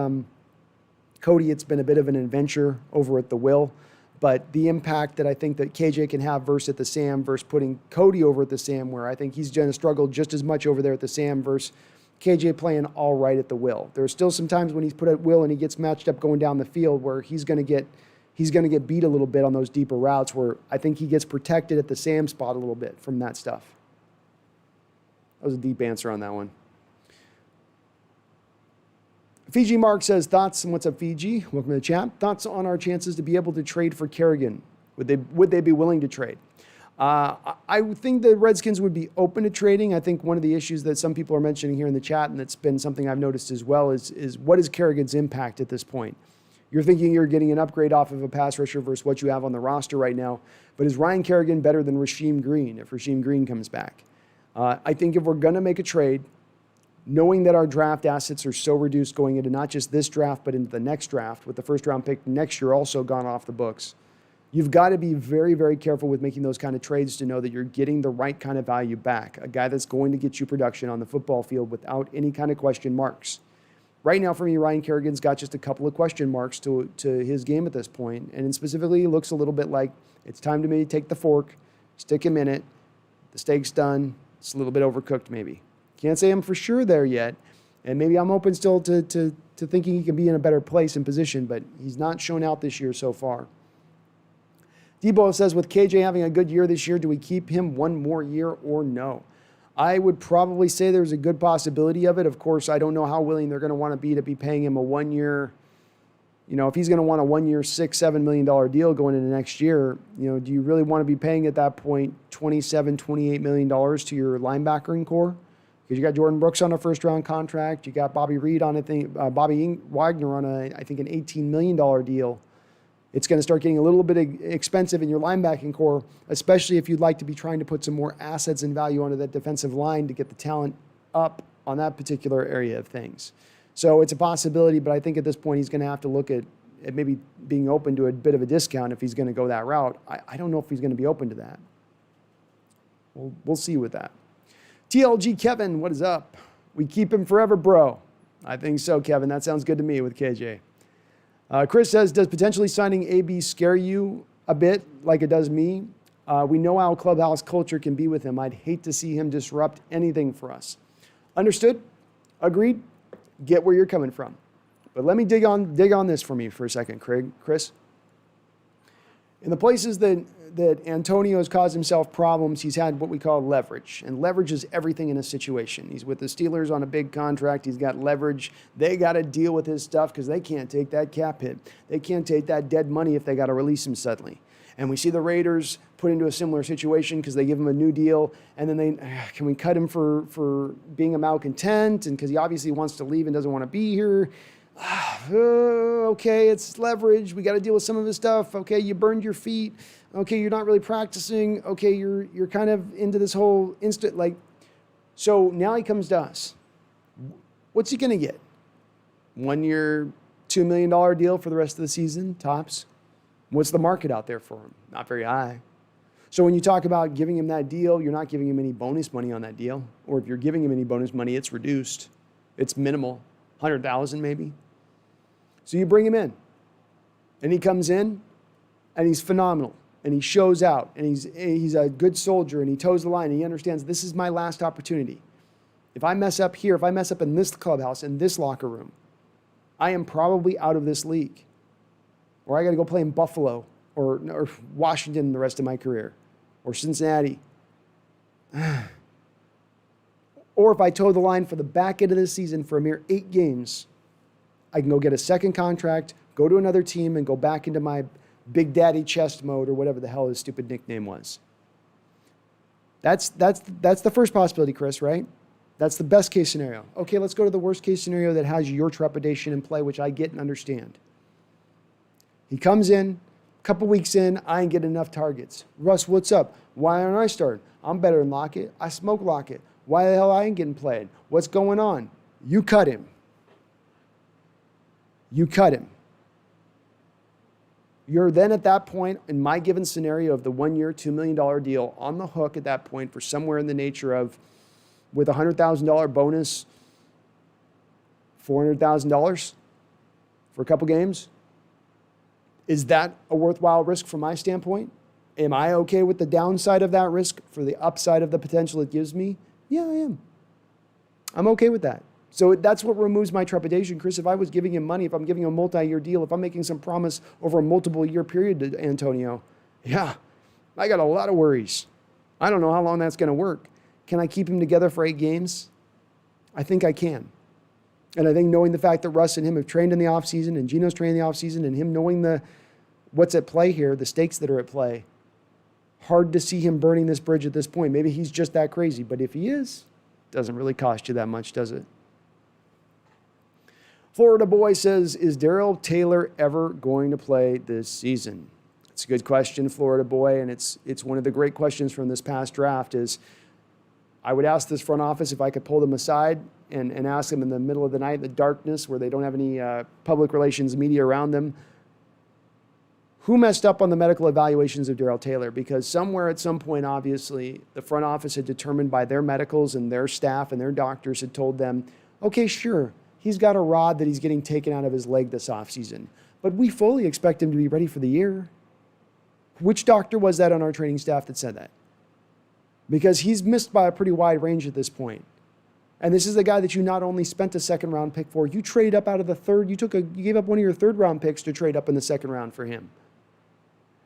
Cody, it's been a bit of an adventure over at the Will, but the impact that I think that KJ can have versus at the Sam versus putting Cody over at the Sam, where I think he's going to struggle just as much over there at the Sam versus KJ playing all right at the Will. There's still some times when he's put at Will and he gets matched up going down the field where he's going to get beat a little bit on those deeper routes, where I think he gets protected at the Sam spot a little bit from that stuff. That was a deep answer on that one. Fiji Mark says, thoughts, and what's up, Fiji? Welcome to the chat. Thoughts on our chances to be able to trade for Kerrigan. Would they be willing to trade? I think the Redskins would be open to trading. I think one of the issues that some people are mentioning here in the chat, and that's been something I've noticed as well, is what is Kerrigan's impact at this point? You're thinking you're getting an upgrade off of a pass rusher versus what you have on the roster right now. But is Ryan Kerrigan better than Rasheem Green if Rasheem Green comes back? I think if we're going to make a trade, knowing that our draft assets are so reduced going into not just this draft, but into the next draft, with the first round pick next year also gone off the books, you've got to be very, very careful with making those kind of trades to know that you're getting the right kind of value back, a guy that's going to get you production on the football field without any kind of question marks. Right now, for me, Ryan Kerrigan's got just a couple of question marks to his game at this point, and specifically, it looks a little bit like it's time to maybe take the fork, stick him in it, the steak's done, it's a little bit overcooked maybe. Can't say I'm for sure there yet, and maybe I'm open still to thinking he can be in a better place and position, but he's not shown out this year so far. Debo says, with KJ having a good year this year, do we keep him one more year or no? I would probably say there's a good possibility of it. Of course, I don't know how willing they're going to want to be paying him a 1 year. If he's going to want a 1 year, $6-7 million deal going into next year, do you really want to be paying at that point $27-28 million to your linebacking core? Because you got Jordan Brooks on a first round contract, you got Bobby Reed on Wagner on I think an $18 million deal. It's going to start getting a little bit expensive in your linebacking core, especially if you'd like to be trying to put some more assets and value onto that defensive line to get the talent up on that particular area of things. So it's a possibility, but I think at this point he's going to have to look at maybe being open to a bit of a discount if he's going to go that route. I don't know if he's going to be open to that. We'll see with that. TLG Kevin, what is up? We keep him forever, bro. I think so, Kevin. That sounds good to me with KJ. Chris says, does potentially signing AB scare you a bit like it does me? We know how clubhouse culture can be with him. I'd hate to see him disrupt anything for us. Understood? Agreed? Get where you're coming from. But let me dig on this for me for a second, Chris. In the places that Antonio's caused himself problems, he's had what we call leverage. And leverage is everything in a situation. He's with the Steelers on a big contract. He's got leverage. They got to deal with his stuff because they can't take that cap hit. They can't take that dead money if they got to release him suddenly. And we see the Raiders put into a similar situation because they give him a new deal. And then can we cut him for being a malcontent? And because he obviously wants to leave and doesn't want to be here. Okay, it's leverage. We got to deal with some of his stuff. Okay, you burned your feet. Okay, you're not really practicing. Okay, you're kind of into this whole instant so now he comes to us. What's he going to get? 1 year, $2 million deal for the rest of the season, tops. What's the market out there for him? Not very high. So when you talk about giving him that deal, you're not giving him any bonus money on that deal. Or if you're giving him any bonus money, it's reduced. It's minimal, $100,000 maybe. So you bring him in, and he comes in, and he's phenomenal, and he shows out, and he's a good soldier, and he toes the line, and he understands this is my last opportunity. If I mess up here, if I mess up in this clubhouse, in this locker room, I am probably out of this league. Or I got to go play in Buffalo or Washington the rest of my career, or Cincinnati. Or if I toe the line for the back end of the season for a mere 8 games, I can go get a second contract, go to another team, and go back into my Big Daddy chest mode or whatever the hell his stupid nickname was. That's the first possibility, Chris, right? That's the best case scenario. Okay, let's go to the worst case scenario that has your trepidation in play, which I get and understand. He comes in, a couple weeks in, I ain't getting enough targets. Russ, what's up? Why aren't I starting? I'm better than Lockett. I smoke Lockett. Why the hell I ain't getting played? What's going on? You cut him. You cut him. You're then at that point, in my given scenario of the 1 year, $2 million deal, on the hook at that point for somewhere in the nature of, with a $100,000 bonus, $400,000 for a couple games. Is that a worthwhile risk from my standpoint? Am I okay with the downside of that risk for the upside of the potential it gives me? Yeah, I am. I'm okay with that. So that's what removes my trepidation, Chris. If I was giving him money, if I'm giving him a multi-year deal, if I'm making some promise over a multiple year period to Antonio, yeah, I got a lot of worries. I don't know how long that's going to work. Can I keep him together for 8 games? I think I can. And I think knowing the fact that Russ and him have trained in the offseason and Gino's trained in the offseason and him knowing what's at play here, the stakes that are at play, hard to see him burning this bridge at this point. Maybe he's just that crazy. But if he is, it doesn't really cost you that much, does it? Florida Boy says, is Darrell Taylor ever going to play this season? It's a good question, Florida Boy, and it's one of the great questions from this past draft is I would ask this front office if I could pull them aside and ask them in the middle of the night, in the darkness, where they don't have any public relations media around them, who messed up on the medical evaluations of Darrell Taylor? Because somewhere at some point, obviously, the front office had determined by their medicals and their staff and their doctors had told them, okay, sure, he's got a rod that he's getting taken out of his leg this offseason, but we fully expect him to be ready for the year. Which doctor was that on our training staff that said that? Because he's missed by a pretty wide range at this point. And this is the guy that you not only spent a second round pick for, you traded up out of the third, you gave up one of your third round picks to trade up in the second round for him.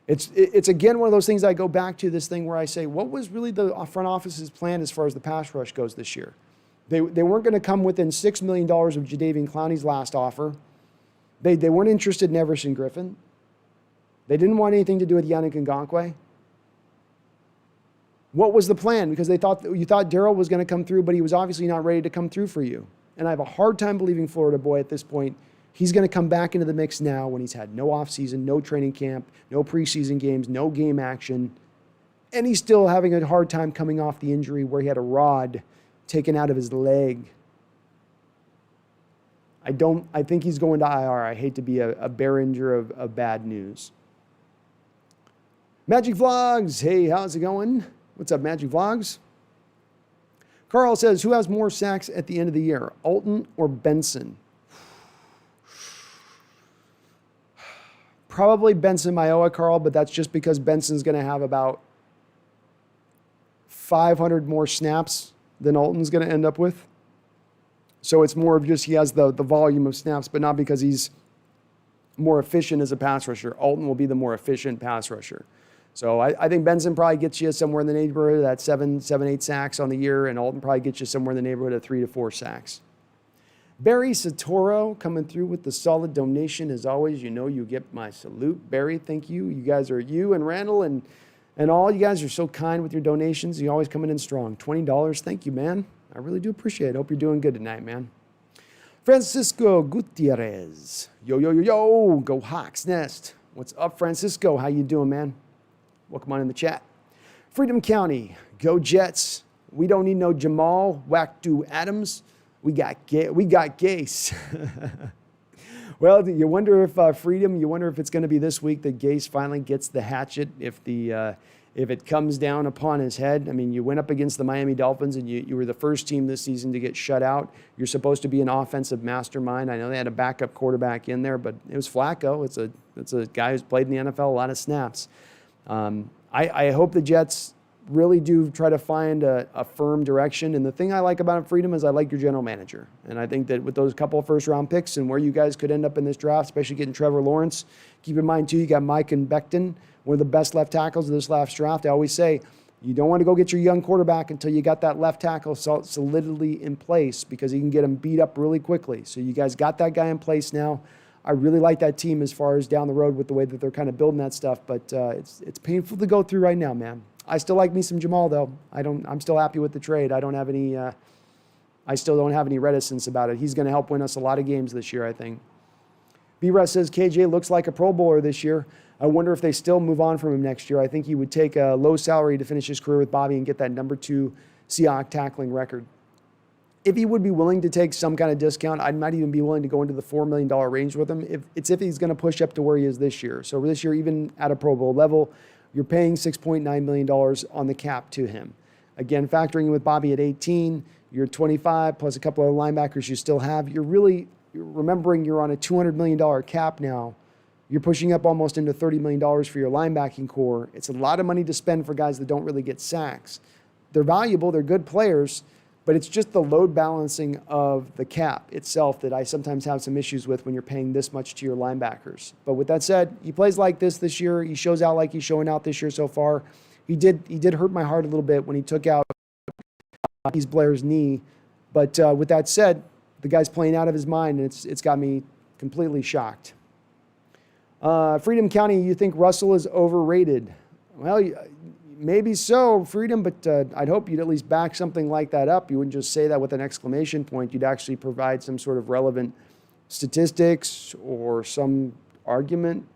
It's again one of those things I go back to, this thing where I say, what was really the front office's plan as far as the pass rush goes this year? They weren't going to come within $6 million of Jadeveon Clowney's last offer. They weren't interested in Everson Griffin. They didn't want anything to do with Yannick Ngakoue. What was the plan? Because you thought Darrell was going to come through, but he was obviously not ready to come through for you. And I have a hard time believing Florida Boy at this point. He's going to come back into the mix now when he's had no offseason, no training camp, no preseason games, no game action. And he's still having a hard time coming off the injury where he had a rod taken out of his leg. I think he's going to IR. I hate to be a bearer of bad news. Magic Vlogs. Hey, how's it going? What's up, Magic Vlogs? Carl says, who has more sacks at the end of the year, Alton or Benson? Probably Benson Mayowa, Carl, but that's just because Benson's going to have about 500 more snaps than Alton's going to end up with. So it's more of just he has the volume of snaps, but not because he's more efficient as a pass rusher. Alton will be the more efficient pass rusher. So I think Benson probably gets you somewhere in the neighborhood of that 7, 8 sacks on the year, and Alton probably gets you somewhere in the neighborhood of 3 to 4 sacks. Barry Satoro coming through with the solid donation. As always, you know you get my salute. Barry, thank you. You and Randall and all you guys are so kind with your donations. You always coming in strong. $20. Thank you, man. I really do appreciate it. Hope you're doing good tonight, man. Francisco Gutierrez. Yo, yo, yo, yo. Go Hawks Nest. What's up, Francisco? How you doing, man? Welcome on in the chat. Freedom County. Go Jets. We don't need no Jamal Wackdo Adams. We got Gase. Well, you wonder if Freedom, you wonder if it's going to be this week that Gase finally gets the hatchet, if it comes down upon his head. I mean, you went up against the Miami Dolphins, and you were the first team this season to get shut out. You're supposed to be an offensive mastermind. I know they had a backup quarterback in there, but it was Flacco. It's a guy who's played in the NFL a lot of snaps. I hope the Jets really do try to find a firm direction. And the thing I like about Freedom is I like your general manager. And I think that with those couple of first-round picks and where you guys could end up in this draft, especially getting Trevor Lawrence, keep in mind, too, you got Mike and Becton, one of the best left tackles of this last draft. I always say you don't want to go get your young quarterback until you got that left tackle solidly in place because you can get him beat up really quickly. So you guys got that guy in place now. I really like that team as far as down the road with the way that they're kind of building that stuff, but it's painful to go through right now, man. I still like me some Jamal, though. I'm still happy with the trade. I still don't have any reticence about it. He's going to help win us a lot of games this year, I think. B-Russ says KJ looks like a Pro Bowler this year. I wonder if they still move on from him next year. I think he would take a low salary to finish his career with Bobby and get that number 2 Seahawks tackling record. If he would be willing to take some kind of discount, I might even be willing to go into the $4 million range with him if he's going to push up to where he is this year. So this year, even at a Pro Bowl level, you're paying $6.9 million on the cap to him. Again, factoring in with Bobby at 18, you're 25 plus a couple of linebackers you still have. You're remembering you're on a $200 million cap now. You're pushing up almost into $30 million for your linebacking core. It's a lot of money to spend for guys that don't really get sacks. They're valuable, they're good players, but it's just the load balancing of the cap itself that I sometimes have some issues with when you're paying this much to your linebackers. But with that said, he plays like this year. He shows out like he's showing out this year so far. He did hurt my heart a little bit when he took out Heath Blair's knee. But with that said, the guy's playing out of his mind, and it's got me completely shocked. Freedom County, you think Russell is overrated? Well, maybe so, Freedom, but I'd hope you'd at least back something like that up. You wouldn't just say that with an exclamation point. You'd actually provide some sort of relevant statistics or some argument.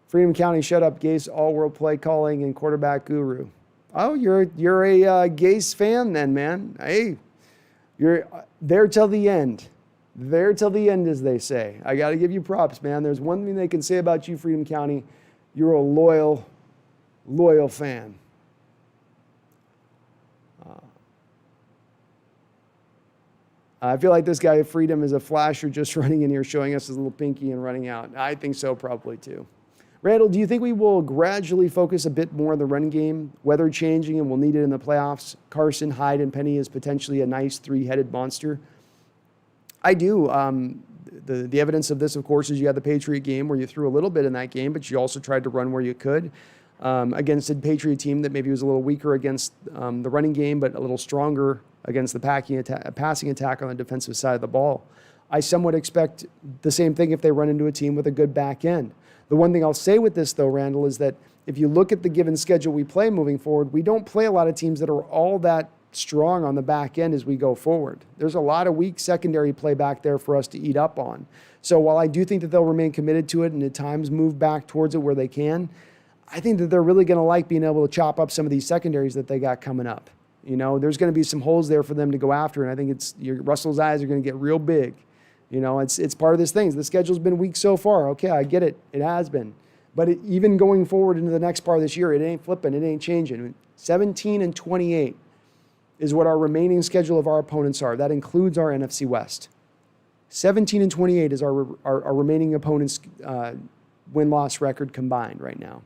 Freedom County, shut up, Gase, all-world play calling and quarterback guru. Oh, you're a Gase fan then, man. Hey, you're there till the end. There till the end, as they say. I got to give you props, man. There's one thing they can say about you, Freedom County. You're a loyal fan. I feel like this guy, Freedom, is a flasher just running in here, showing us his little pinky and running out. I think so, probably, too. Randall, do you think we will gradually focus a bit more on the run game? Weather changing and we'll need it in the playoffs. Carson, Hyde, and Penny is potentially a nice three-headed monster. I do. The evidence of this, of course, is you had the Patriot game where you threw a little bit in that game, but you also tried to run where you could against a Patriot team that maybe was a little weaker against the running game, but a little stronger against the passing attack on the defensive side of the ball. I somewhat expect the same thing if they run into a team with a good back end. The one thing I'll say with this, though, Randall, is that if you look at the given schedule we play moving forward, we don't play a lot of teams that are all that strong on the back end as we go forward. There's a lot of weak secondary play back there for us to eat up on. So while I do think that they'll remain committed to it and at times move back towards it where they can, I think that they're really going to like being able to chop up some of these secondaries that they got coming up. You know, there's going to be some holes there for them to go after, and I think Russell's eyes are going to get real big. You know, it's part of this thing. The schedule's been weak so far. Okay, I get it. It has been. But even going forward into the next part of this year, it ain't flipping. It ain't changing. 17-28 is what our remaining schedule of our opponents are. That includes our NFC West. 17-28 is our remaining opponents' win-loss record combined right now.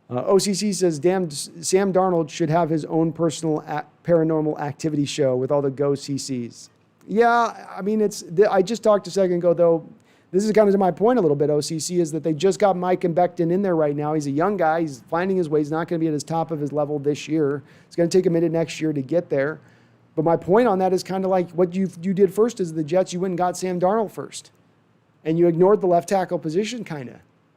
OCC says, damn, Sam Darnold should have his own personal paranormal activity show with all the Go CCs. Yeah, I mean, I just talked a second ago, though. This is kind of to my point a little bit, OCC, is that they just got Mike and Becton in there right now. He's a young guy. He's finding his way. He's not going to be at his top of his level this year. It's going to take a minute next year to get there. But my point on that is kind of like what you did first is the Jets. You went and got Sam Darnold first. And you ignored the left tackle position kind of.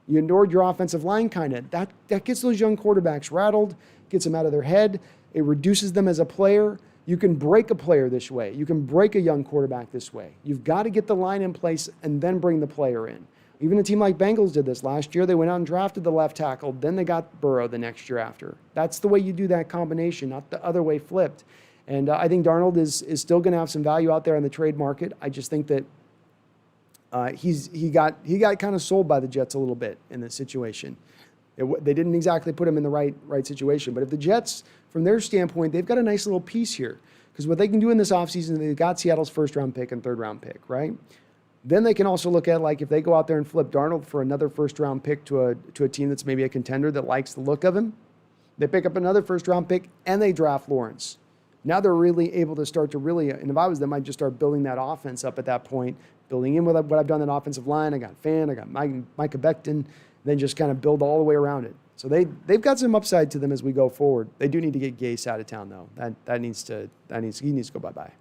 You ignored your offensive line kind of. That gets those young quarterbacks rattled, gets them out of their head. It reduces them as a player. You can break a player this way. You can break a young quarterback this way. You've got to get the line in place and then bring the player in. Even a team like Bengals did this last year. They went out and drafted the left tackle. Then they got Burrow the next year after. That's the way you do that combination, not the other way flipped. And I think Darnold is still going to have some value out there in the trade market. I just think that he got kind of sold by the Jets a little bit in this situation. They didn't exactly put him in the right situation. But if the Jets, from their standpoint, they've got a nice little piece here. Because what they can do in this offseason, they've got Seattle's first-round pick and third-round pick, right? Then they can also look at, like, if they go out there and flip Darnold for another first-round pick to a team that's maybe a contender that likes the look of him, they pick up another first-round pick, and they draft Lawrence. Now they're really able to start to really, and if I was them, I'd just start building that offense up at that point, building in with what I've done in offensive line. I got Fan, I got Micah Becton, then just kind of build all the way around it. So they've got some upside to them as we go forward. They do need to get Gase out of town, though. He needs to go bye-bye.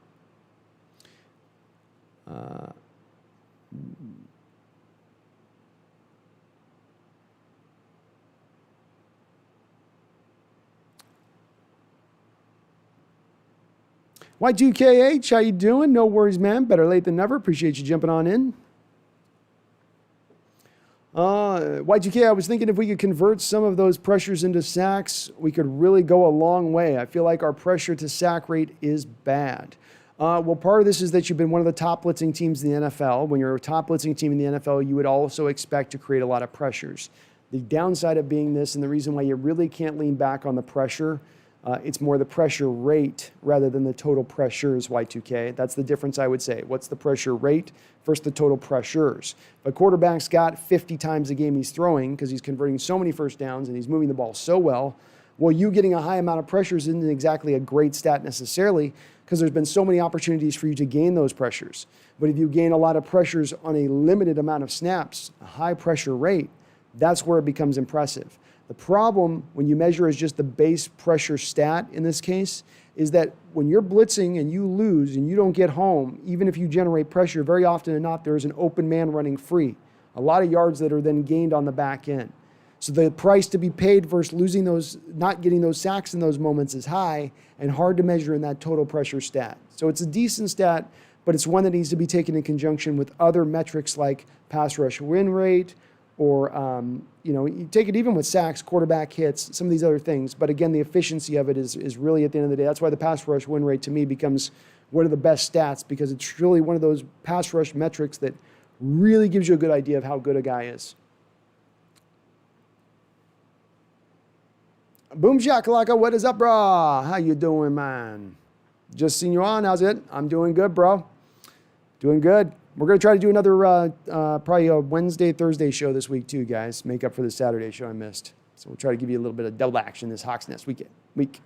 Y2KH, how you doing? No worries, man. Better late than never. Appreciate you jumping on in. Y2K, I was thinking if we could convert some of those pressures into sacks, we could really go a long way. I feel like our pressure to sack rate is bad. Well, part of this is that you've been one of the top blitzing teams in the NFL. When you're a top blitzing team in the NFL, you would also expect to create a lot of pressures. The downside of being this, and the reason why you really can't lean back on the pressure, it's more the pressure rate rather than the total pressures, Y2K. That's the difference, I would say. What's the pressure rate versus the total pressures? If a quarterback's got 50 times a game he's throwing because he's converting so many first downs and he's moving the ball so well, you getting a high amount of pressures isn't exactly a great stat necessarily because there's been so many opportunities for you to gain those pressures. But if you gain a lot of pressures on a limited amount of snaps, a high pressure rate, that's where it becomes impressive. The problem when you measure as just the base pressure stat in this case is that when you're blitzing and you lose and you don't get home, even if you generate pressure, very often than not, there's an open man running free. A lot of yards that are then gained on the back end. So the price to be paid versus losing those, not getting those sacks in those moments is high and hard to measure in that total pressure stat. So it's a decent stat, but it's one that needs to be taken in conjunction with other metrics like pass rush win rate, or, you take it even with sacks, quarterback hits, some of these other things. But again, the efficiency of it is really at the end of the day. That's why the pass rush win rate to me becomes one of the best stats because it's really one of those pass rush metrics that really gives you a good idea of how good a guy is. Boom Shakalaka, what is up, bro? How you doing, man? Just seen you on. How's it? I'm doing good, bro. Doing good. We're going to try to do another probably a Wednesday, Thursday show this week too, guys. Make up for the Saturday show I missed. So we'll try to give you a little bit of double action this Hawks Nest week.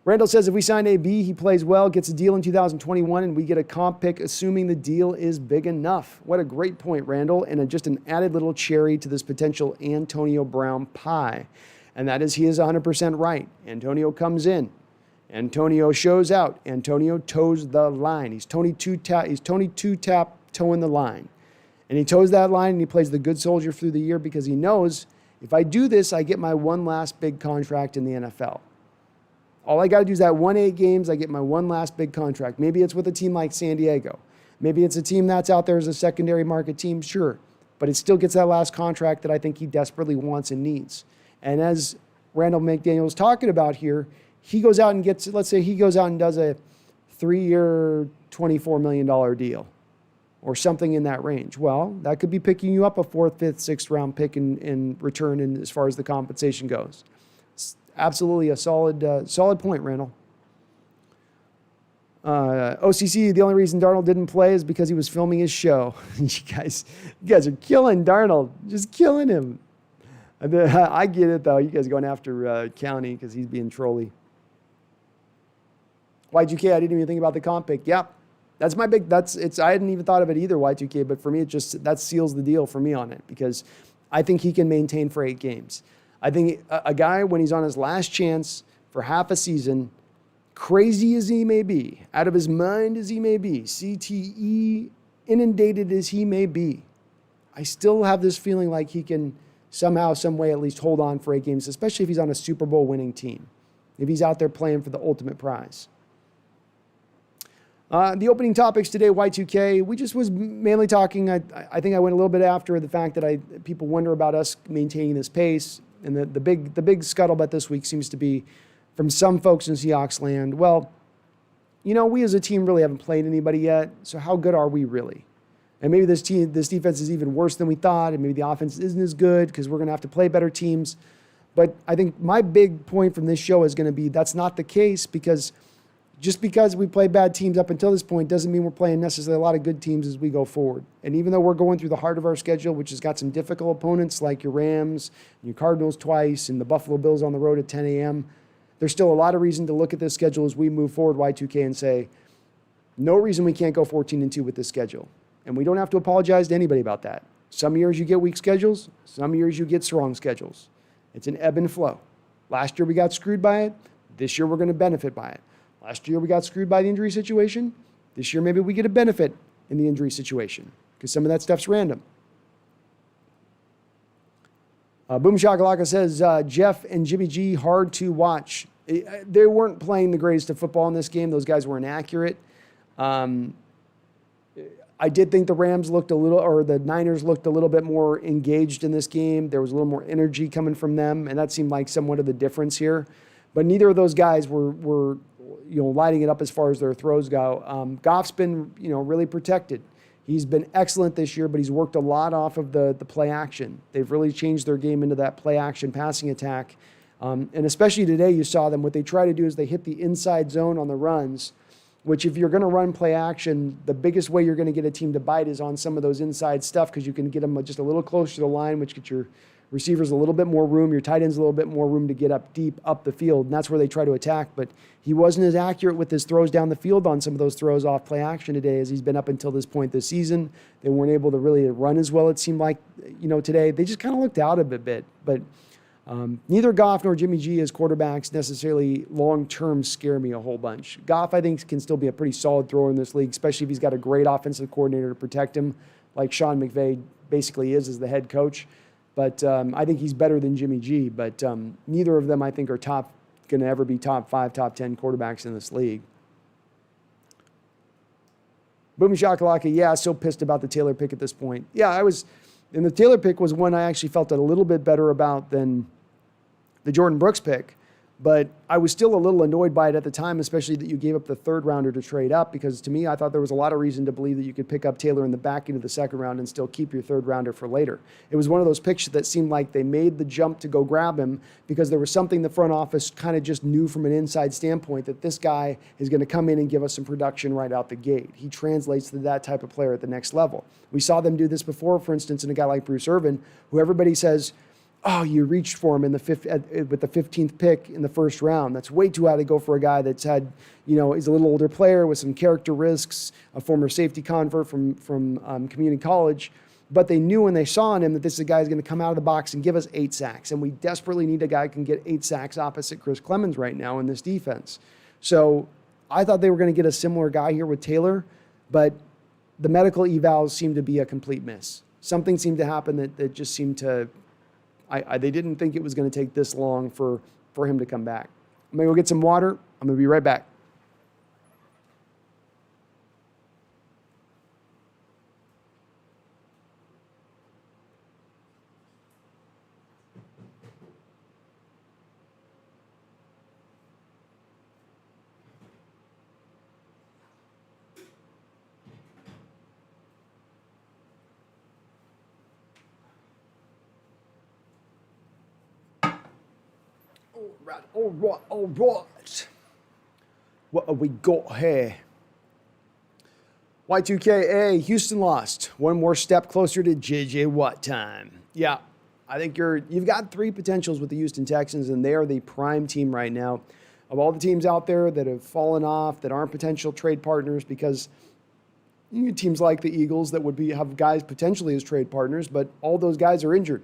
Randall says if we sign AB, he plays well, gets a deal in 2021, and we get a comp pick, assuming the deal is big enough. What a great point, Randall, and just an added little cherry to this potential Antonio Brown pie. And that is he is 100% right. Antonio comes in. Antonio shows out. Antonio toes the line. He's Tony two-tap toeing the line. And he toes that line and he plays the good soldier through the year because he knows if I do this, I get my one last big contract in the NFL. All I got to do is that 1-8 games, I get my one last big contract. Maybe it's with a team like San Diego. Maybe it's a team that's out there as a secondary market team, sure. But it still gets that last contract that I think he desperately wants and needs. And as Randall McDaniel is talking about here, he goes out and gets, let's say he goes out and does a 3-year, $24 million deal or something in that range. Well, that could be picking you up a 4th, 5th, 6th round pick in return in, as far as the compensation goes. It's absolutely a solid point, Randall. OCC, the only reason Darnold didn't play is because he was filming his show. You guys are killing Darnold, just killing him. I get it, though. You guys are going after County because he's being trolly. Y2K, I didn't even think about the comp pick. Yeah, that's my big, I hadn't even thought of it either, Y2K, but for me, that seals the deal for me on it because I think he can maintain for 8 games. I think a guy, when he's on his last chance for half a season, crazy as he may be, out of his mind as he may be, CTE inundated as he may be, I still have this feeling like he can somehow, some way at least hold on for 8 games, especially if he's on a Super Bowl winning team, if he's out there playing for the ultimate prize. The opening topics today, Y2K, we just was mainly talking, I think I went a little bit after the fact that people wonder about us maintaining this pace, and the big scuttlebutt this week seems to be from some folks in Seahawks land. Well, we as a team really haven't played anybody yet, so how good are we really? And maybe this defense is even worse than we thought, and maybe the offense isn't as good because we're going to have to play better teams. But I think my big point from this show is going to be that's not the case because just because we play bad teams up until this point doesn't mean we're playing necessarily a lot of good teams as we go forward. And even though we're going through the heart of our schedule, which has got some difficult opponents like your Rams, your Cardinals twice, and the Buffalo Bills on the road at 10 a.m., there's still a lot of reason to look at this schedule as we move forward, Y2K, and say, no reason we can't go 14-2 with this schedule. And we don't have to apologize to anybody about that. Some years you get weak schedules. Some years you get strong schedules. It's an ebb and flow. Last year we got screwed by it. This year we're going to benefit by it. Last year we got screwed by the injury situation. This year maybe we get a benefit in the injury situation because some of that stuff's random. Boom Shakalaka says, Jeff and Jimmy G, hard to watch. They weren't playing the greatest of football in this game. Those guys were inaccurate. I did think the Rams looked the Niners looked a little bit more engaged in this game. There was a little more energy coming from them, and that seemed like somewhat of the difference here. But neither of those guys were lighting it up as far as their throws go. Goff's been, really protected. He's been excellent this year, but he's worked a lot off of the play action. They've really changed their game into that play action passing attack. And especially today, you saw them. What they try to do is they hit the inside zone on the runs, which if you're going to run play action, the biggest way you're going to get a team to bite is on some of those inside stuff, because you can get them just a little closer to the line, which gets your receivers a little bit more room, your tight ends a little bit more room to get up deep up the field, and that's where they try to attack. But he wasn't as accurate with his throws down the field on some of those throws off play action today as he's been up until this point this season. They weren't able to really run as well, it seemed like, today. They just kind of looked out of it a bit. But neither Goff nor Jimmy G as quarterbacks necessarily long-term scare me a whole bunch. Goff, I think, can still be a pretty solid thrower in this league, especially if he's got a great offensive coordinator to protect him, like Sean McVay basically is as the head coach. But I think he's better than Jimmy G. But neither of them, I think, are going to ever be top 5, top 10 quarterbacks in this league. Boom Shakalaka, yeah, so pissed about the Taylor pick at this point. Yeah, I was, and the Taylor pick was one I actually felt a little bit better about than the Jordan Brooks pick. But I was still a little annoyed by it at the time, especially that you gave up the third rounder to trade up, because to me, I thought there was a lot of reason to believe that you could pick up Taylor in the back end of the second round and still keep your third rounder for later. It was one of those picks that seemed like they made the jump to go grab him because there was something the front office kind of just knew from an inside standpoint that this guy is going to come in and give us some production right out the gate. He translates to that type of player at the next level. We saw them do this before, for instance, in a guy like Bruce Irvin, who everybody says, oh, you reached for him with the 15th pick in the first round. That's way too high to go for a guy that's had, he's a little older player with some character risks, a former safety convert from community college. But they knew when they saw in him that this is a guy who's going to come out of the box and give us 8 sacks. And we desperately need a guy who can get 8 sacks opposite Chris Clemens right now in this defense. So I thought they were going to get a similar guy here with Taylor, but the medical evals seemed to be a complete miss. Something seemed to happen that just seemed to... they didn't think it was going to take this long for him to come back. I'm going to go get some water. I'm going to be right back. All right. What have we got here? Y2K, Houston lost. One more step closer to JJ Watt time. Yeah, I think you've got 3 potentials with the Houston Texans, and they are the prime team right now of all the teams out there that have fallen off, that aren't potential trade partners, because you get teams like the Eagles that would have guys potentially as trade partners, but all those guys are injured.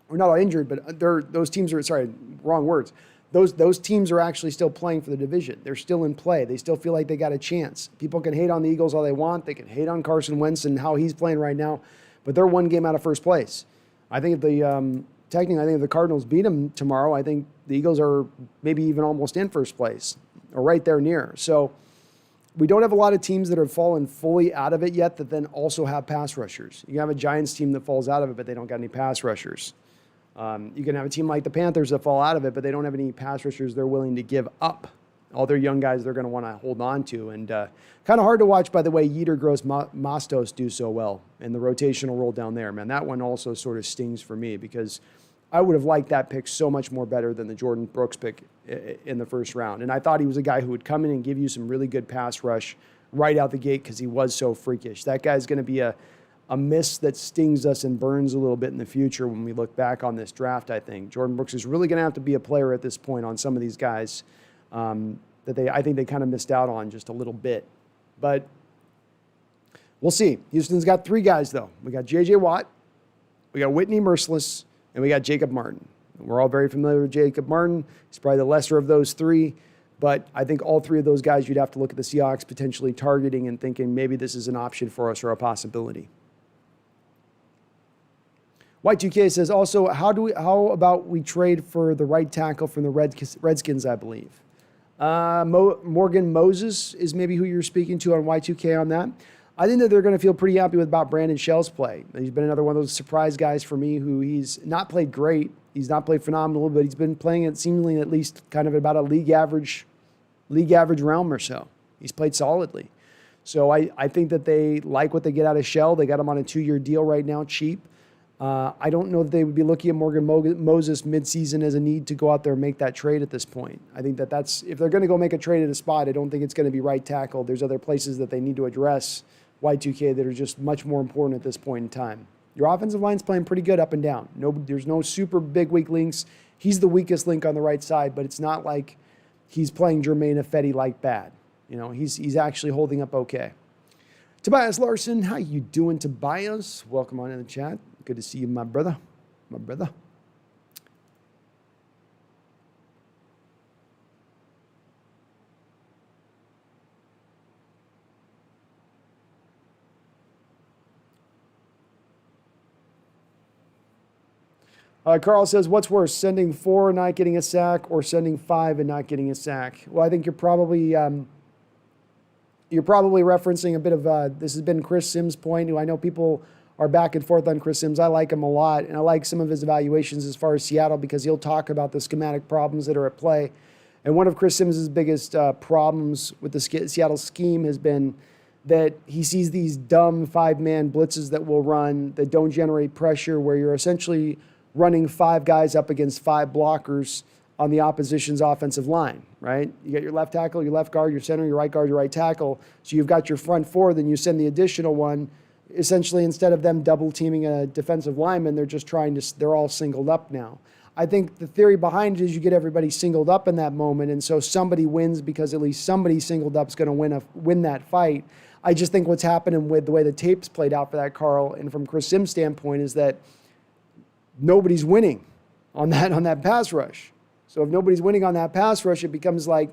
Or not all injured, but those teams are, sorry, wrong words. Those teams are actually still playing for the division. They're still in play. They still feel like they got a chance. People can hate on the Eagles all they want. They can hate on Carson Wentz and how he's playing right now, but they're 1 game out of first place. I think if the Cardinals beat them tomorrow, I think the Eagles are maybe even almost in first place or right there near. So we don't have a lot of teams that have fallen fully out of it yet that then also have pass rushers. You have a Giants team that falls out of it, but they don't got any pass rushers. You can have a team like the Panthers that fall out of it, but they don't have any pass rushers they're willing to give up. All their young guys they're going to want to hold on to. And kind of hard to watch, by the way, Yetur Gross-Mastos do so well in the rotational role down there. Man, that one also sort of stings for me because I would have liked that pick so much more better than the Jordan Brooks pick in the first round. And I thought he was a guy who would come in and give you some really good pass rush right out the gate because he was so freakish. That guy's going to be a miss that stings us and burns a little bit in the future when we look back on this draft, I think. Jordan Brooks is really going to have to be a player at this point on some of these guys that I think they kind of missed out on just a little bit. But we'll see. Houston's got 3 guys, though. We got J.J. Watt, we got Whitney Merciless, and we got Jacob Martin. We're all very familiar with Jacob Martin. He's probably the lesser of those 3. But I think all 3 of those guys you'd have to look at the Seahawks potentially targeting and thinking maybe this is an option for us or a possibility. Y2K says also, how about we trade for the right tackle from the Redskins, I believe. Morgan Moses is maybe who you're speaking to on Y2K on that. I think that they're going to feel pretty happy about Brandon Shell's play. He's been another one of those surprise guys for me who he's not played great. He's not played phenomenal, but he's been playing it seemingly at least kind of about a league average realm or so. He's played solidly. So I think that they like what they get out of Shell. They got him on a 2-year deal right now, cheap. I don't know that they would be looking at Morgan Moses midseason as a need to go out there and make that trade at this point. I think that if they're going to go make a trade at a spot, I don't think it's going to be right tackle. There's other places that they need to address Y2K that are just much more important at this point in time. Your offensive line's playing pretty good up and down. There's no super big weak links. He's the weakest link on the right side, but it's not like he's playing Jermaine Ifedi like bad. He's actually holding up okay. Tobias Larson, how you doing, Tobias? Welcome on in the chat. Good to see you, my brother. Carl says, what's worse, sending 4 and not getting a sack or sending 5 and not getting a sack? Well, I think you're probably referencing a bit of, this has been Chris Sims' point, who I know people are back and forth on Chris Sims. I like him a lot, and I like some of his evaluations as far as Seattle because he'll talk about the schematic problems that are at play. And one of Chris Sims' biggest problems with the Seattle scheme has been that he sees these dumb 5-man blitzes that will run that don't generate pressure, where you're essentially running 5 guys up against 5 blockers on the opposition's offensive line, right? You got your left tackle, your left guard, your center, your right guard, your right tackle. So you've got your front 4, then you send the additional one. Essentially, instead of them double teaming a defensive lineman, they're all singled up now. I think the theory behind it is you get everybody singled up in that moment, and so somebody wins because at least somebody singled up is going to win that fight. I just think what's happening with the way the tape's played out for that, Carl, and from Chris Sims' standpoint, is that nobody's winning on that pass rush. So if nobody's winning on that pass rush, it becomes like,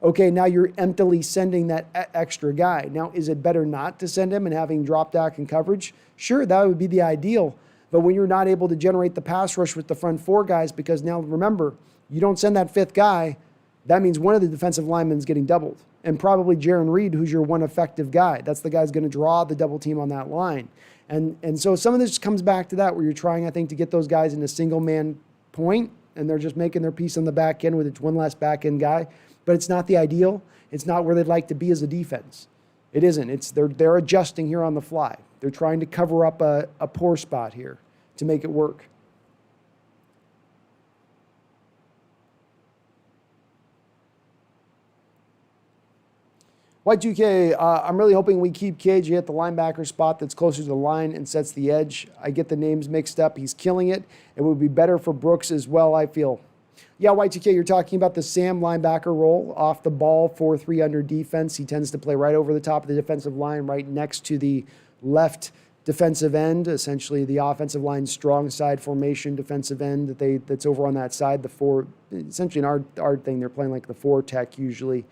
okay, now you're emptily sending that extra guy. Now, is it better not to send him and having drop back and coverage? Sure, that would be the ideal. But when you're not able to generate the pass rush with the front 4 guys, because now remember, you don't send that 5th guy, that means one of the defensive linemen is getting doubled. And probably Jaron Reed, who's your one effective guy. That's the guy who's going to draw the double team on that line. And so some of this comes back to that, where you're trying, I think, to get those guys in a single man point, and they're just making their piece on the back end with one last back end guy. But it's not the ideal. It's not where they'd like to be as a defense. It isn't. They're adjusting here on the fly. They're trying to cover up a poor spot here to make it work. Y2K, I'm really hoping we keep KJ at the linebacker spot that's closer to the line and sets the edge. I get the names mixed up. He's killing it. It would be better for Brooks as well, I feel. Yeah, Y2K, you're talking about the Sam linebacker role, off the ball, 4-3 under defense. He tends to play right over the top of the defensive line, right next to the left defensive end, essentially the offensive line's strong side formation defensive end that's over on that side. The 4, essentially in our thing, they're playing like the 4 tech usually.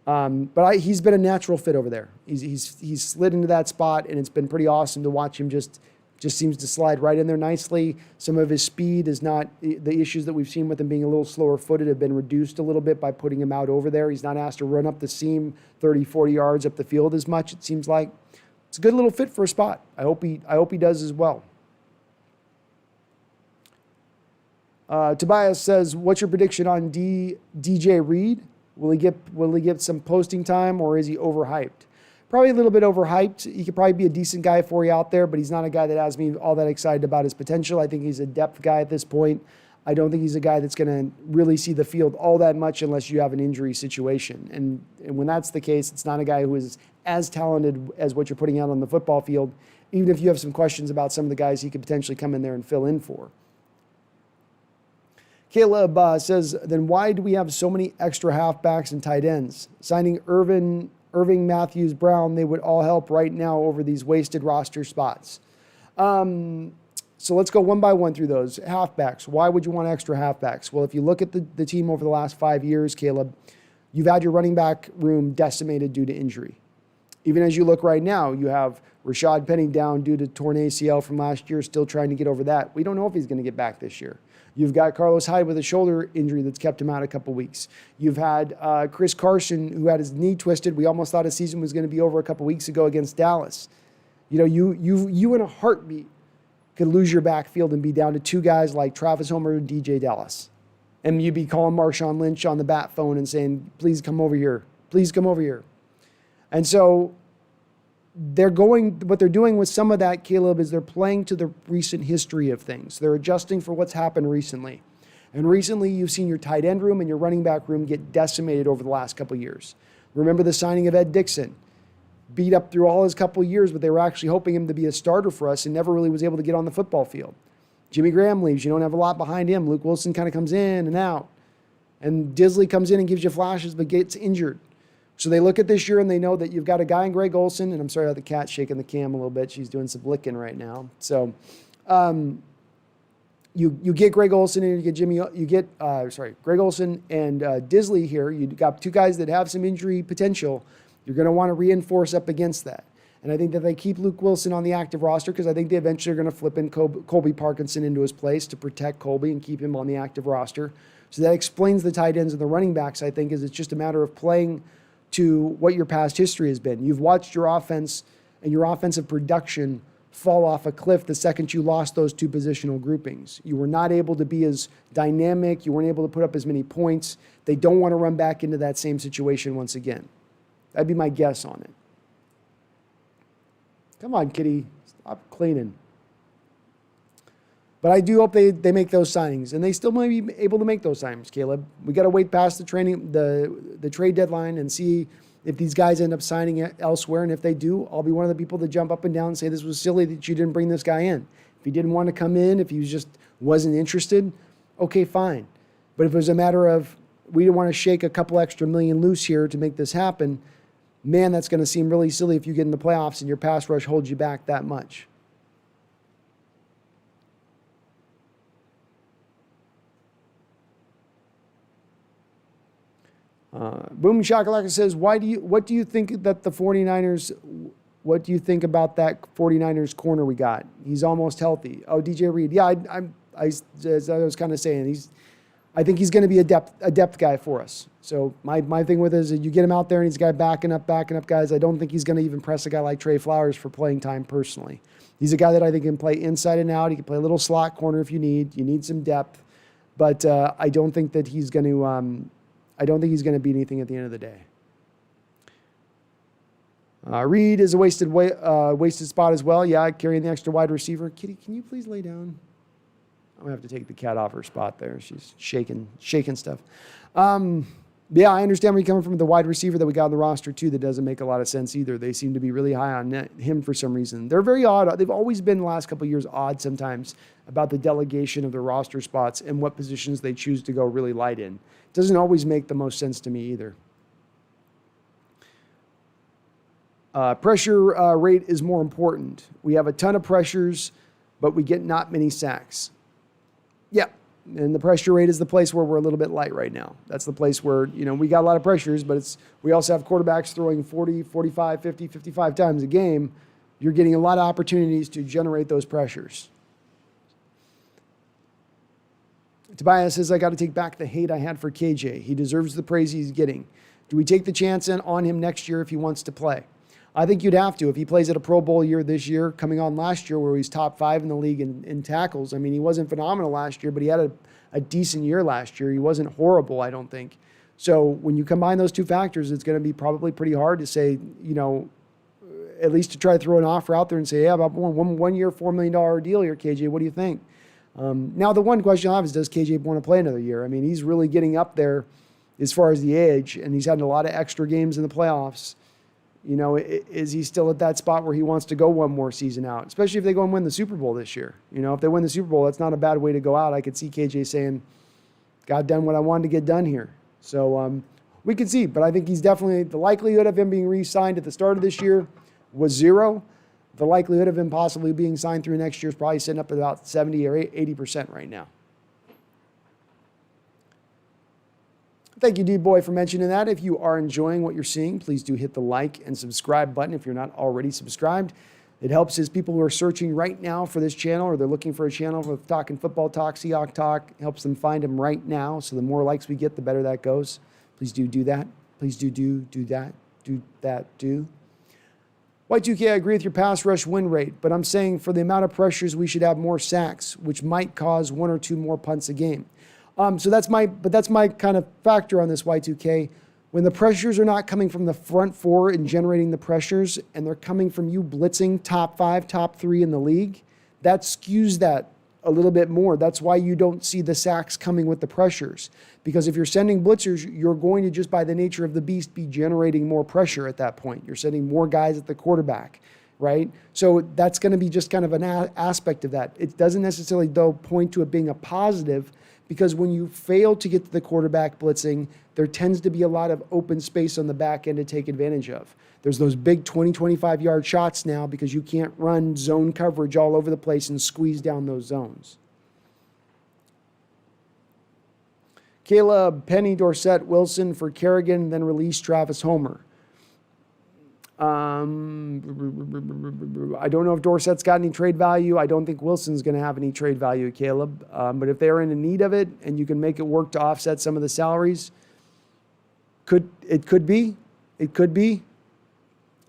But he's been a natural fit over there. He's slid into that spot, and it's been pretty awesome to watch him just seems to slide right in there nicely. Some of his speed is not, the issues that we've seen with him being a little slower footed have been reduced a little bit by putting him out over there. He's not asked to run up the seam 30, 40 yards up the field as much, it seems like. It's a good little fit for a spot. I hope he does as well. Tobias says, what's your prediction on DJ Reed? Will he get some posting time, or is he overhyped? Probably a little bit overhyped. He could probably be a decent guy for you out there, but he's not a guy that has me all that excited about his potential. I think he's a depth guy at this point. I don't think he's a guy that's going to really see the field all that much unless you have an injury situation. And when that's the case, it's not a guy who is as talented as what you're putting out on the football field, even if you have some questions about some of the guys he could potentially come in there and fill in for. Caleb says, then why do we have so many extra halfbacks and tight ends? Signing Irving, Matthews, Brown, they would all help right now over these wasted roster spots. So let's go one by one through those. Halfbacks. Why would you want extra halfbacks? Well, if you look at the team over the last 5 years, Caleb, you've had your running back room decimated due to injury. Even as you look right now, you have Rashad Penny down due to torn ACL from last year, still trying to get over that. We don't know if he's going to get back this year. You've got Carlos Hyde with a shoulder injury that's kept him out a couple weeks. You've had Chris Carson, who had his knee twisted. We almost thought his season was going to be over a couple weeks ago against Dallas. You know, you in a heartbeat could lose your backfield and be down to two guys like Travis Homer and DJ Dallas. And you'd be calling Marshawn Lynch on the bat phone and saying, please come over here. Please come over here. And so what they're doing with some of that, Caleb, is they're playing to the recent history of things. They're adjusting for what's happened recently. And recently you've seen your tight end room and your running back room get decimated over the last couple of years. Remember the signing of Ed Dixon. Beat up through all his couple of years, but they were actually hoping him to be a starter for us and never really was able to get on the football field. Jimmy Graham leaves. You don't have a lot behind him. Luke Wilson kind of comes in and out. And Disley comes in and gives you flashes, but gets injured. So they look at this year and they know that you've got a guy in Greg Olsen, and I'm sorry about the cat shaking the cam a little bit. She's doing some licking right now. So you get Greg Olsen and you get Greg Olsen and Disley here. You got two guys that have some injury potential. You're going to want to reinforce up against that. And I think that they keep Luke Wilson on the active roster because I think they eventually are going to flip in Colby Parkinson into his place to protect Colby and keep him on the active roster. So that explains the tight ends and the running backs, I think, is it's just a matter of playing to what your past history has been. You've watched your offense and your offensive production fall off a cliff the second you lost those two positional groupings. You were not able to be as dynamic. You weren't able to put up as many points. They don't want to run back into that same situation once again. That'd be my guess on it. Come on, kitty. Stop cleaning. But I do hope they make those signings, and they still might be able to make those signings, Caleb. We got to wait past the trade deadline and see if these guys end up signing elsewhere. And if they do, I'll be one of the people that jump up and down and say this was silly that you didn't bring this guy in. If he didn't want to come in, if he just wasn't interested, okay, fine. But if it was a matter of we don't want to shake a couple extra million loose here to make this happen, man, that's going to seem really silly if you get in the playoffs and your pass rush holds you back that much. Boom Shakalaka says, what do you think about that 49ers corner we got? He's almost healthy. Oh, DJ Reed. Yeah, as I was kind of saying, I think he's going to be a depth guy for us. So my thing with it is that you get him out there and he's a guy backing up guys. I don't think he's going to even press a guy like Trey Flowers for playing time personally. He's a guy that I think can play inside and out. He can play a little slot corner if you need some depth. But I don't think that he's going to be anything at the end of the day. Reed is a wasted spot as well. Yeah, carrying the extra wide receiver. Kitty, can you please lay down? I'm going to have to take the cat off her spot there. She's shaking stuff. Yeah, I understand where you're coming from. The wide receiver that we got on the roster, too, that doesn't make a lot of sense either. They seem to be really high on him for some reason. They're very odd. They've always been the last couple of years odd sometimes about the delegation of the roster spots and what positions they choose to go really light in. It doesn't always make the most sense to me either. Pressure rate is more important. We have a ton of pressures, but we get not many sacks. Yeah. And the pressure rate is the place where we're a little bit light right now. That's the place where, we got a lot of pressures, but we also have quarterbacks throwing 40, 45, 50, 55 times a game. You're getting a lot of opportunities to generate those pressures. Tobias says, I got to take back the hate I had for KJ. He deserves the praise he's getting. Do we take the chance on him next year if he wants to play? I think you'd have to. If he plays at a Pro Bowl year this year, coming on last year where he's top 5 in the league in tackles. I mean, he wasn't phenomenal last year, but he had a decent year last year. He wasn't horrible, I don't think. So when you combine those two factors, it's going to be probably pretty hard to say, at least to try to throw an offer out there and say, yeah, about one year, $4 million deal here, KJ. What do you think? Now, the one question I have is, does KJ want to play another year? I mean, he's really getting up there as far as the age, and he's had a lot of extra games in the playoffs. Is he still at that spot where he wants to go one more season out, especially if they go and win the Super Bowl this year? If they win the Super Bowl, that's not a bad way to go out. I could see KJ saying, got done what I wanted to get done here. So we could see, but I think he's definitely, the likelihood of him being re-signed at the start of this year was 0. The likelihood of him possibly being signed through next year is probably sitting up at about 70 or 80% right now. Thank you, D-Boy, for mentioning that. If you are enjoying what you're seeing, please do hit the like and subscribe button if you're not already subscribed. It helps as people who are searching right now for this channel, or they're looking for a channel for talking football talk, Seahawk talk, helps them find them right now. So the more likes we get, the better that goes. Please do that. Please do that. Y2K, I agree with your pass rush win rate, but I'm saying for the amount of pressures, we should have more sacks, which might cause 1 or 2 more punts a game. So that's my kind of factor on this Y2K. When the pressures are not coming from the front four and generating the pressures, and they're coming from you blitzing top 5, top 3 in the league, that skews that a little bit more. That's why you don't see the sacks coming with the pressures. Because if you're sending blitzers, you're going to, just by the nature of the beast, be generating more pressure at that point. You're sending more guys at the quarterback, right? So that's going to be just kind of an aspect of that. It doesn't necessarily, though, point to it being a positive, because when you fail to get to the quarterback blitzing, there tends to be a lot of open space on the back end to take advantage of. There's those big 20, 25-yard shots now because you can't run zone coverage all over the place and squeeze down those zones. Caleb, Penny, Dorsett, Wilson for Kerrigan, then release Travis Homer. I don't know if Dorsett's got any trade value. I don't think Wilson's going to have any trade value, Caleb. But if they're in need of it and you can make it work to offset some of the salaries, it could be.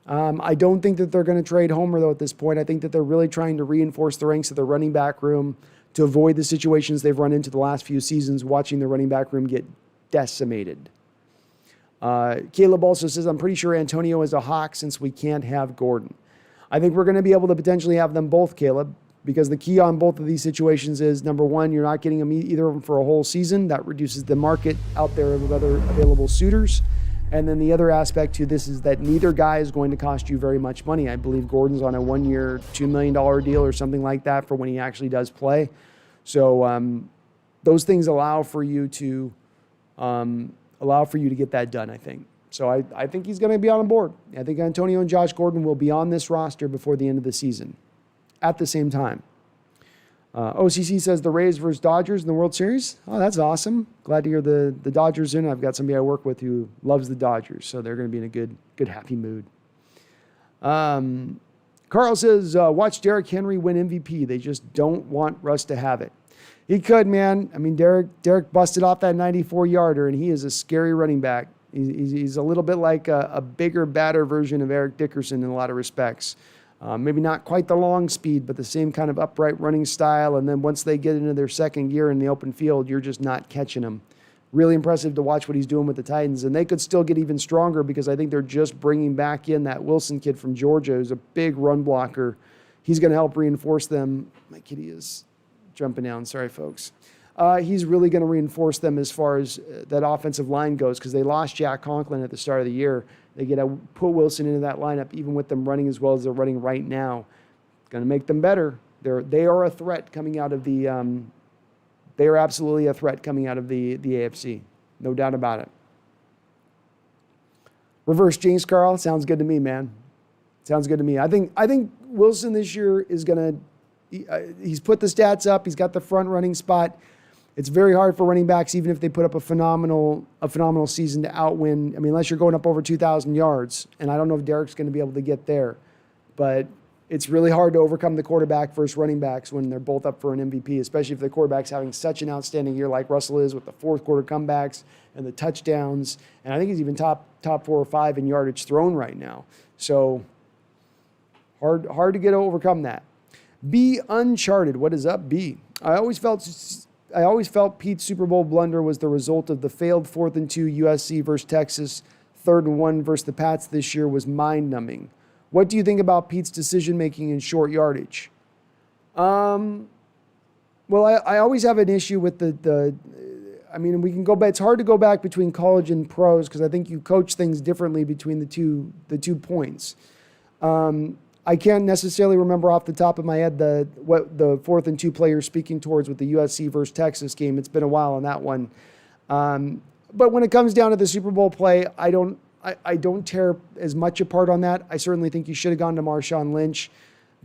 I don't think that they're going to trade Homer, though, at this point. I think that they're really trying to reinforce the ranks of the running back room to avoid the situations they've run into the last few seasons, watching the running back room get decimated. Caleb also says, I'm pretty sure Antonio is a Hawk since we can't have Gordon. I think we're going to be able to potentially have them both, Caleb, because the key on both of these situations is, number one, you're not getting them either of them for a whole season. That reduces the market out there of other available suitors. And then the other aspect to this is that neither guy is going to cost you very much money. I believe Gordon's on a 1-year, $2 million deal or something like that for when he actually does play. So those things allow for you to get that done, I think. So I think he's going to be on board. I think Antonio and Josh Gordon will be on this roster before the end of the season at the same time. OCC says the Rays versus Dodgers in the World Series. Oh, that's awesome. Glad to hear the Dodgers in. I've got somebody I work with who loves the Dodgers, so they're going to be in a good, happy mood. Carl says, watch Derrick Henry win MVP. They just don't want Russ to have it. He could, man. I mean, Derrick busted off that 94-yarder, and he is a scary running back. He's a little bit like a bigger, badder version of Eric Dickerson in a lot of respects. Maybe not quite the long speed, but the same kind of upright running style. And then once they get into their second gear in the open field, you're just not catching them. Really impressive to watch what he's doing with the Titans. And they could still get even stronger because I think they're just bringing back in that Wilson kid from Georgia, who's a big run blocker. He's going to help reinforce them. My kitty is jumping down. Sorry, folks. He's really going to reinforce them as far as that offensive line goes because they lost Jack Conklin at the start of the year. They get to put Wilson into that lineup, even with them running as well as they're running right now. It's going to make them better. They are a threat coming out of the. They are absolutely a threat coming out of the AFC, no doubt about it. Reverse jinx, Carl. Sounds good to me, man. Sounds good to me. I think Wilson this year is going to. He's put the stats up. He's got the front running spot. It's very hard for running backs, even if they put up a phenomenal season, to outwin. I mean, unless you're going up over 2,000 yards, and I don't know if Derrick's going to be able to get there. But it's really hard to overcome the quarterback versus running backs when they're both up for an MVP, especially if the quarterback's having such an outstanding year like Russell is with the fourth quarter comebacks and the touchdowns. And I think he's even top 4 or 5 in yardage thrown right now. So hard to get to overcome that. B Uncharted, what is up, B? I always felt Pete's Super Bowl blunder was the result of the failed 4th and 2 USC versus Texas, 3rd and 1 versus the Pats this year was mind-numbing. What do you think about Pete's decision-making in short yardage? Well, I always have an issue with I mean, we can go back. It's hard to go back between college and pros because I think you coach things differently between the two points. I can't necessarily remember off the top of my head what the 4th and 2 players speaking towards with the USC versus Texas game. It's been a while on that one. But when it comes down to the Super Bowl play, I don't tear as much apart on that. I certainly think you should have gone to Marshawn Lynch,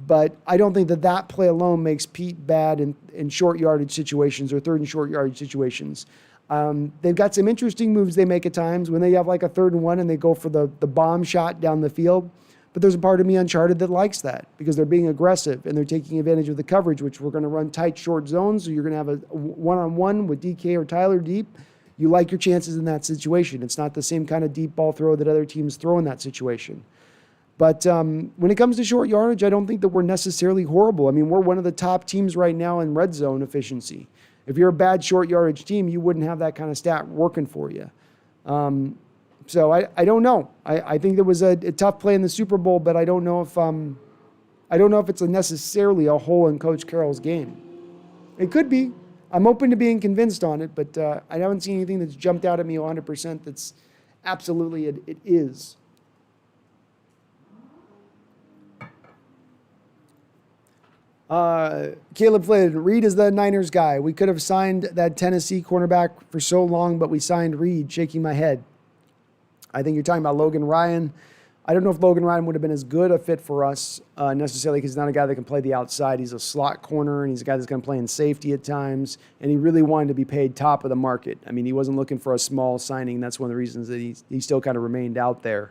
but I don't think that play alone makes Pete bad in short yardage situations or 3rd and short yardage situations. They've got some interesting moves they make at times when they have like a 3rd and 1 and they go for the bomb shot down the field. But there's a part of me Uncharted that likes that because they're being aggressive and they're taking advantage of the coverage, which we're going to run tight, short zones. So you're going to have a one-on-one with DK or Tyler deep. You like your chances in that situation. It's not the same kind of deep ball throw that other teams throw in that situation. But when it comes to short yardage, I don't think that we're necessarily horrible. I mean, we're one of the top teams right now in red zone efficiency. If you're a bad short yardage team, you wouldn't have that kind of stat working for you. So I don't know. I think there was a tough play in the Super Bowl, but I don't know if it's necessarily a hole in Coach Carroll's game. It could be. I'm open to being convinced on it, but I haven't seen anything that's jumped out at me 100% that's absolutely it is. Caleb Flynn, Reed is the Niners guy. We could have signed that Tennessee cornerback for so long, but we signed Reed, shaking my head. I think you're talking about Logan Ryan. I don't know if Logan Ryan would have been as good a fit for us necessarily because he's not a guy that can play the outside. He's a slot corner, and he's a guy that's going to play in safety at times, and he really wanted to be paid top of the market. I mean, he wasn't looking for a small signing. That's one of the reasons that he still kind of remained out there.